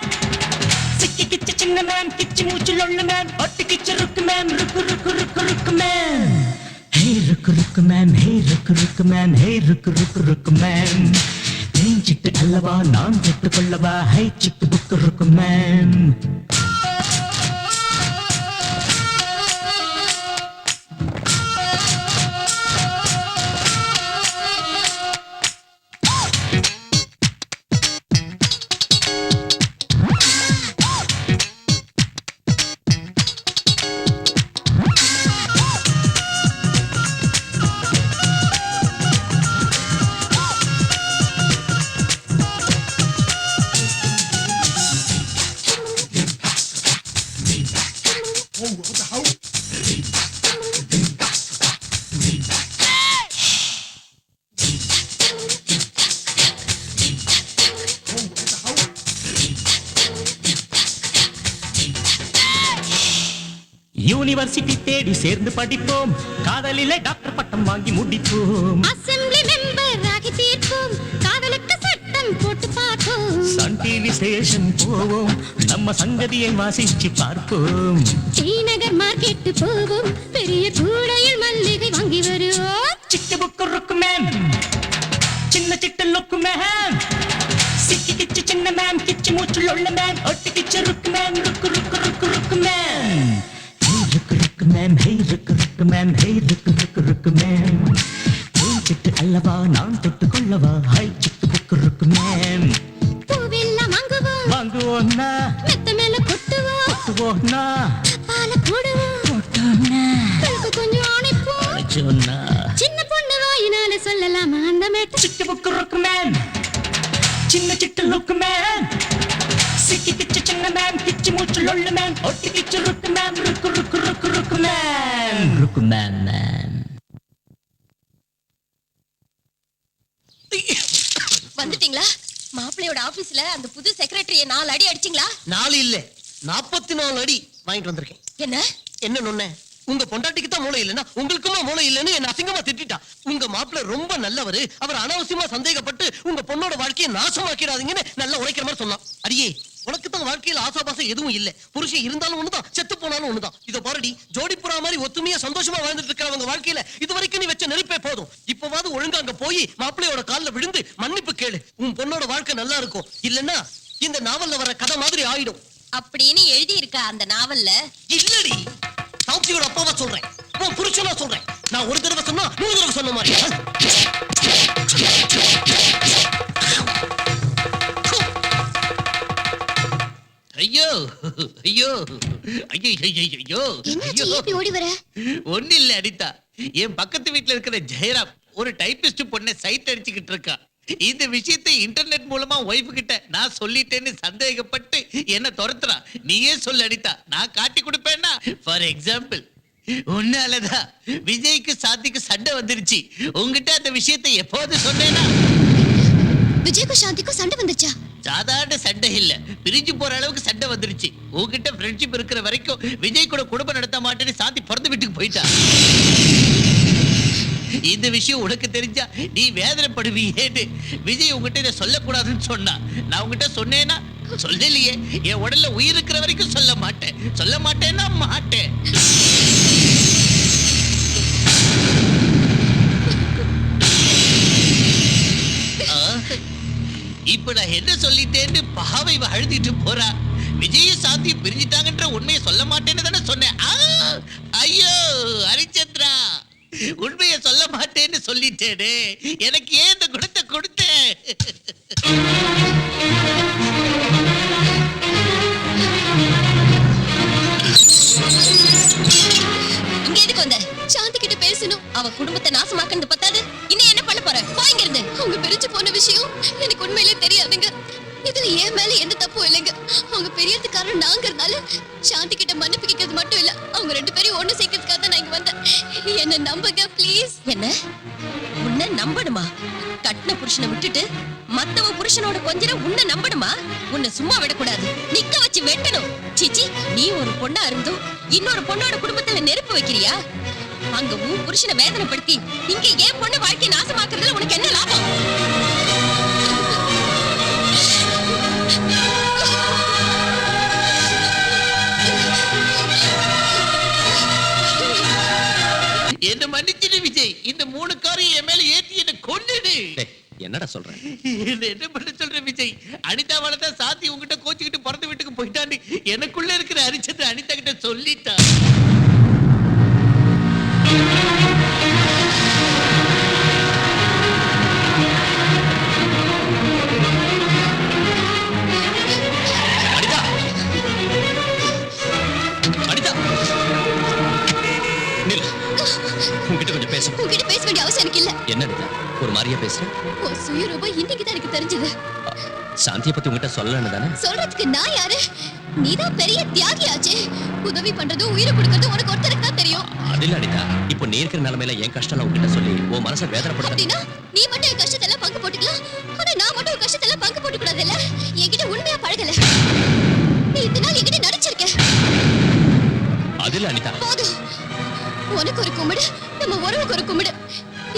சிக்கி கிச்சு சின்ன மேன், கிச்சு மூச்சு லொள்ளு மேன், ஒட்டி கிச்சு ருக்கு மேன், ருக்கு ருக்கு ருக்கு ருக்கு மேன். ஹே ருக்கு ருக்கு மேன், ஹே ருக்கு ருக்கு மேன், ஹே ருக்கு ருக்கு ருக்கு மேன். தேஞ்சிட்டு அல்லவா நான் தொட்டு கொள்ளவா, ஹை சிக்கு புக்கு ருக்கு மேன். யூனிவர்சிட்டி தேடி சேர்ந்து படிப்போம், காதலிலே டாக்டர் பட்டம் வாங்கி முடிப்போம். அசெம்பிளி மெம்பர் ஆகி தீர்ப்போம், காதலுக்கு சட்டம் போட்டு பார்ப்போம். சன் டிவி ஸ்டேஷன் போவோம், நம்ம சங்கதியை வாசிச்சு பார்ப்போம். ஸ்ரீநகர் மார்க்கெட் போவோம், பெரிய கூடையில் மல்லிகை வாங்கி வருவோம். சிக்கு புக்கு ருக்கு மேன், சின்ன சிட்டு லுக்கு மேன், சிக்கி கிச்சு சின்ன மேன், கிச்சு மூச்சு லொள்ளு மேன், ஒட்டி கிச்சு ருக்கு மேன், ருக்கு ருக்கு ருக்கு ருக்கு மேன். ருக்கு ருக்கு மேன், ஹே ருக்கு ருக்கு மேன், ஹே ருக்கு ருக்கு ருக்கு மேன். தேஞ்சிட்டு அல்லவா நான் தொட்டு கொள்ளவா, ஹை சிக்கு புக்கு ருக்கு மேன். பூவெல்லாம் வாங்குவோம், வாங்குவோம்னா மெத்த மேல கொட்டுவோம், கொட்டுவோம்னா பால போடுவோம், போட்டோம்னா கழுக்கு கொஞ்சம் அணைப்போம். சொன்னா சின்ன பொண்ணு வாயினால சொல்லலாமா அந்த மேட்ட. சிக்கு புக்கு ருக்கு மேன், சின்ன சிட்டு லுக்கு மேன் சிக்கி கிச்சு சின்ன மேன் கிச்சு மூச்சு லொல்லு மேன் ஒட்டி கிச்சு ருக்கு மேன் ருக்கு ருக்கு ருக்கு ருக்கு மேன் ருக்கு மேன் மேன். வந்துட்டீங்களா? மாப்பிள்ளையோட ஆபீஸ்ல அந்த புது செக்ரட்டரிய 4 அடி அடிச்சிங்களா? 4 இல்ல 44 அடி வாங்கிட்டு வந்திருக்கேன். என்ன நொண்ணே, உங்க பொண்டாட்டிக்கு தான் மூளை இல்லைன்னா உங்களுக்குமா மூளை இல்லைன்னு என்ன அசிங்கமா திட்டா. உங்க மாப்பிள்ளை ரொம்ப நல்லவரு, அவர் அனாவசியமா சந்தேகப்பட்டு உங்க பொண்ணோட வாழ்க்கையை நாசமாக்கிடாதீங்கன்னு நல்லா உரைக்கிற மாதிரி சொன்னான். அடியே, உனக்கு தான் வாழ்க்கையில ஆசாபாசம் எதுவும் இல்ல. புருஷன் இருந்தாலும் ஒண்ணுதான், செத்து போனாலும் ஒண்ணுதான். இத பாருடி, ஜோடிப்புறா மாதிரி ஒத்துமையா சந்தோஷமா வாழ்ந்துட்டு இருக்கிறவங்க வாழ்க்கையில இது வரைக்கும் நீ வச்ச நெருப்பே போதும். இப்பவாவது ஒழுங்கா அங்க போய் மாப்பிள்ளையோட கால்ல விழுந்து மன்னிப்பு கேளு. உன் பொண்ணோட வாழ்க்கை நல்லா இருக்கும். இல்லன்னா இந்த நாவல்ல வர கதை மாதிரி ஆயிடும் அப்படின்னு எழுதி இருக்க அந்த நாவல்ல. இல்லடி, சாந்தியோட அப்பாவா சொல்றேன், உன் புருஷனா சொல்றேன். நான் ஒரு தடவை சொன்னா 100 தடவை சொன்ன மாதிரி. ஐயோ ஐயோ ஐயோ ஐயோ என்னாச்சு ஓடி வர? ஒண்ணு இல்ல அனிதா, என் பக்கத்து வீட்டுல இருக்கிற ஜெயராம் ஒரு டைபிஸ்ட் பொண்ணை சைட் அடிச்சுக்கிட்டு இருக்கா. இந்த விஷயத்தை இன்டர்நெட் மூலமா ஒய்ஃப் கிட்ட நான் சொல்லிட்டேன்னு சந்தேகப்பட்டு என்ன துரத்துறா. நீயே சொல்லு அனிதா, நான் காட்டி கொடுப்பேன்னா. ஃபார் எக்ஸாம்பிள், உன்னாலதான் விஜய்க்கு சாந்திக்கு சண்டை வந்துருச்சு. உங்ககிட்ட அந்த விஷயத்தை எப்போது சொன்னேன்னா? விஜய்க்கும் சாந்திக்கும் சண்டை வந்துச்சா? சாதாரண சண்டை இல்ல, பிரிஞ்சு போற அளவுக்கு சண்டை வந்துருச்சு. உங்ககிட்ட ஃப்ரெண்ட்ஷிப் இருக்கிற வரைக்கும் விஜய் கூட குடும்பம் நடத்த மாட்டேன்னு சாந்தி பிறந்த வீட்டுக்கு போயிட்டா. இந்த விஷயம் உனக்கு தெரிஞ்சா நீ வேதனைப்படுவீன்னு விஜய் உங்ககிட்ட இதை சொல்லக்கூடாதுன்னு சொன்னா. நான் உங்ககிட்ட சொன்னேன்னா சொல்லலையே. என் உடல்ல உயிர் இருக்கிற வரைக்கும் சொல்ல மாட்டேன். சொல்ல மாட்டேன்னா மாட்டேன். இப்ப நான் என்ன சொல்லிட்டேன்னு பாவை அழுதிட்டு போறா. விஜயும் சாந்தியும் பிரிஞ்சிட்டாங்கன்ற உண்மையை சொல்ல மாட்டேன்னு தானே சொன்னேன். ஐயோ ஹரிச்சந்திரா, உண்மையை சொல்ல மாட்டேன்னு சொல்லிட்டேனே. எனக்கு ஏன் இந்த குணத்தை கொடுத்தேன்? இங்க எதுக்கு வந்த? சாந்தி கிட்ட பேசணும். அவ குடும்பத்தை நாசமாக்குறது பத்தாது, இன்னும் என்ன பண்ண போற? போயிங்க இருந்து. அவங்க பிரிஞ்சு போன விஷயம் எனக்கு உண்மையிலே தெரியாதுங்க. இதுல ஏன் மேல எந்த தப்பும் இல்லைங்க. அவங்க பெரியதுக்காரன் நாங்கிறதுனால சாந்தி கிட்ட மன்னிப்பு கேட்கறது மட்டும் இல்ல, அவங்க 2 பேரும் ஒண்ணு சேர்க்கறதுக்காக தான் நான் இங்க வந்தேன். என்ன நம்புங்க ப்ளீஸ். என்ன உன்னை நம்பணுமா? கட்டின புருஷனை விட்டுட்டு மத்தவ புருஷனோட கொஞ்சம் உன்னை நம்பணுமா? உன்னை சும்மா விடக்கூடாது, நிக்க வச்சு வெட்டணும். சிச்சி, நீ ஒரு பொண்ணா இருந்தும் இன்னொரு பொண்ணோட குடும்பத்துல நெருப்பு வைக்கிறியா? அங்க உன் புருஷனை வேதனைப்படுத்தி இங்க ஏன் பொண்ணு வாழ்க்கையை நாசமாக்குறதுல உனக்கு என்ன லாபம்? என்ன மன்னிச்சிடு விஜய். இந்த 3 காரையும் என் மேல ஏத்தி என்ன கொன்னுடு. என்னடா சொல்றேன்? என்ன பண்ண சொல்ற விஜய்? அனிதாவால தான் சாந்தி உங்ககிட்ட கோச்சிக்கிட்டு பிறந்த வீட்டுக்கு போயிட்டான்னு எனக்குள்ள இருக்கிற ஹரிச்சந்திரன் அனிதா கிட்ட சொல்லிட்டா. உங்ககிட்ட கொஞ்சம் பேசணும். உங்ககிட்ட பேச வேண்டிய அவசியம் எனக்கு இல்ல. என்ன அனிதா, ஒரு மாதிரியா பேசுறேன்? உன் சுயரூபம் இன்னைக்கு தான் எனக்கு தெரிஞ்சது. சாந்தியை பத்தி உங்ககிட்ட சொல்லலன்னு தானே? சொல்றதுக்கு நான் யாரு? நீதான் பெரிய தியாகியாச்சே. உதவி பண்றது உயிரை கொடுக்கறது உனக்கு ஒருத்தருக்கு தான் தெரியும். அது இல்ல அனிதா, இப்போ நீ இருக்கிற நிலைமையில என் கஷ்டம் உங்ககிட்ட சொல்லி உன் மனசை வேதனைப்படுத்த. அப்படின்னா நீ மட்டும் என் கஷ்டத்தை எல்லாம் பங்கு போட்டுக்கலாம், ஆனா நான் மட்டும் உன் கஷ்டத்தை எல்லாம் பங்கு போட்டு கூடாது இல்ல? என்கிட்ட உண்மையா பழகல, நீ இத்தனை நாள் என்கிட்ட நடிச்சிருக்க. அது இல்ல அனிதா, போதும். உனக்கு ஒரு கும்பிடு, நம்ம உறவுக்கு ஒரு கும்பிடு.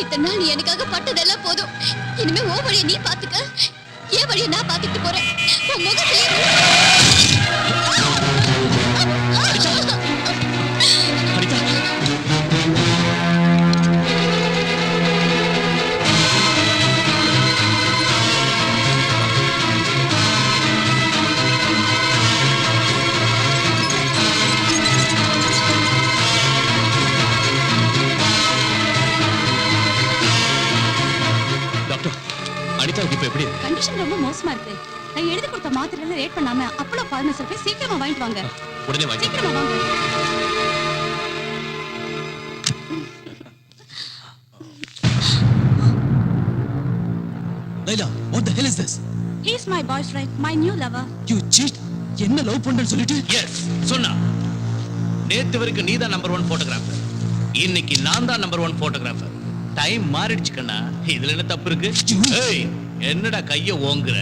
இத்தனை நாள் நீ எனக்காக பட்டதெல்லாம் போதும். இனிமே ஓ வழியை நீ பாத்துக்க, என் வழியை நான் பாத்துட்டு போறேன். உன் முகத்திலே கண்டிஷன் ரொம்ப மோசமா இருக்கு. நான் எழுதி கொடுத்த மாத்திரையில ரேட் பண்ணாம அப்பளோ ஃபார்மசில போய் சீக்கிரமா வாங்கிட்டு வாங்க. உடனே வாங்க. சீக்கிரமா வாங்க. Laila, what the hell is this? He is my boyfriend, my new lover. You cheat. என்ன லவ் பண்றேன்னு சொல்லிட்டு? எஸ் சொன்னா. நேத்து வரைக்கும் நீ தான் நம்பர் 1 போட்டோகிராஃபர், இன்னைக்கு நான் தான் நம்பர் 1 போட்டோகிராஃபர். டைம் மாறிடுச்சு கண்ணா, இதுல என்ன தப்பு இருக்கு? ஏய், என்னடா கைய ஓங்குற?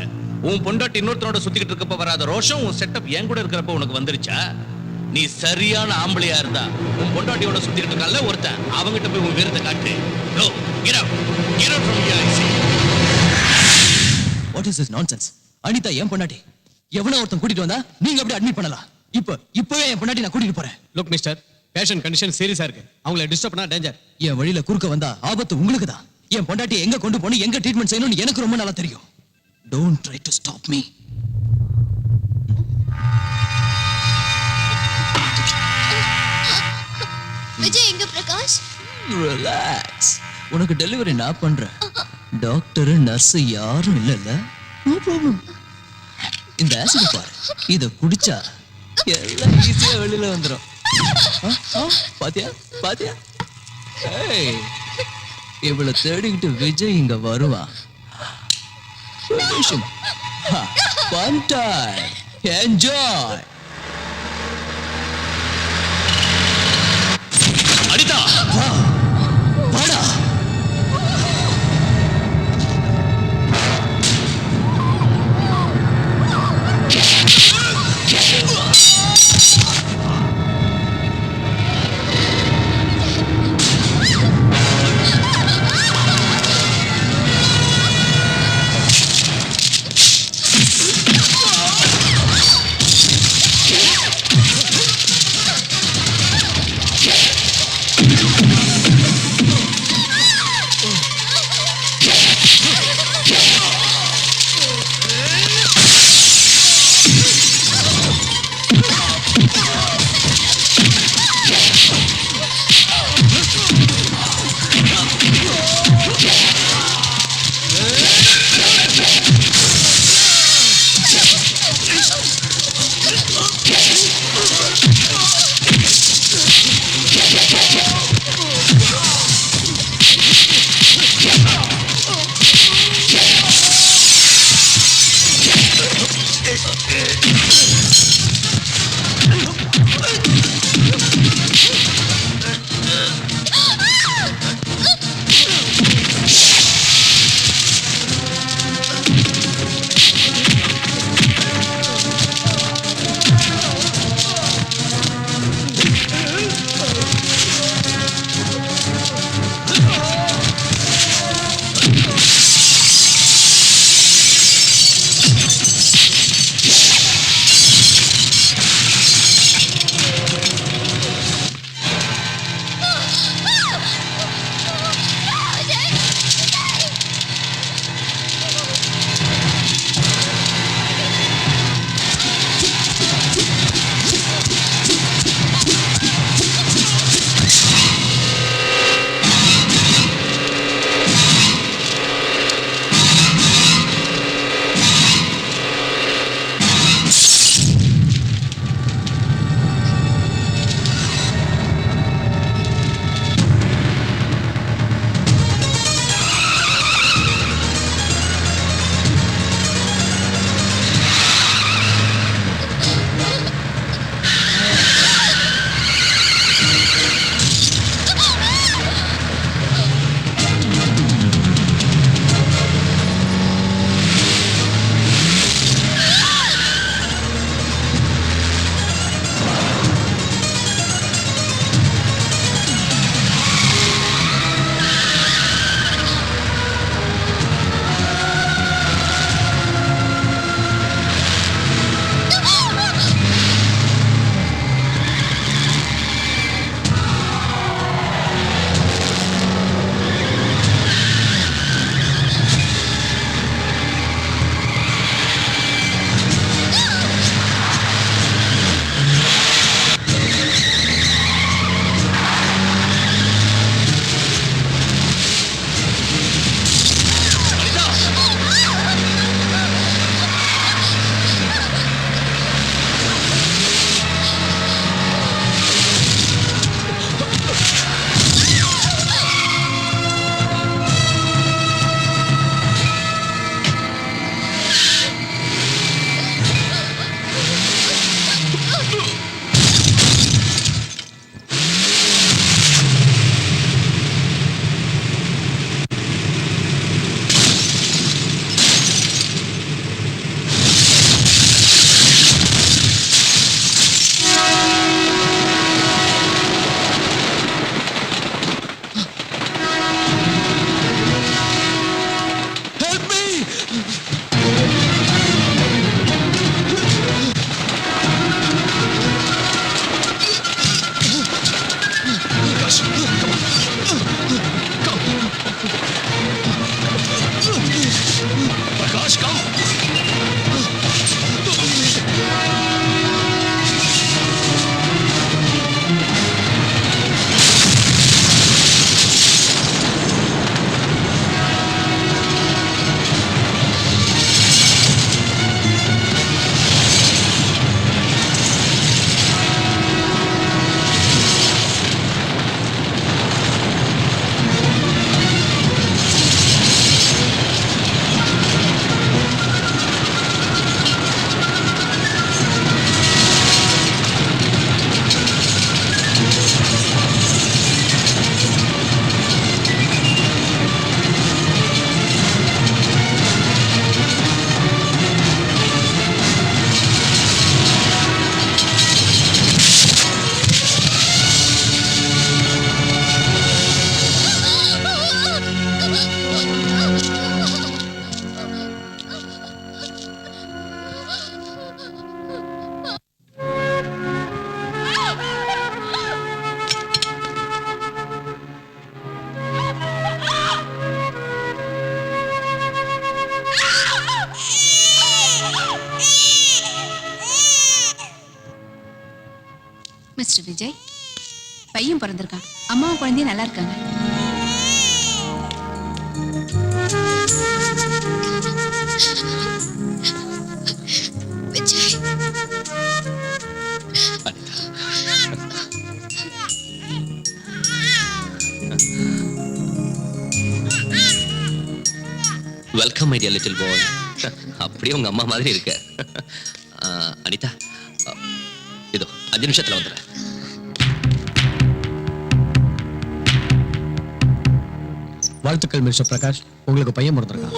உன் பொண்டாட்டி இன்னொருத்தரோட சுத்திக்கிட்டு இருக்கப்ப வராத ரோஷம் உன் செட்டப் என் கூட இருக்கிறப்ப உனக்கு வந்துருச்சா? நீ சரியான ஆம்பளையா இருந்தா உன் பொண்டாட்டியோட சுத்திக்கிட்டு இருக்கல ஒருத்தன், அவங்கிட்ட போய் உன் வீரத்தை காட்டு. Go, get out. Get out from here, I say. What is this nonsense? Anitha என் பொண்டாட்டி. எவனோ ஒருத்தன் கூட்டிட்டு வந்தா நீங்க அப்படியே அட்மிட் பண்ணலாம். இப்பவே என் பொண்டாட்டி நான் கூட்டிட்டு போறேன். லுக் மிஸ்டர், பேஷண்ட் கண்டிஷன் சீரியஸா இருக்கு. அவங்கள டிஸ்டர்ப் பண்ணா டேஞ்சர். என் வழியில குறுக்க வந்தா ஆபத்து உங்களுக்கு தான். என் பொண்டாட்டி எங்க கொண்டு போகணும், எங்க ட்ரீட்மெண்ட் செய்யணும்னு எனக்கு ரொம்ப நல்லா தெரியும். Don't try to stop me. Vijay எங்க பிரகாஷ்? Relax. உனக்கு டெலிவரி நான் பண்றேன். டாக்டர் நர்ஸ் யாரும் இல்லல்ல. No problem. இந்த ஆசிட் பாரு, இத குடிச்சா எல்லாம் ஈஸியா வெளியில வந்துரும். பாத்தியா பாத்தியா? ஏய், இவளை தேடிக்கிட்டு விஜய் இங்க வருவான். Fun time. Enjoy. அனிதா, வாடா. விஜய் பையன் பிறந்திருக்கான். அம்மாவும் குழந்தையும் நல்லா இருக்காங்க. Vijay welcome my dear little boy. அப்படியே உங்க அம்மா மாதிரி இருக்க. அனிதா இதோ 5 நிமிஷத்துல வந்துடுறேன். வாழ்த்துக்கள் மிஸ்டர் பிரகாஷ், உங்களுக்கு பையன் பிறந்திருக்கான்.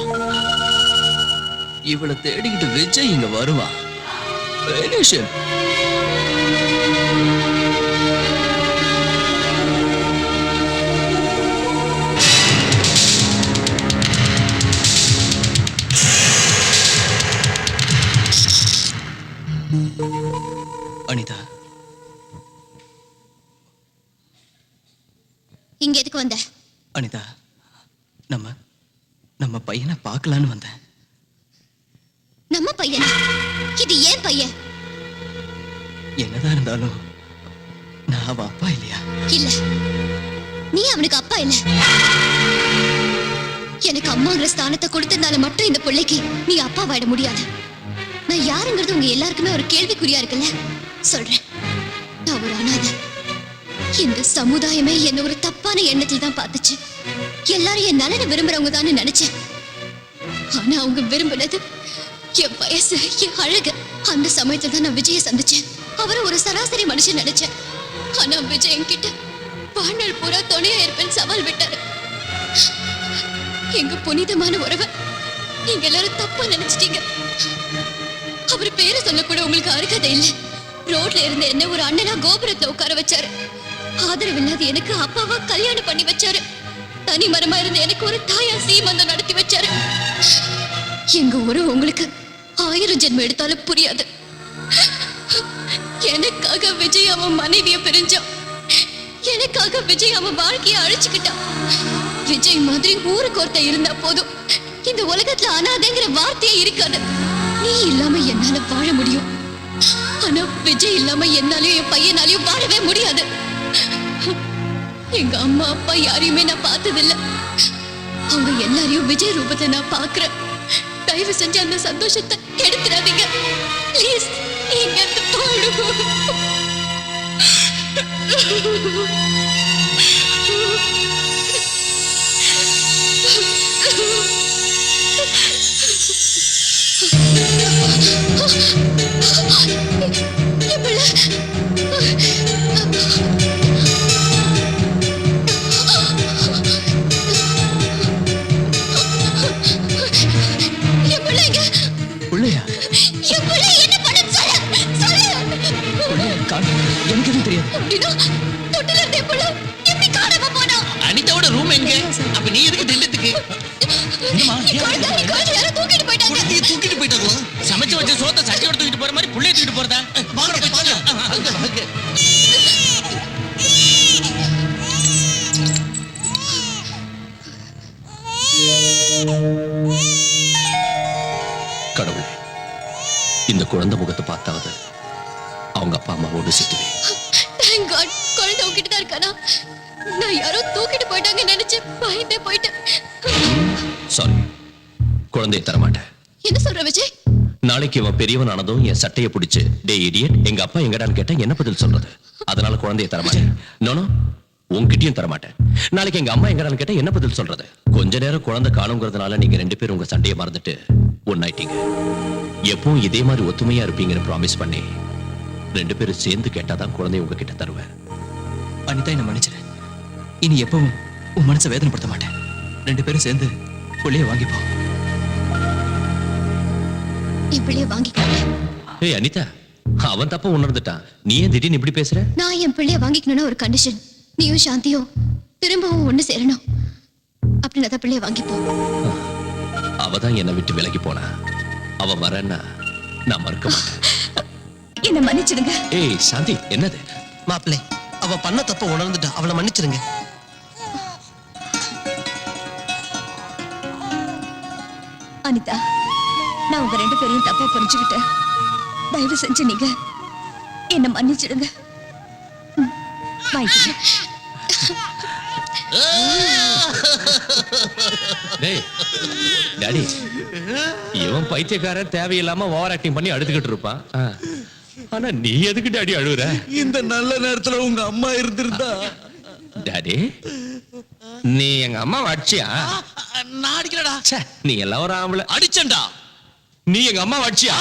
இவளை தேடிக்கிட்டு விஜய் இங்க வருவான். Relation. அனிதா, இங்க எதுக்கு வந்த? அனிதா, நம்ம பையனை பார்க்கலான்னு வந்தேன். நம்ம பையனா? இது ஏன் பையன்? என்னதான் இருந்தாலும் நான் அவன் அப்பா இல்லையா? இல்ல, நீ அவனுக்கு அப்பா இல்ல. எனக்கு அம்மாங்கிற ஸ்தானத்தை கொடுத்ததுனால மட்டும் இந்த பிள்ளைக்கு நீ அப்பா வாட முடியாது. நான் யாருங்கிறது உங்க எல்லாருக்குமே ஒரு கேள்விக்குறியா இருக்குல்ல. சொல்றேன், நான் ஒரு அனாதை. இந்த சமுதாயமே என்ன ஒரு தப்பான எண்ணத்தில் தான் பார்த்துச்சு. எல்லாரும் என் நலனை விரும்புறவங்க தான் நினைச்சேன். ஆனா அவங்க விரும்பினது என் வயசு, என் அழகு. அந்த சமயத்துல தான் நான் விஜய சந்திச்சேன். அவரை ஒரு சராசரி மனுஷன் நினைச்சேன். ஆனா விஜய் என்கிட்ட வாழ்நாள் பூரா துணையா இருப்பேன் சவால் விட்டாரு. எங்க புனிதமான உறவை நீங்க எல்லாரும் தப்பா நினைச்சிட்டீங்க. அவர் பேரை சொல்ல கூட உங்களுக்கு அருகதை இல்லை. ரோட்ல இருந்த என்ன ஒரு அண்ணனா கோபுரத்துல உட்கார வச்சாரு. ஆதரவு இல்லாத எனக்கு அப்பாவா கல்யாணம் பண்ணி வச்சாரு. தனி மரமா இருந்த எனக்கு ஒரு தாயா சீமந்தம் நடத்தி வச்சாரு. எங்க உறவு உங்களுக்கு 1000 ஜென்மம் எடுத்தாலும் புரியாது. எனக்காக விஜய் அவன் மனைவிய பிரிஞ்சான். எனக்காக விஜய் அவன் வாழ்க்கைய அழிச்சுக்கிட்டான். விஜய் மாதிரி ஊருக்கு ஒருத்த இருந்தா போதும், இந்த உலகத்துல அனாதைங்கிற வார்த்தையே இருக்காது. நீ இல்லாம என்னால வாழ முடியும். ஆனா விஜய் இல்லாம என்னாலயும் என் பையனாலையும் வாழவே முடியாது. எங்க அம்மா அப்பா யாரையுமே நான் பார்த்ததில்லை. அவங்க எல்லாரையும் விஜய் ரூபத்துல நான் பாக்குறேன். தயவு செஞ்சு அந்த சந்தோஷத்தை கெடுத்துறாதீங்க ப்ளீஸ். நீங்க அந்த எனக்கு எதுவும் தெரியாது. அனிதாவோட ரூம் எங்க? அப்ப நீ எதுக்கு திண்டத்துக்கு? தூக்கிட்டு போயிட்டாங்களா? சமைச்சு வச்ச சோத்தை சட்டியோட தூக்கிட்டு போற மாதிரி புள்ளைய தூக்கிட்டு போறதா? கடவுளே, இந்த குழந்தை முகத்தை பார்த்தாவது அவங்க அப்பா அம்மாவோடு சேர்த்துவே. Thank God, குழந்தை உங்ககிட்ட தான் இருக்கானா? நான் யாரோ தூக்கிட்டு போயிட்டாங்க நினைச்சு பயந்தே போயிட்டேன். சாரி, குழந்தையை தரமாட்டேன். என்ன சொல்ற விஜய்? நாளைக்கு அவன் பெரியவன் ஆனதும் என் சட்டையை பிடிச்சு டே இடியட் எங்க அப்பா எங்கடான்னு கேட்டா என்ன பதில் சொல்றது? அதனால குழந்தையை தரமாட்டேன். நோனோ, உங்ககிட்டயும் தரமாட்டேன். நாளைக்கு எங்க அம்மா எங்கடான்னு கேட்டா என்ன பதில் சொல்றது? கொஞ்ச நேரம் குழந்தை காணுங்கிறதுனால நீங்க 2 பேரும் உங்க சண்டையை மறந்துட்டு ஒன்னாயிட்டீங்க. எப்பவும் இதே மாதிரி ஒத்துமையா இருப்பீங்கன்னு ப்ராமிஸ் பண்ணி 2 பேரும் சேர்ந்து கேட்டாதான் குழந்தைய உங்ககிட்ட தருவேன். அனிதா, என்ன மன்னிச்சிரு. இனி எப்பவும் உன் மனசை வேதனைப்படுத்த மாட்டேன். 2 பேரும் சேர்ந்து புள்ளைய வாங்கிப்போம். என் பிள்ளைய வாங்கிக்கோங்க. ஏய் அனிதா, அவன் தப்ப உணர்ந்துட்டான். நீ ஏன் திடீர்னு இப்படி பேசுற? நான் என் பிள்ளைய வாங்கிக்கணும்னா ஒரு கண்டிஷன். நீயும் சாந்தியும் திரும்பவும் ஒண்ணு சேரணும். அப்படின்னா தான் பிள்ளைய வாங்கிப்போம். அவதான் என்னை விட்டு விலகி போனா. அவ வரேன்னா நான் மறுக்க மாட்டேன். என்ன மன்னிச்சிடுங்க. ஏய் சாந்தி, என்னது? மாப்பிள்ளை, அவ பண்ண தப்ப உணர்ந்துட்டா. அவளை மன்னிச்சிருங்க. அனிதா, நான் உங்க 2 பேரையும் தப்பா புரிஞ்சுக்கிட்டேன். தயவு செஞ்சு நீங்க என்ன மன்னிச்சிடுங்க. வாங்கிக்கங்க. டேய் டாடி இவன் பைத்தியக்காரன் தேவையில்லாம ஓவர் ஆக்டிங் பண்ணி அழுதுகிட்டு இருப்பான் ஆனா நீ எதுக்கு டாடி அழுகுற? இந்த நல்ல நேரத்துல உங்க அம்மா இருந்திருந்தா. டாடி நீ எங்க அம்மா அடிச்சியா? நான் அடிக்கலடா. நீ எல்லாம் ஒரு ஆம்பளை. அடிச்சேன்டா. நீ எங்க அம்மா அடிச்சியா?